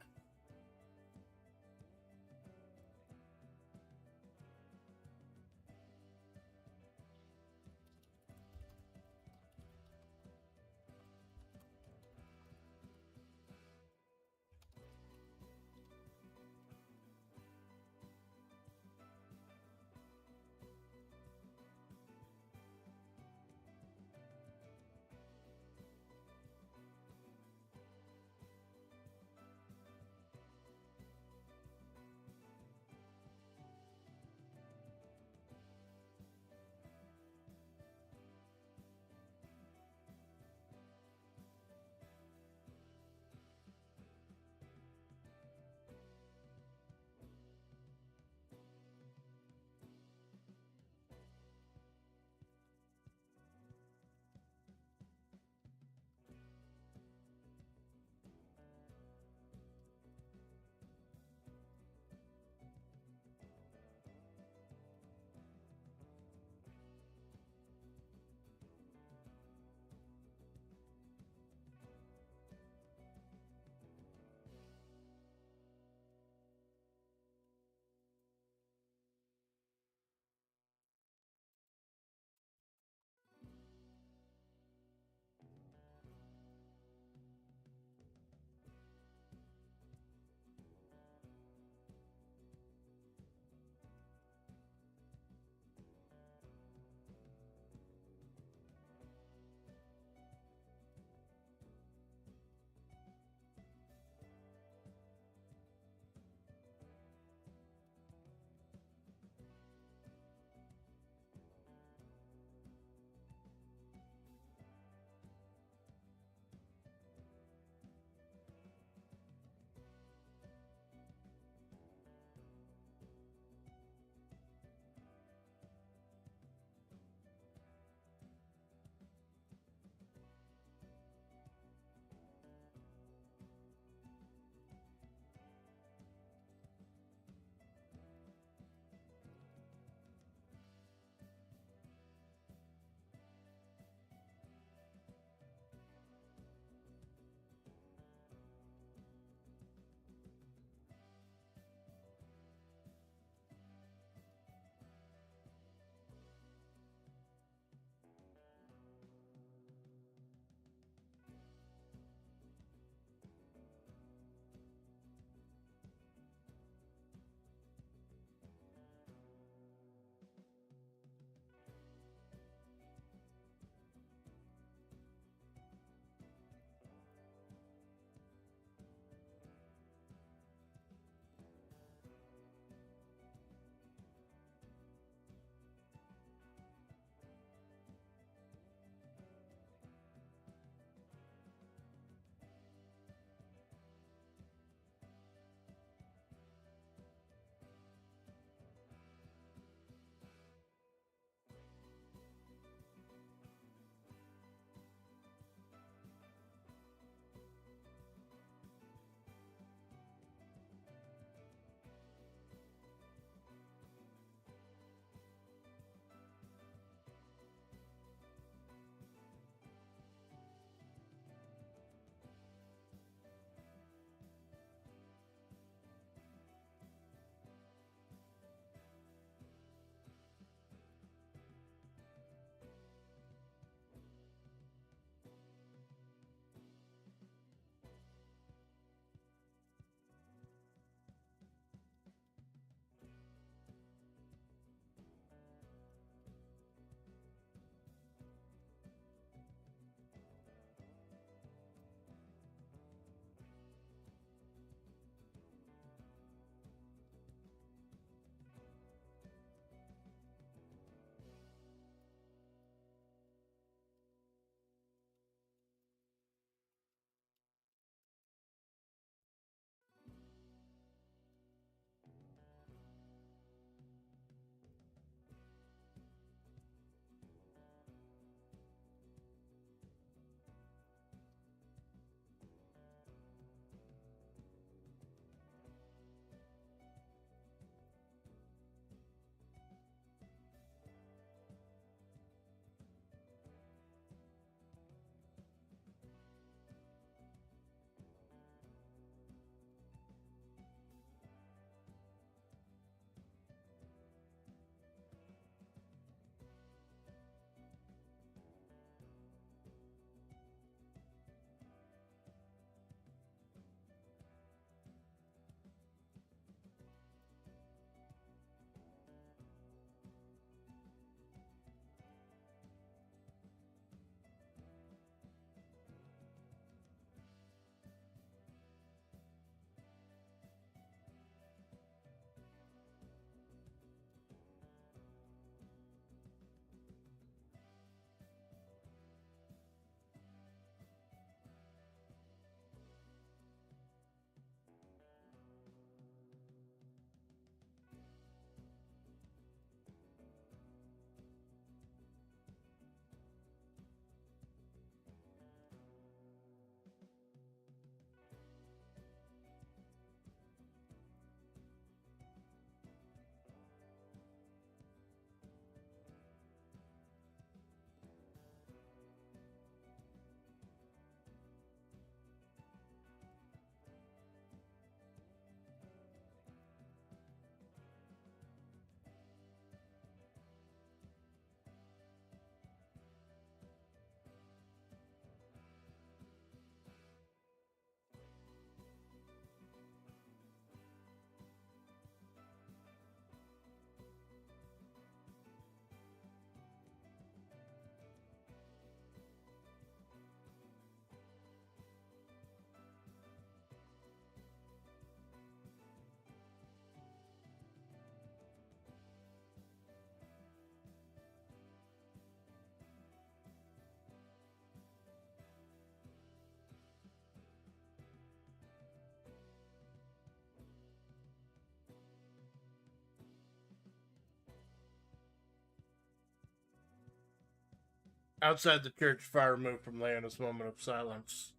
Outside the church, far removed from Leona's moment of silence,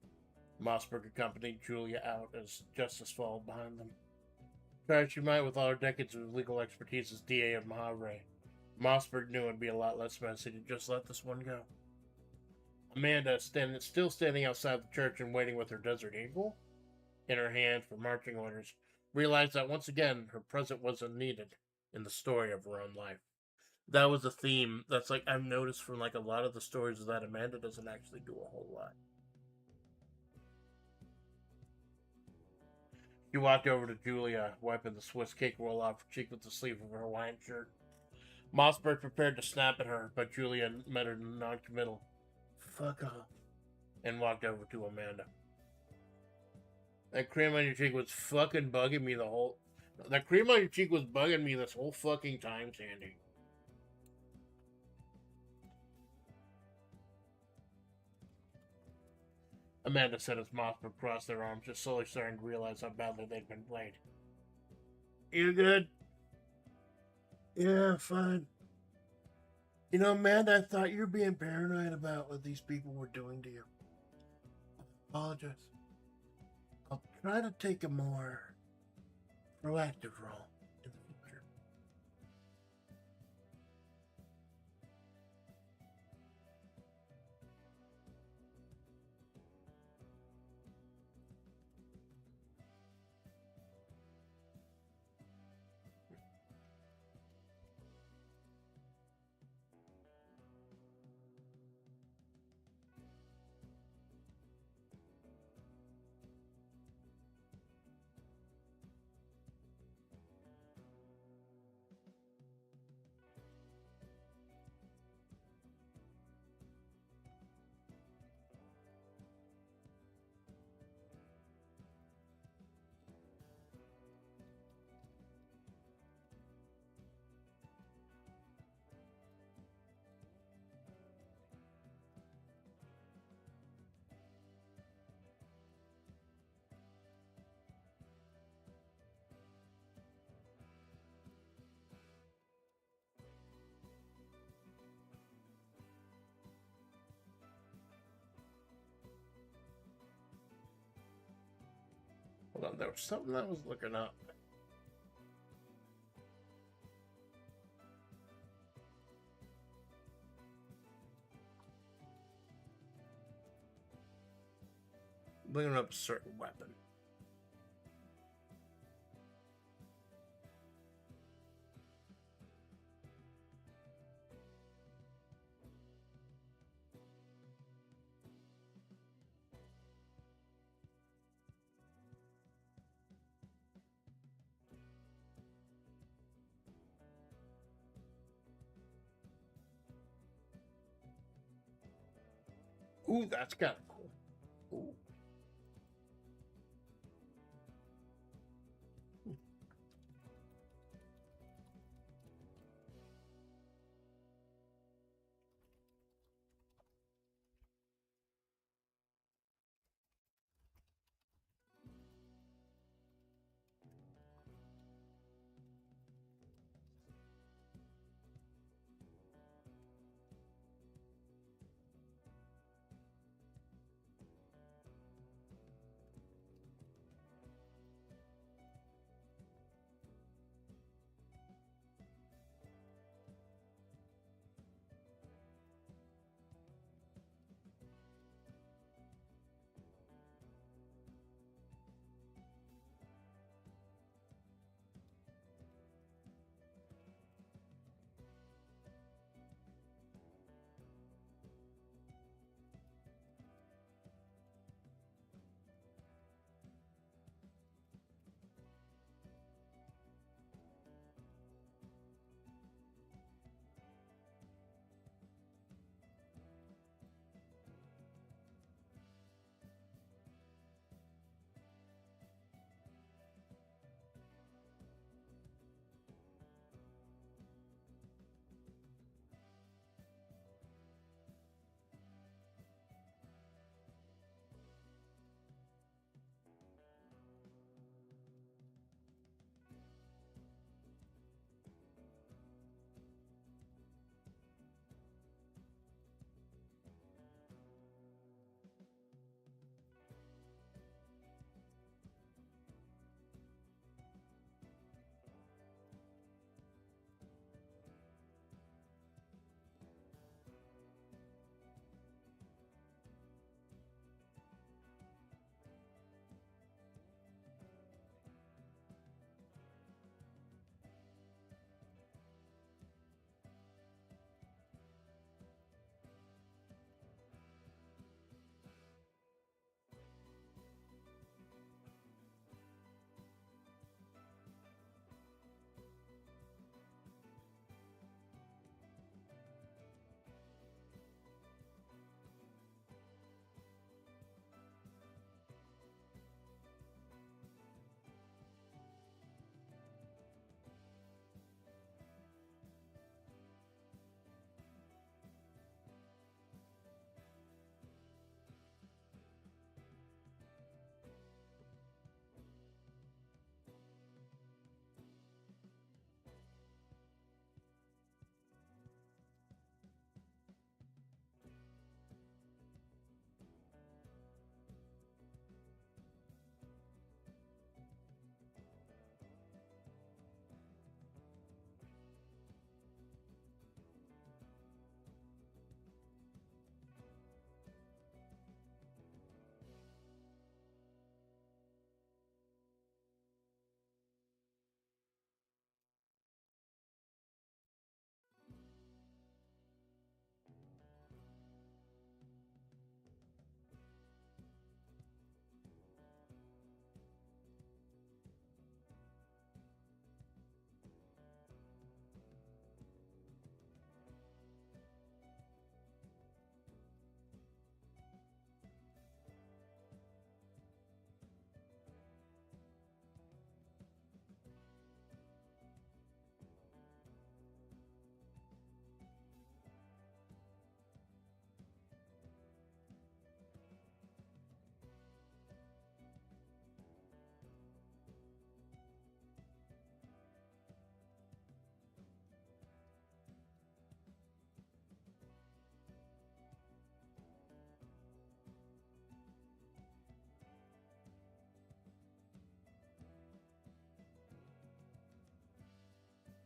Mossberg accompanied Julia out as justice followed behind them. Try as she might with all her decades of legal expertise as DA of Mahavre, Mossberg knew it would be a lot less messy to just let this one go. Amanda, still standing outside the church and waiting with her Desert Eagle in her hand for marching orders, realized that once again her presence wasn't needed in the story of her own life. That was a theme that's like I've noticed from like a lot of the stories that Amanda doesn't actually do a whole lot. She walked over to Julia, wiping the Swiss cake roll off her cheek with the sleeve of her Hawaiian shirt. Mossberg prepared to snap at her, but Julia met her non-committal "fuck off" and walked over to Amanda. That cream on your cheek was fucking bugging me the whole. That cream on your cheek was bugging me this whole fucking time, Sandy. Amanda said as Mossberg crossed their arms, just slowly starting to realize how badly they'd been played. You good? Yeah, fine. You know, Amanda, I thought you were being paranoid about what these people were doing to you. I apologize. I'll try to take a more proactive role in the future. Hold on, there was something I was looking up. Looking up a certain weapon. Ooh, that's kind of cool. Ooh.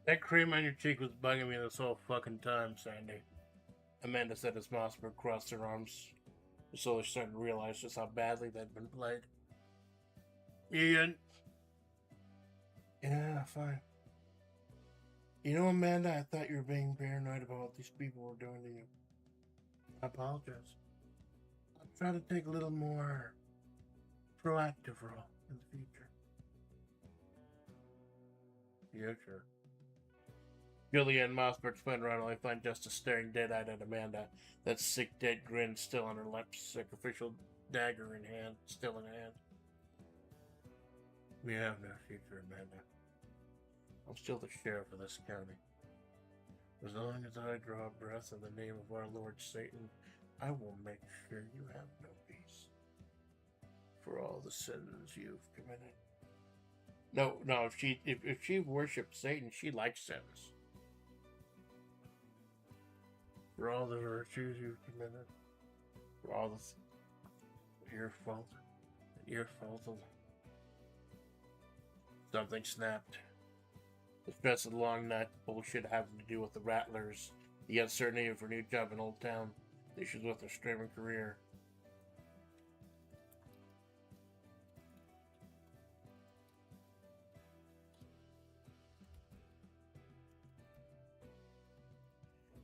That cream on your cheek was bugging me this whole fucking time, Sandy. Amanda said as Mossberg crossed her arms. Slowly starting to realize just how badly they'd been played. Ian. Yeah, fine. You know, Amanda, I thought you were being paranoid about what these people were doing to you. I apologize. I'll try to take a little more proactive role in the future. Yeah, sure. Julia and Mossberg spun around only find Justice staring dead-eyed at Amanda, that sick, dead grin still on her lips, sacrificial dagger in hand, still in hand. We have no future, Amanda. I'm still the sheriff of this county. As long as I draw breath in the name of our Lord Satan, I will make sure you have no peace. For all the sins you've committed. No, if she worships Satan, she likes sins. For all the virtues you've committed, for all the your fault, Something snapped. The stress of the long night, the bullshit having to do with the Rattlers, the uncertainty of her new job in Old Town, the issues with her streaming career.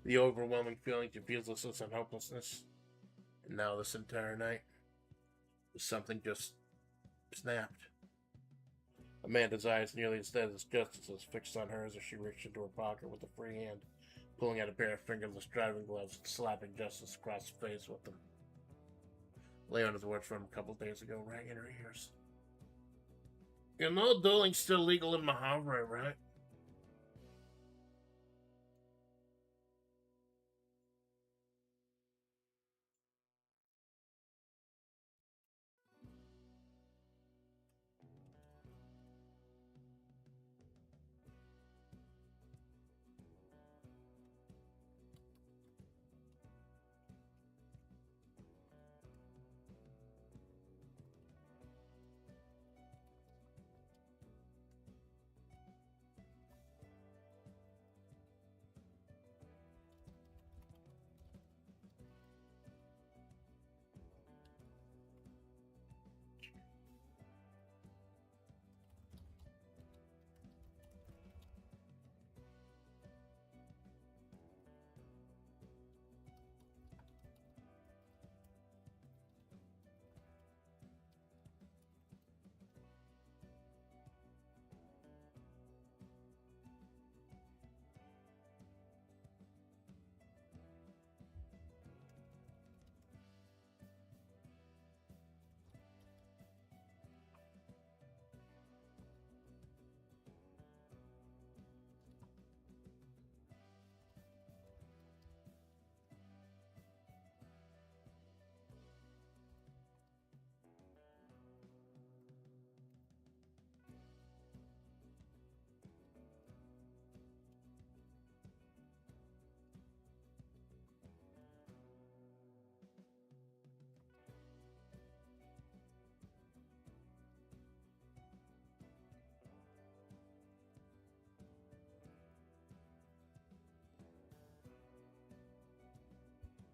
The overwhelming feelings of uselessness and hopelessness. And now this entire night, something just snapped. Amanda's eyes, nearly as dead as Justice's, fixed on hers as she reached into her pocket with a free hand, pulling out a pair of fingerless driving gloves and slapping Justice across the face with them. Leona's words from a couple days ago rang in her ears. You know dueling's still legal in Mahavre, right?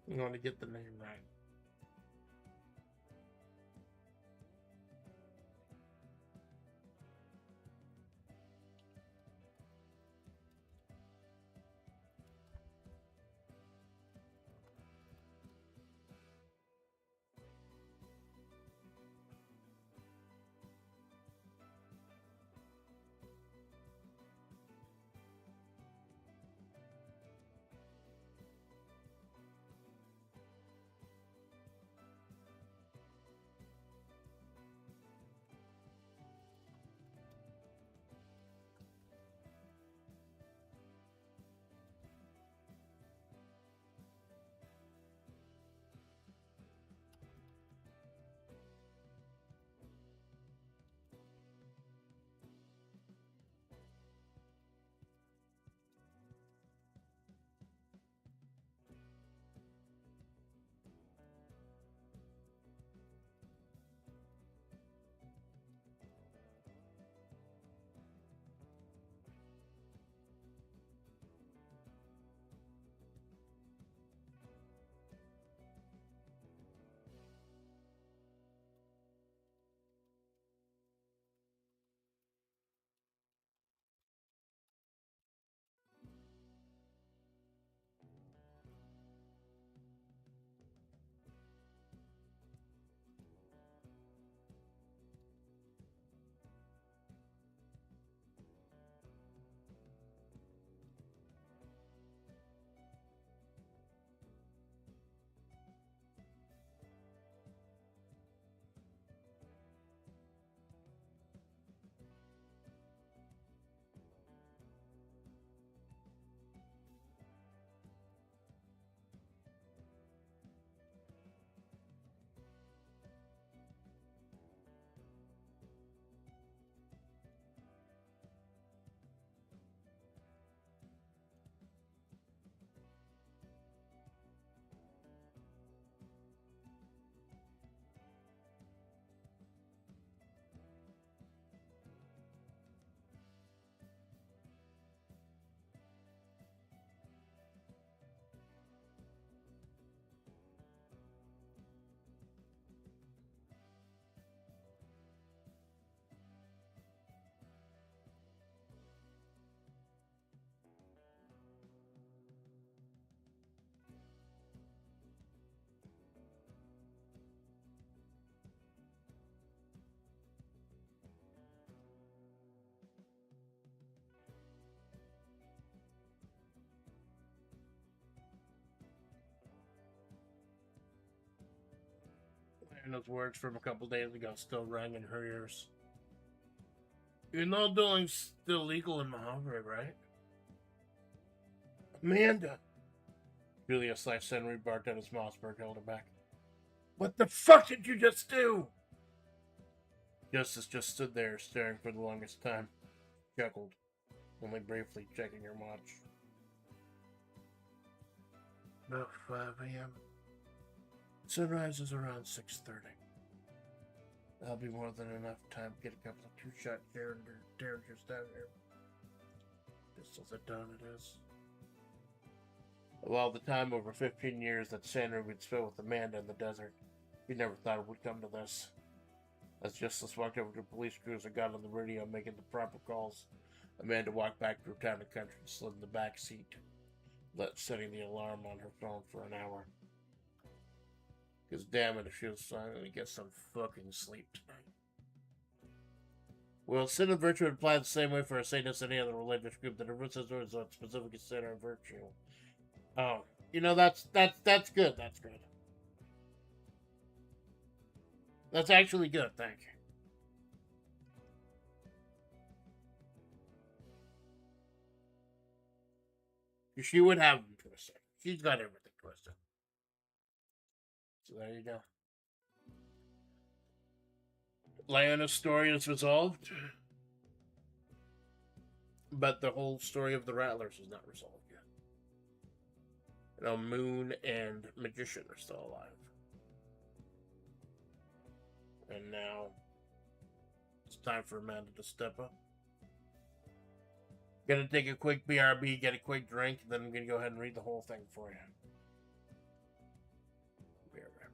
You want to get the name right. and those words from a couple days ago still rang in her ears. You know dueling's still legal in Mojave, right? Amanda! Julia/Henry barked at as Mossberg held her back. What the fuck did you just do? Justice just stood there, staring for the longest time. Chuckled, only briefly checking her watch. About 5 a.m. Sunrise is around 6:30. That'll be more than enough time to get a couple of two-shot derringers down here. Pistols at dawn it is. Of all the time over 15 years that Sandra would spend with Amanda in the desert, we never thought it would come to this. As Justice walked over to the police cruiser, got on the radio, making the proper calls, Amanda walked back through town and country and slid in the back seat, setting the alarm on her phone for an hour. Because damn it, if she was trying to get some fucking sleep tonight. Well, sin and virtue would apply the same way for a Satan as any other religious group. The difference is what specific sin or virtue. Oh, you know, that's good. That's good. That's actually good, thank you. She would have them twisted. She's got everything twisted. So there you go. Leona's story is resolved, but the whole story of the Rattlers is not resolved yet. You know, Moon and Magician are still alive. And now it's time for Amanda to step up. Gonna take a quick BRB, get a quick drink, then I'm gonna go ahead and read the whole thing for you. Be right back.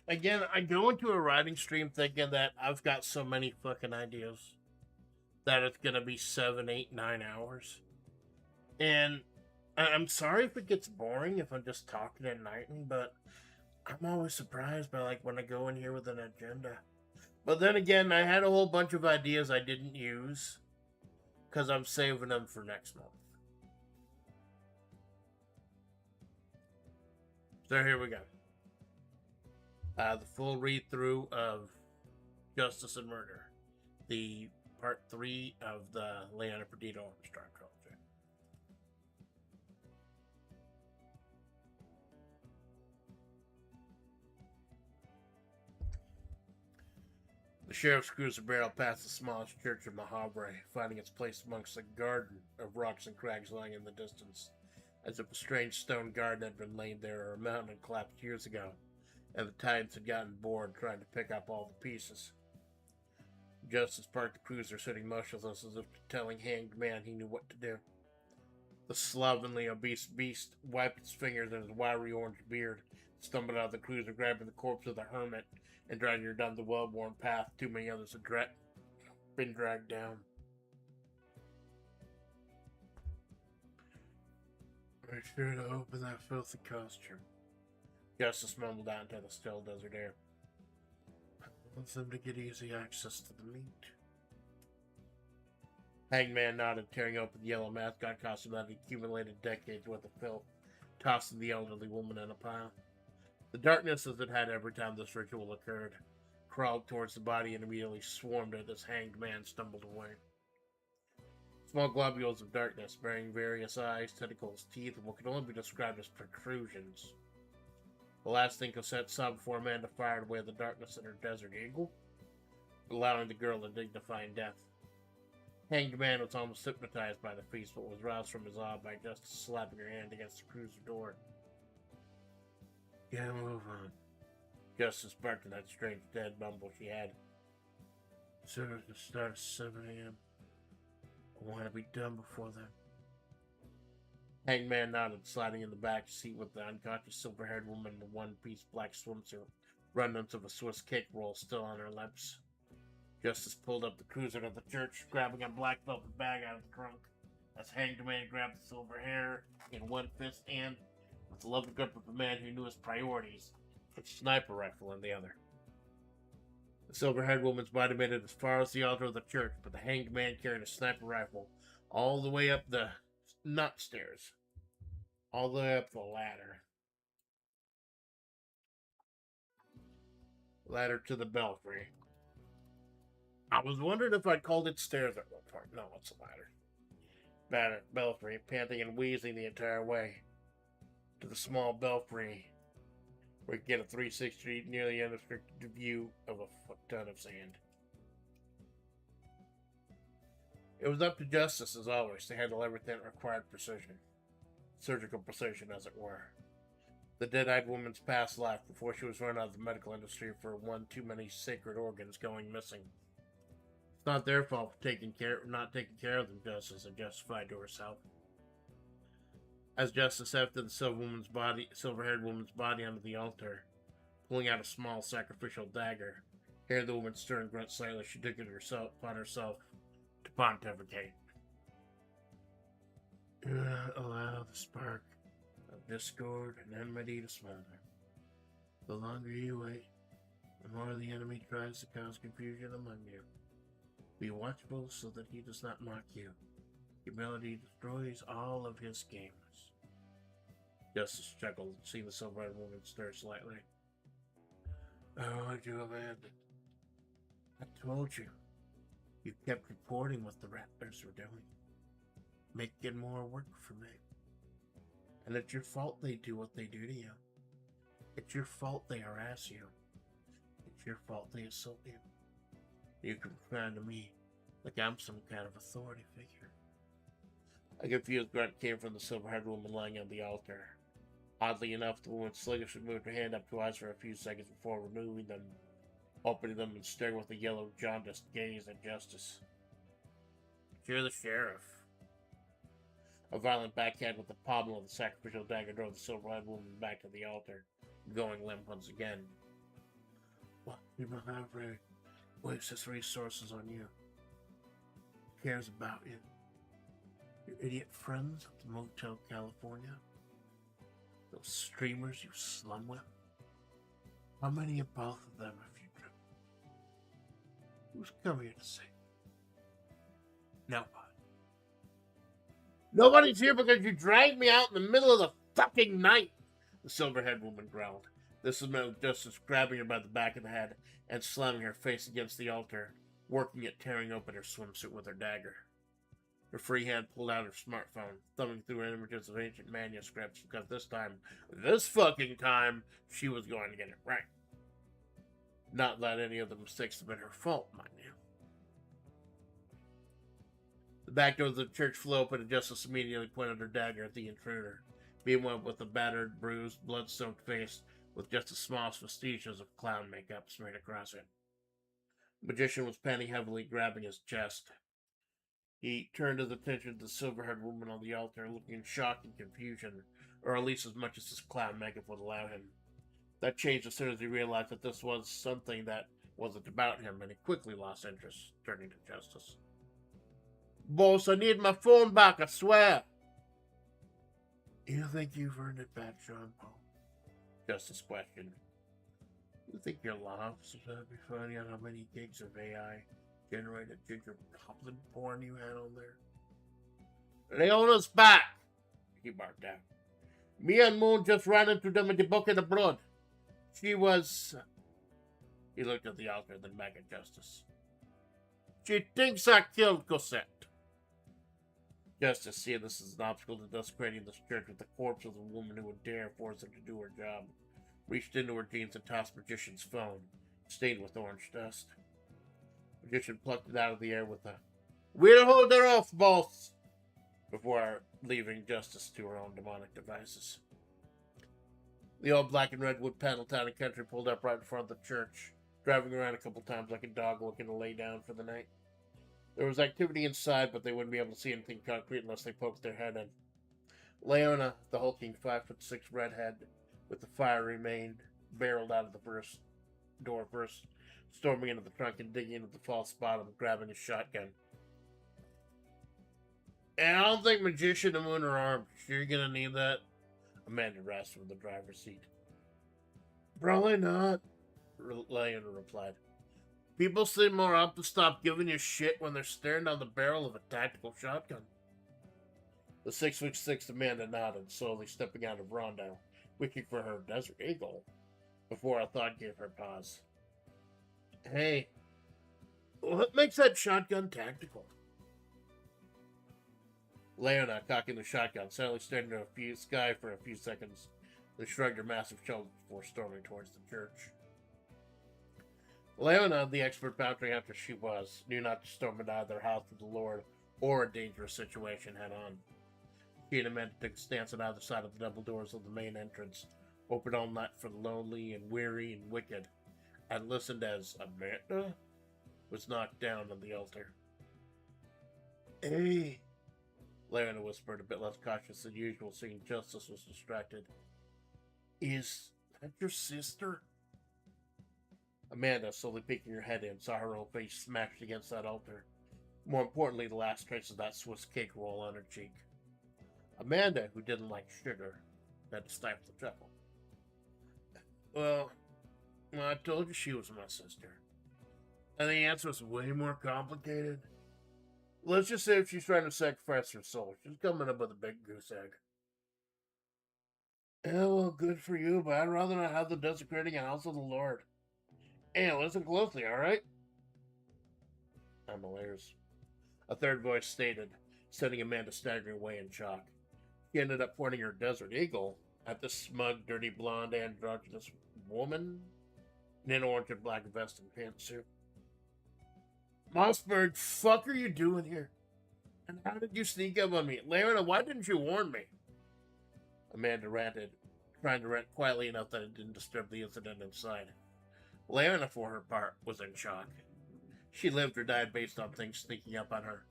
Again, I go into a writing stream thinking that I've got so many fucking ideas that it's gonna be 7, 8, 9 hours. And I'm sorry if it gets boring if I'm just talking at night, but I'm always surprised by like when I go in here with an agenda. But then again, I had a whole bunch of ideas I didn't use because I'm saving them for next month. So here we go. The full read-through of Justice and Murder, the part 3 of the Leona Perdido-Armstrong trilogy. The sheriff's cruiser barreled past the smallest church in Mahabre, finding its place amongst a garden of rocks and crags lying in the distance, as if a strange stone garden had been laid there or a mountain had collapsed years ago, and the Titans had gotten bored trying to pick up all the pieces. Justice parked the cruiser, sitting motionless as if telling Hanged Man he knew what to do. The slovenly, obese beast wiped his fingers in his wiry orange beard, stumbled out of the cruiser, grabbing the corpse of the hermit, and dragging her down the well-worn path too many others had been dragged down. Make sure to open that filthy costume. Justice mumbled out into the still desert air. I want them to get easy access to the meat. Hangman nodded, tearing open the yellow mascot costume that had accumulated decades worth of filth, tossing the elderly woman in a pile. The darkness, as it had every time this ritual occurred, crawled towards the body and immediately swarmed it as Hanged Man stumbled away. Small globules of darkness, bearing various eyes, tentacles, teeth, and what could only be described as protrusions. The last thing Cosette saw before Amanda fired away the darkness in her desert eagle, allowing the girl a dignified death. Hanged Man was almost hypnotized by the feast, but was roused from his awe by Justice slapping her hand against the cruiser door. Yeah, move on. Justice barked in that strange dead mumble she had. Service will start at 7 a.m. I want to be done before then. Hanged Man nodded, sliding in the back seat with the unconscious silver-haired woman in the one-piece black swimsuit, remnants of a Swiss cake roll still on her lips. Justice pulled up the cruiser to the church, grabbing a black velvet bag out of the trunk, as Hanged Man grabbed the silver hair in one fist and, with the loving grip of a man who knew his priorities, a sniper rifle in the other. The silver-haired woman's body made it as far as the altar of the church, but the Hanged Man carried a sniper rifle all the way up the not stairs, all the way up the ladder to the belfry. I was wondering if I'd called it stairs at one point. No, it's a ladder. Belfry, panting and wheezing the entire way to the small belfry, where you get a 360 nearly unrestricted view of a foot ton of sand. It was up to Justice, as always, to handle everything that required precision. Surgical precision, as it were. The dead-eyed woman's past life before she was run out of the medical industry for one too many sacred organs going missing. It's not their fault for not taking care of them, Justice had justified to herself. As Justice hefted the silver-haired woman's body onto the altar, pulling out a small sacrificial dagger, hearing the woman stir and grunt slightly, she took it upon herself to pontificate. Do not allow the spark of discord and enmity to smolder. The longer you wait, the more the enemy tries to cause confusion among you. Be watchful so that he does not mock you. Humility destroys all of his games. Justice chuckled, seeing the silver-haired woman stir slightly. Oh, I do, Amanda. I told you. You kept reporting what the Rattlers were doing. Making more work for me. And it's your fault they do what they do to you. It's your fault they harass you. It's your fault they assault you. You can refer to me like I'm some kind of authority figure. A confused grunt came from the silver-haired woman lying on the altar. Oddly enough, the woman sluggishly moved her hand up to eyes for a few seconds before removing them, opening them and staring with a yellow, jaundiced gaze at Justice. You're the sheriff. A violent backhand with the pommel of the sacrificial dagger drove the silver-eyed woman back to the altar, going limp once again. What Imanavre wastes his resources on you. Cares about you. Your idiot friends at the Motel California. Those streamers you slum with. How many of both of them have you driven? Who's come here to see? Nobody. Nobody's here because you dragged me out in the middle of the fucking night, the silver-haired woman growled. This was met with Justice grabbing her by the back of the head and slamming her face against the altar, working at tearing open her swimsuit with her dagger. Her free hand pulled out her smartphone, thumbing through images of ancient manuscripts, because this fucking time, she was going to get it right. Not that any of the mistakes have been her fault, mind you. The back door of the church flew open and Justice immediately pointed her dagger at the intruder. Meanwhile, with a battered, bruised, blood-soaked face with just the smallest vestiges of clown makeup smeared across it. The magician was panting heavily, grabbing his chest. He turned his attention to the silver-haired woman on the altar, looking in shock and confusion, or at least as much as his clown makeup would allow him. That changed as soon as he realized that this was something that wasn't about him, and he quickly lost interest, turning to Justice. Boss, I need my phone back, I swear. You think you've earned it back, Sean Paul? Justice questioned. You think your law officers would be finding out how many gigs of AI generated ginger poplin porn you had on there? Leona's back, he barked out. Me and Moon just ran into them in the bucket of blood. She was... He looked at the altar, then back at Justice. She thinks I killed Cosette. Justice, seeing this as an obstacle to desecrating this church with the corpse of the woman who would dare force her to do her job, reached into her jeans and tossed Magician's phone, stained with orange dust. Magician plucked it out of the air with a, "We'll hold her off, boss," before leaving Justice to her own demonic devices. The old black and red wood panel town and country pulled up right in front of the church, driving around a couple times like a dog looking to lay down for the night. There was activity inside, but they wouldn't be able to see anything concrete unless they poked their head in. Leona, the hulking 5'6" redhead with the fiery mane, barreled out of the door first, storming into the trunk and digging into the false bottom, grabbing his shotgun. And I don't think Magician and Moon are armed. Sure you're gonna need that? Amanda rasped from the driver's seat. Probably not, Leona replied. People seem more apt to stop giving you shit when they're staring down the barrel of a tactical shotgun. The 6'6" Amanda nodded, slowly stepping out of Rondell, reaching for her Desert Eagle, before a thought gave her pause. Hey, what makes that shotgun tactical? Leona, cocking the shotgun, silently stared into the sky for a few seconds, then shrugged her massive shoulders before storming towards the church. Leona, the expert bounty hunter she was, knew not to storm into either house of the Lord or a dangerous situation head on. She and Amanda took a stance on either side of the double doors of the main entrance, open all night for the lonely and weary and wicked, and listened as Amanda was knocked down on the altar. Hey, Leona whispered, a bit less cautious than usual, seeing Justice was distracted. Is that your sister? Amanda, slowly peeking her head in, saw her own face smashed against that altar. More importantly, the last trace of that Swiss cake roll on her cheek. Amanda, who didn't like sugar, had to stifle a chuckle. Well, I told you she was my sister. And the answer was way more complicated. Let's just say if she's trying to sacrifice her soul, she's coming up with a big goose egg. Yeah, well, good for you, but I'd rather not have the desecrating a house of the Lord. Hey, listen closely, alright? I'm all ears. A third voice stated, sending Amanda staggering away in shock. She ended up pointing her Desert Eagle at the smug, dirty, blonde, androgynous woman in an orange and black vest and pantsuit. Mossberg, fuck are you doing here? And how did you sneak up on me? Leona, why didn't you warn me? Amanda ranted, trying to rant quietly enough that it didn't disturb the incident inside. Leona, for her part, was in shock. She lived or died based on things sneaking up on her.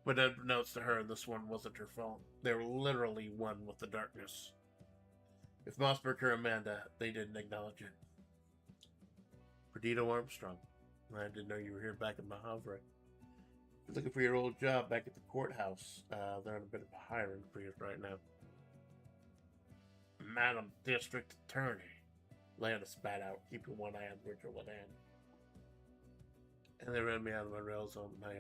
But unbeknownst to her, this one wasn't her fault. They were literally one with the darkness. If Mossberg or Amanda, they didn't acknowledge it. Perdido-Armstrong. I didn't know you were here back in Mahavre. You're looking for your old job back at the courthouse. They're on a bit of a hiring freeze right now. Madam District Attorney. Leona spat out, keeping one eye on the ritual at hand. And they ran me out of my rails on my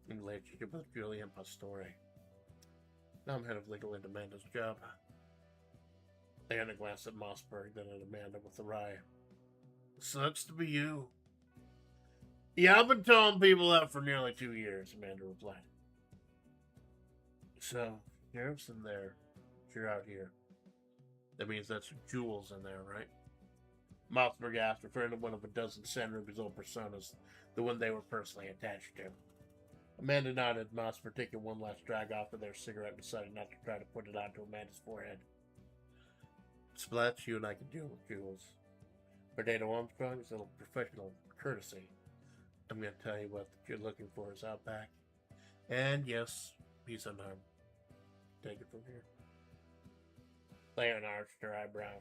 relationship with Julian Pastore. Now I'm head of legal in Amanda's job. Leona glanced at Mossberg, then at Amanda with a wry. Sucks to be you. Yeah, I've been telling people that for nearly 2 years, Amanda replied. So, sheriff's in there. You're out here. That means that's Jules in there, right? Mossberg asked, referring to one of a dozen San Ruby's old personas, the one they were personally attached to. Amanda nodded, Mossberg taking one last drag off of their cigarette, decided not to try to put it onto Amanda's forehead. Splatts, you and I can deal with Jules. Perdido-Armstrong is a little professional courtesy. I'm going to tell you what you're looking for is out back. And yes, he's unarmed. Take it from here. Leona arched her eyebrow.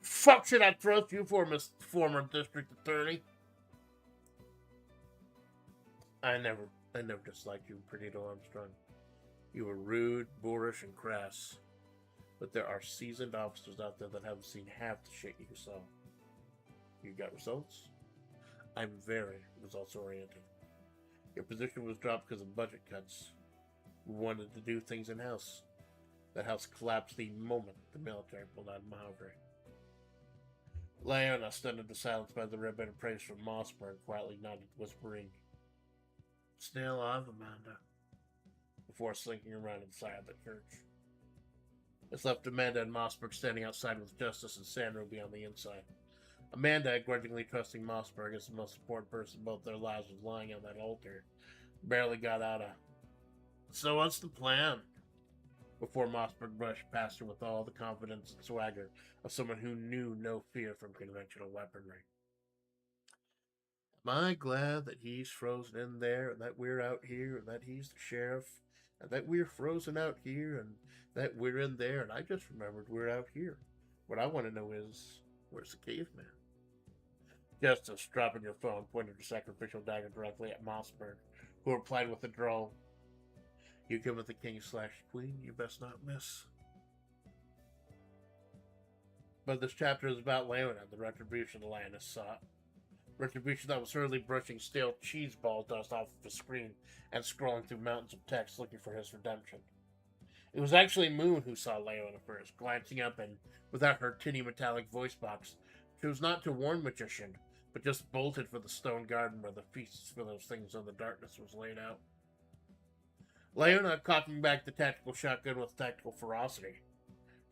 Fuck should I trust you for, Miss former district attorney? I never disliked you, Perdido-Armstrong. You were rude, boorish, and crass. But there are seasoned officers out there that haven't seen half the shit you saw. You got results? I'm very results-oriented. Your position was dropped because of budget cuts. We wanted to do things in-house. That house collapsed the moment the military pulled out of Mahavre. Leona, stunned into silence by the ribbon of praise from Mossberg, quietly nodded, whispering, Stay alive, Amanda, before slinking around inside the church. This left Amanda and Mossberg standing outside with Justice and San Ruby on the inside. Amanda, grudgingly trusting Mossberg as the most important person in both their lives, was lying on that altar. Barely got out of, So what's the plan? Before Mossberg brushed past her with all the confidence and swagger of someone who knew no fear from conventional weaponry. Am I glad that he's frozen in there, and that we're out here, and that he's the sheriff, and that we're frozen out here, and that we're in there, and I just remembered we're out here. What I want to know is, where's the caveman? Justice, dropping your phone, pointed her sacrificial dagger directly at Mossberg, who replied with a drawl, You come with the king/queen, you best not miss. But this chapter is about Leona, the retribution the lioness sought. Retribution that was hurriedly brushing stale cheese ball dust off of his screen and scrolling through mountains of text looking for his redemption. It was actually Moon who saw Leona first, glancing up and, without her tinny metallic voice box, chose not to warn Magician, but just bolted for the stone garden where the feasts for those things in the darkness was laid out. Leona, cocking back the tactical shotgun with tactical ferocity,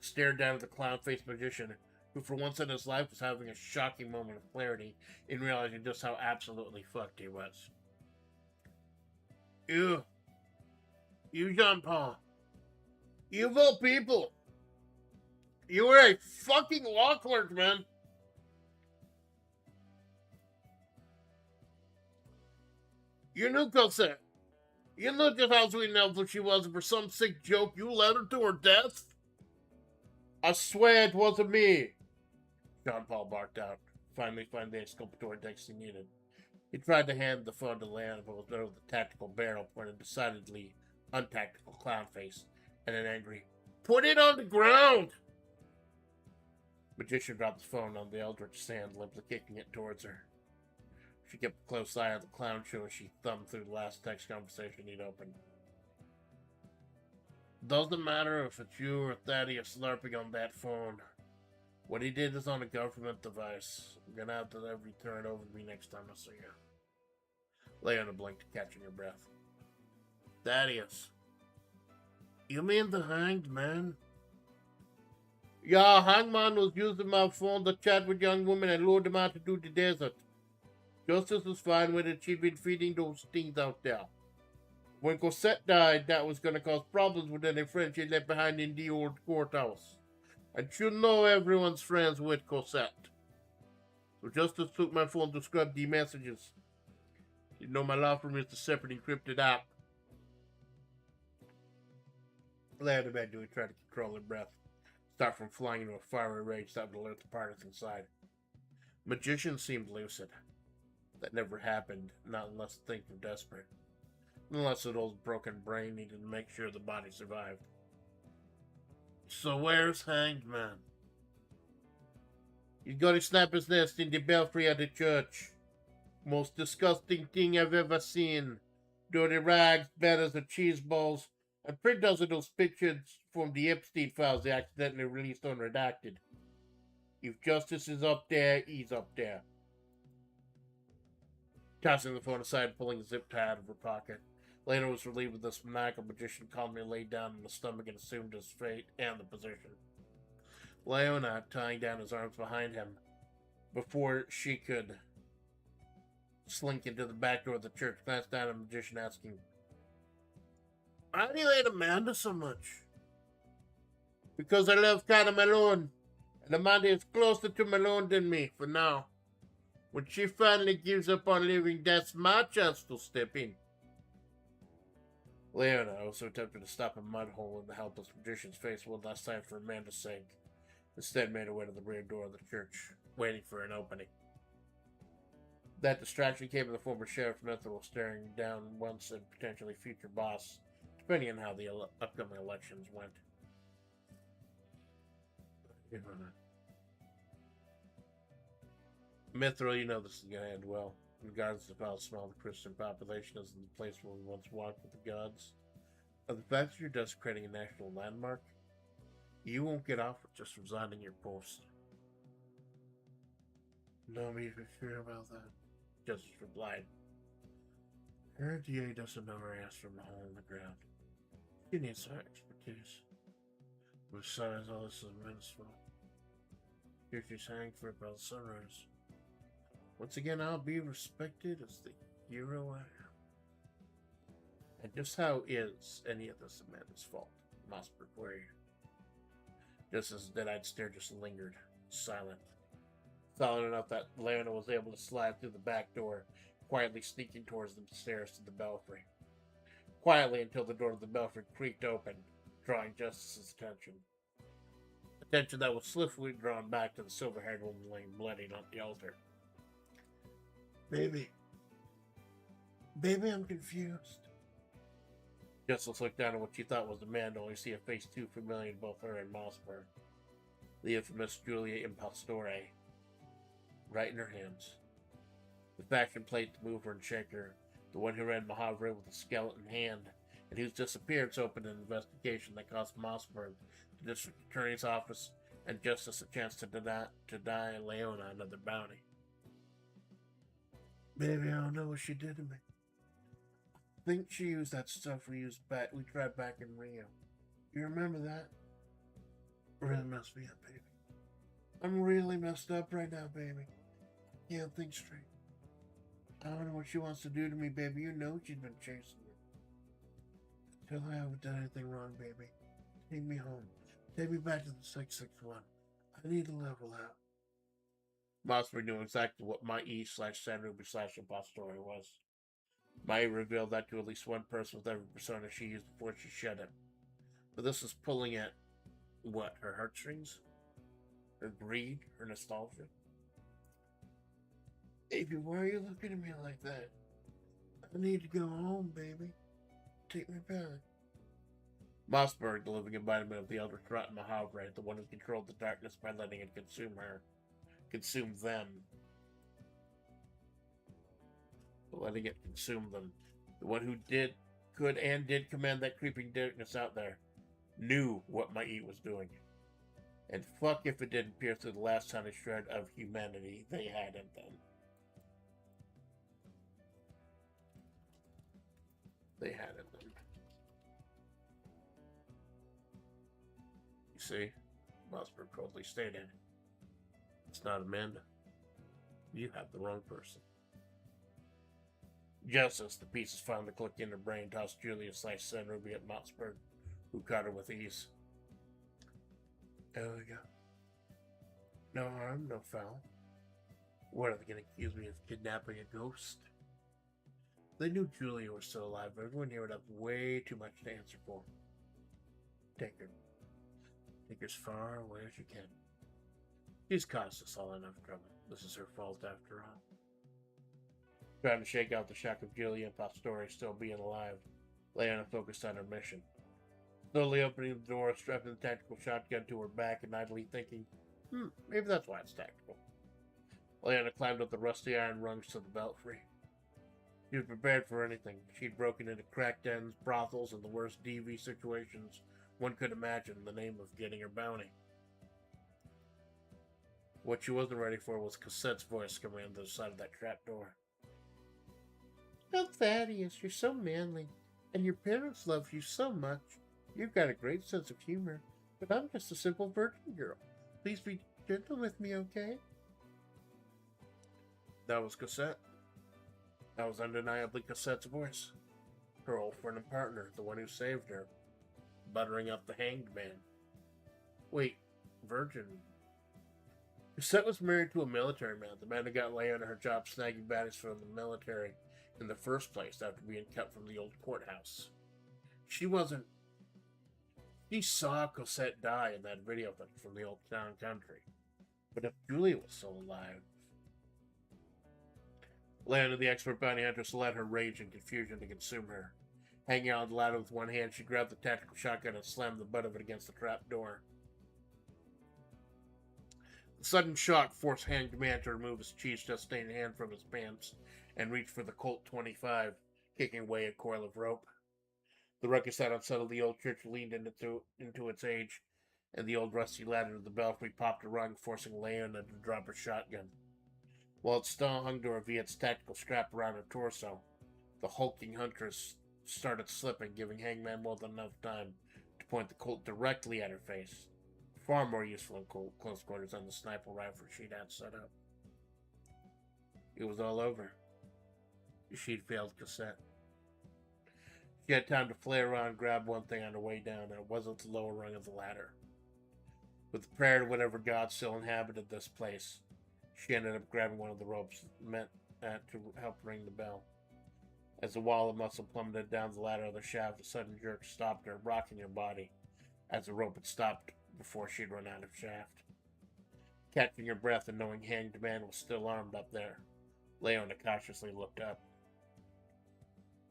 stared down at the clown-faced Magician, who for once in his life was having a shocking moment of clarity in realizing just how absolutely fucked he was. You Jean-Paul, you of all people, you were a fucking law clerk, man. You knew Cosette. You knew just how sweet and helpful she was, and for some sick joke, you led her to her death? I swear it wasn't me, Jean-Paul barked out, finally finding the exculpatory text he needed. He tried to hand the phone to Leona, but was met with a tactical barrel pointed decidedly untactical clown face and an angry, Put it on the ground! Magician dropped the phone on the eldritch sand, limply kicking it towards her. She kept a close eye on the clown show as she thumbed through the last text conversation he'd opened. Doesn't matter if it's you or Thaddeus slurping on that phone. What he did is on a government device. I'm gonna have to have you turn it over to me next time I see you. Leona blinked, catching her breath. Thaddeus. You mean the hanged man? Yeah, hangman was using my phone to chat with young women and lured them out to do the desert. Justice was fine with it. She'd been feeding those things out there. When Cosette died, that was going to cause problems with any friends she left behind in the old courthouse. And you know everyone's friends with Cosette. So Justice took my phone to scrub the messages. You know my law firm is a separate encrypted app. Leona began to try to control her breath, start from flying into a fiery rage that would alert the parties inside. Magician seemed lucid. That never happened, not unless things were desperate. Unless an old broken brain needed to make sure the body survived. So where's Hanged Man? He's gonna snap his nest in the belfry of the church. Most disgusting thing I've ever seen. Dirty rags, banners of cheese balls, and printouts of those pictures from the Epstein files they accidentally released unredacted. If Justice is up there, he's up there. Tossing the phone aside and pulling a zip tie out of her pocket. Leona was relieved when this maniacal magician calmly laid down on the stomach and assumed his fate and the position. Leona, tying down his arms behind him, before she could slink into the back door of the church, glanced down at the magician, asking, "Why do you hate Amanda so much?" "Because I love Carter Malone, and Amanda is closer to Malone than me, for now. When she finally gives up on living, that's my chance to step in." Leona, also attempted to stop a mud hole in the helpless magician's face one last time for Amanda's sake, instead made her way to the rear door of the church, waiting for an opening. That distraction came in the former sheriff Mithril staring down once and potentially future boss, depending on how the upcoming elections went. Mithril, you know this is going to end well. Regardless of how small the Christian population is in the place where we once walked with the gods, of the fact that you're desecrating a national landmark, you won't get off with just resigning your post. No need to fear about that, Justice replied. Her DA doesn't know her ass from a hole in the ground. She needs our expertise. Besides, all this is minuscule. Here she's hanged for it by the sunrise. Once again, I'll be respected as the hero I am. And just how is any of this Amanda's fault? Mossberg queried. Just as the dead-eyed stare just lingered, silent. Silent enough that Leona was able to slide through the back door, quietly sneaking towards the stairs to the belfry. Quietly until the door of the belfry creaked open, drawing Justice's attention. Attention that was swiftly drawn back to the silver-haired woman laying bloody on the altar. Baby, I'm confused. Justice looked down at what she thought was Amanda, only see a face too familiar to both her and Mossberg. The infamous Julia Impastore, right in her hands. The faction plate to move her and shake her, the one who ran Mahavre with a skeleton hand, and whose disappearance opened an investigation that cost Mossberg, the district attorney's office, and Justice a chance to deny Leona another bounty. Baby, I don't know what she did to me. I think she used that stuff we tried back in Rio. You remember that? Really messed me up, baby. I'm really messed up right now, baby. Can't think straight. I don't know what she wants to do to me, baby. You know she's been chasing me. Tell her I haven't done anything wrong, baby. Take me home. Take me back to the 661. I need to level out. Mossberg knew exactly what my E/San Ruby /Impostore was. Mai revealed that to at least one person with every persona she used before she shed it. But this was pulling at, what, her heartstrings? Her greed? Her nostalgia? Baby, why are you looking at me like that? I need to go home, baby. Take me back. Mossberg, the living embodiment of the elder Trot Mahavre, the one who controlled the darkness by letting it consume her. Consume them. Letting it consume them. The one who could command that creeping darkness out there, knew what my E was doing. And fuck if it didn't pierce through the last tiny shred of humanity they had in them. They had in them. You see, Mossberg coldly stated, it's not Amanda. You have the wrong person. Justice, the pieces finally clicked in her brain, tossed Julia sliced San Ruby at Mossberg, who caught her with ease. There we go. No harm, no foul. What, are they going to accuse me of kidnapping a ghost? They knew Julia was still alive, but everyone here would have way too much to answer for. Take her. Take her as far away as you can. She's caused us all enough trouble. This is her fault after all. Trying to shake out the shock of Julia and Pastore still being alive, Leona focused on her mission. Slowly opening the door, strapping the tactical shotgun to her back, and idly thinking, maybe that's why it's tactical. Leona climbed up the rusty iron rungs to the belfry. She was prepared for anything. She'd broken into crack dens, brothels, and the worst DV situations one could imagine in the name of getting her bounty. What she wasn't ready for was Cassette's voice coming on the other side of that trap door. Oh, Thaddeus, you're so manly, and your parents love you so much. You've got a great sense of humor, but I'm just a simple virgin girl. Please be gentle with me, okay? That was Cassette. That was undeniably Cassette's voice. Her old friend and partner, the one who saved her, buttering up the hanged man. Wait, virgin. Cassette was married to a military man, the man who got Leona her job snagging baddies from the military in the first place after being kept from the old courthouse. She saw Cosette die in that video from the old town country. But if Julia was still alive... Leona, the expert bounty huntress, allowed her rage and confusion to consume her. Hanging on the ladder with one hand, she grabbed the tactical shotgun and slammed the butt of it against the trap door. The sudden shock forced Hanged Man to remove his cheese-dust-stained hand from his pants and reach for the Colt 25, kicking away a coil of rope. The ruckus that unsettled the old church leaned into its age, and the old rusty ladder of the belfry popped a rung, forcing Leona to drop her shotgun. While it still hung to her via its tactical strap around her torso, the hulking huntress started slipping, giving Hangman more than enough time to point the Colt directly at her face. Far more useful in close quarters than the sniper rifle she'd had set up. It was all over. She'd failed Cassette. She had time to flare around and grab one thing on her way down, and it wasn't the lower rung of the ladder. With the prayer to whatever god still inhabited this place, she ended up grabbing one of the ropes meant to help ring the bell. As the wall of muscle plummeted down the ladder of the shaft, a sudden jerk stopped her, rocking her body, as the rope had stopped before she'd run out of shaft. Catching her breath and knowing Hanged Man was still armed up there, Leona cautiously looked up.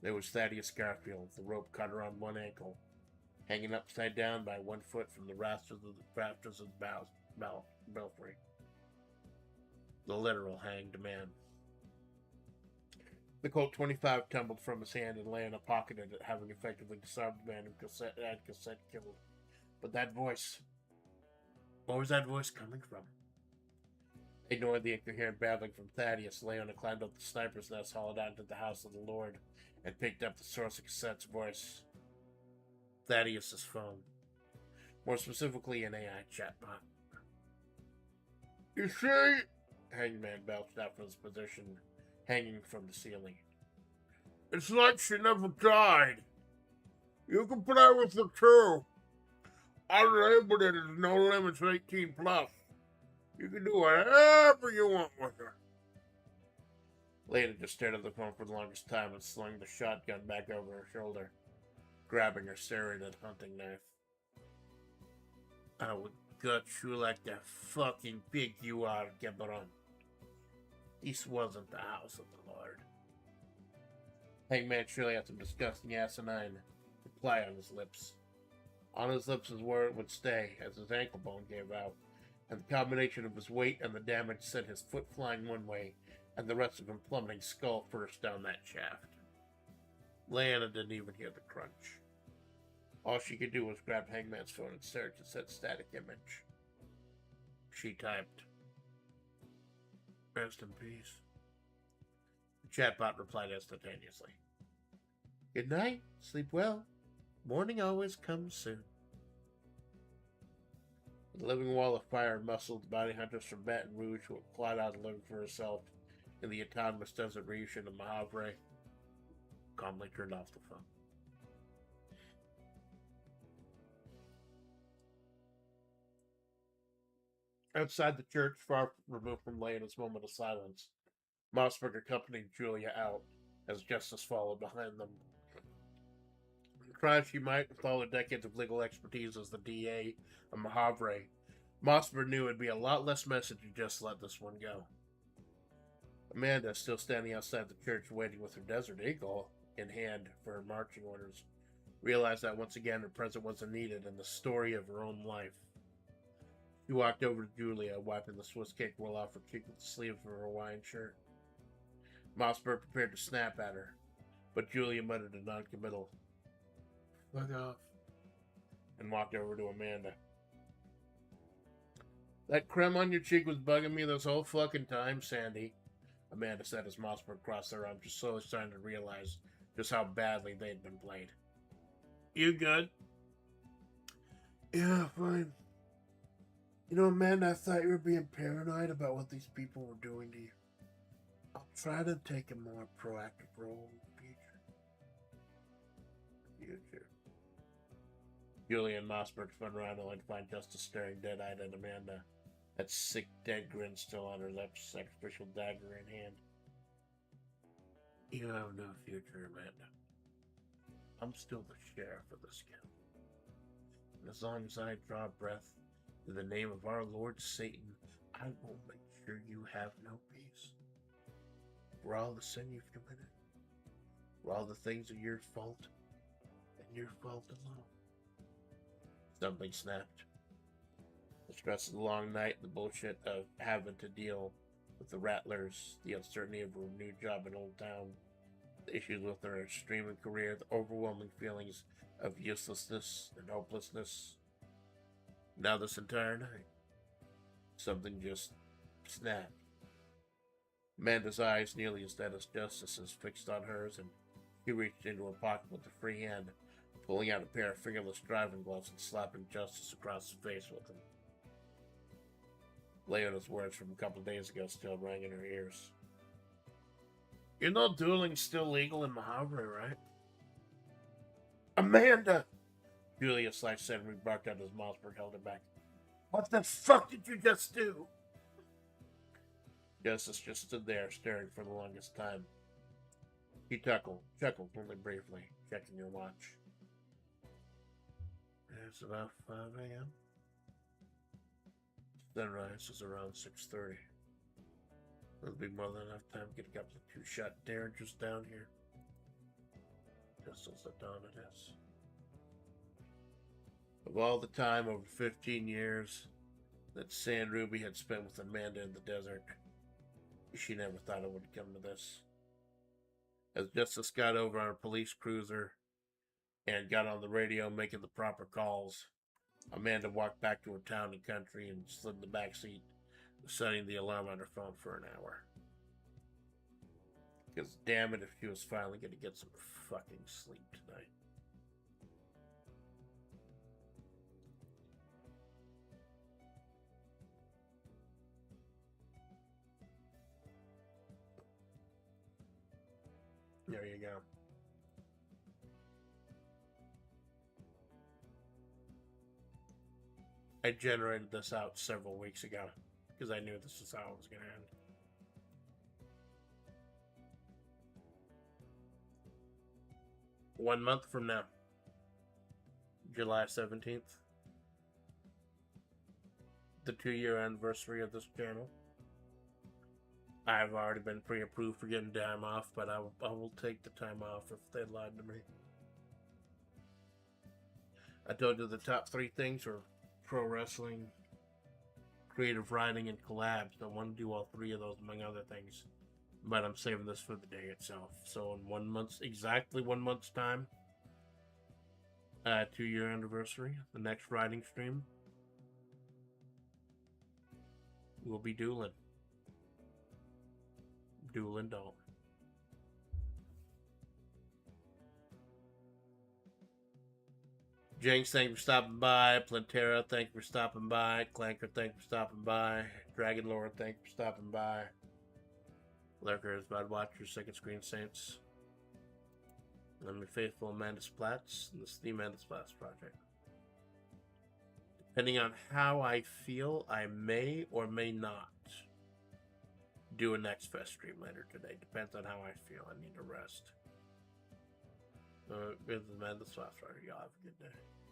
There was Thaddeus Garfield, the rope cut around one ankle, hanging upside down by 1 foot from the rafters of the belfry. The literal Hanged Man. The Colt 25 tumbled from his hand and Leona pocketed it, having effectively disarmed the man who had Cassette killed. But that voice... Where was that voice coming from? Ignoring the incoherent babbling from Thaddeus, Leona climbed up the sniper's nest, hauled out into the house of the Lord, and picked up the source of Cassette's voice. Thaddeus's phone. More specifically, an AI chatbot. You see? Hangman belched out from his position, hanging from the ceiling. It's like she never died. You can play with her too. Unlimited is no limits 18 plus. You can do whatever you want with her. Leona just stared at the phone for the longest time and slung the shotgun back over her shoulder, grabbing her serrated hunting knife. I would gut you like the fucking pig you are, Gebron. This wasn't the house of the Lord. Hangman surely had some disgusting asinine reply on his lips. On his lips his word would stay as his ankle bone gave out, and the combination of his weight and the damage sent his foot flying one way, and the rest of him plummeting skull first down that shaft. Leona didn't even hear the crunch. All she could do was grab Hangman's phone and search and set static image. She typed, "Rest in peace." The chatbot replied instantaneously. "Good night. Sleep well. Morning always comes soon." The living wall of fire muscled bounty hunters from Baton Rouge who had clawed out a living for herself in the autonomous desert region of Mojave calmly turned off the phone. Outside the church, far removed from Leona's moment of silence, Mossberg accompanied Julia out as Justice followed behind them. try as she might, with all her decades of legal expertise as the DA of Mahavre, Mossberg knew it'd be a lot less messy to just let this one go. Amanda, still standing outside the church waiting with her Desert Eagle in hand for her marching orders, realized that once again her presence wasn't needed in the story of her own life. She walked over to Julia, wiping the Swiss cake roll off her cheek with the sleeve of her Hawaiian shirt. Mossberg prepared to snap at her, but Julia muttered a non-committal "fuck off" and walked over to Amanda. "That creme on your cheek was bugging me this whole fucking time, Sandy," Amanda said as Mossberg crossed their arms, just slowly starting to realize just how badly they'd been played. "You good?" "Yeah, fine. You know, Amanda, I thought you were being paranoid about what these people were doing to you. I'll try to take a more proactive role in the future. Julia and Mossberg spun around only to find Justice staring dead-eyed at Amanda, that sick, dead grin still on her lips, sacrificial dagger in hand. "You have no future, Amanda. I'm still the sheriff of this county. And as long as I draw breath in the name of our Lord Satan, I will make sure you have no peace. For all the sin you've committed, for all the things are your fault, and your fault alone." Something snapped. The stress of the long night, the bullshit of having to deal with the rattlers, the uncertainty of her new job in Old Town, the issues with her streaming career, the overwhelming feelings of uselessness and hopelessness. Now this entire night, something just snapped. Amanda's eyes, nearly as dead as Justice's, fixed on hers, and she reached into her pocket with a free hand, pulling out a pair of fingerless driving gloves and slapping Justice across the face with them. Leona's words from a couple days ago still rang in her ears. "You know dueling's still legal in Mahavre, right?" "Amanda!" Julia sliced suddenly barked out as Mossberg held her back. "What the fuck did you just do?" Justice just stood there, staring for the longest time. He chuckled only briefly, checking your watch. "It's about 5 a.m. Sunrise is around 6:30. There'll be more than enough time to get a couple of two-shot derringers down here. Just as the dawn it is. Of all the time over 15 years that San Ruby had spent with Amanda in the desert, she never thought it would come to this. As Justice got over on a police cruiser and got on the radio making the proper calls, Amanda walked back to her town and country and slid in the backseat, setting the alarm on her phone for an hour. Because damn it if she was finally going to get some fucking sleep tonight. There you go. I generated this out several weeks ago because I knew this is how it was going to end. One month from now, July 17th, the 2-year anniversary of this channel. I've already been pre-approved for getting time off, but I will take the time off if they lied to me. I told you the top 3 things were pro wrestling, creative writing, and collabs. I want to do all 3 of those, among other things. But I'm saving this for the day itself. So in exactly 1 month's time, 2-year anniversary, the next writing stream, we'll be dueling. Dueling Dalton. Jinx, thank you for stopping by. Plantera, thank you for stopping by. Clanker, thank you for stopping by. Dragon Lord, thank you for stopping by. Lurkers, Bad Watchers, Second Screen Saints. I'm your faithful Amanda Splatts, and this is the Amanda Splatts Project. Depending on how I feel, I may or may not do a Next Fest stream later today. Depends on how I feel. I need to rest. It's Amanda Splatts. Y'all have a good day.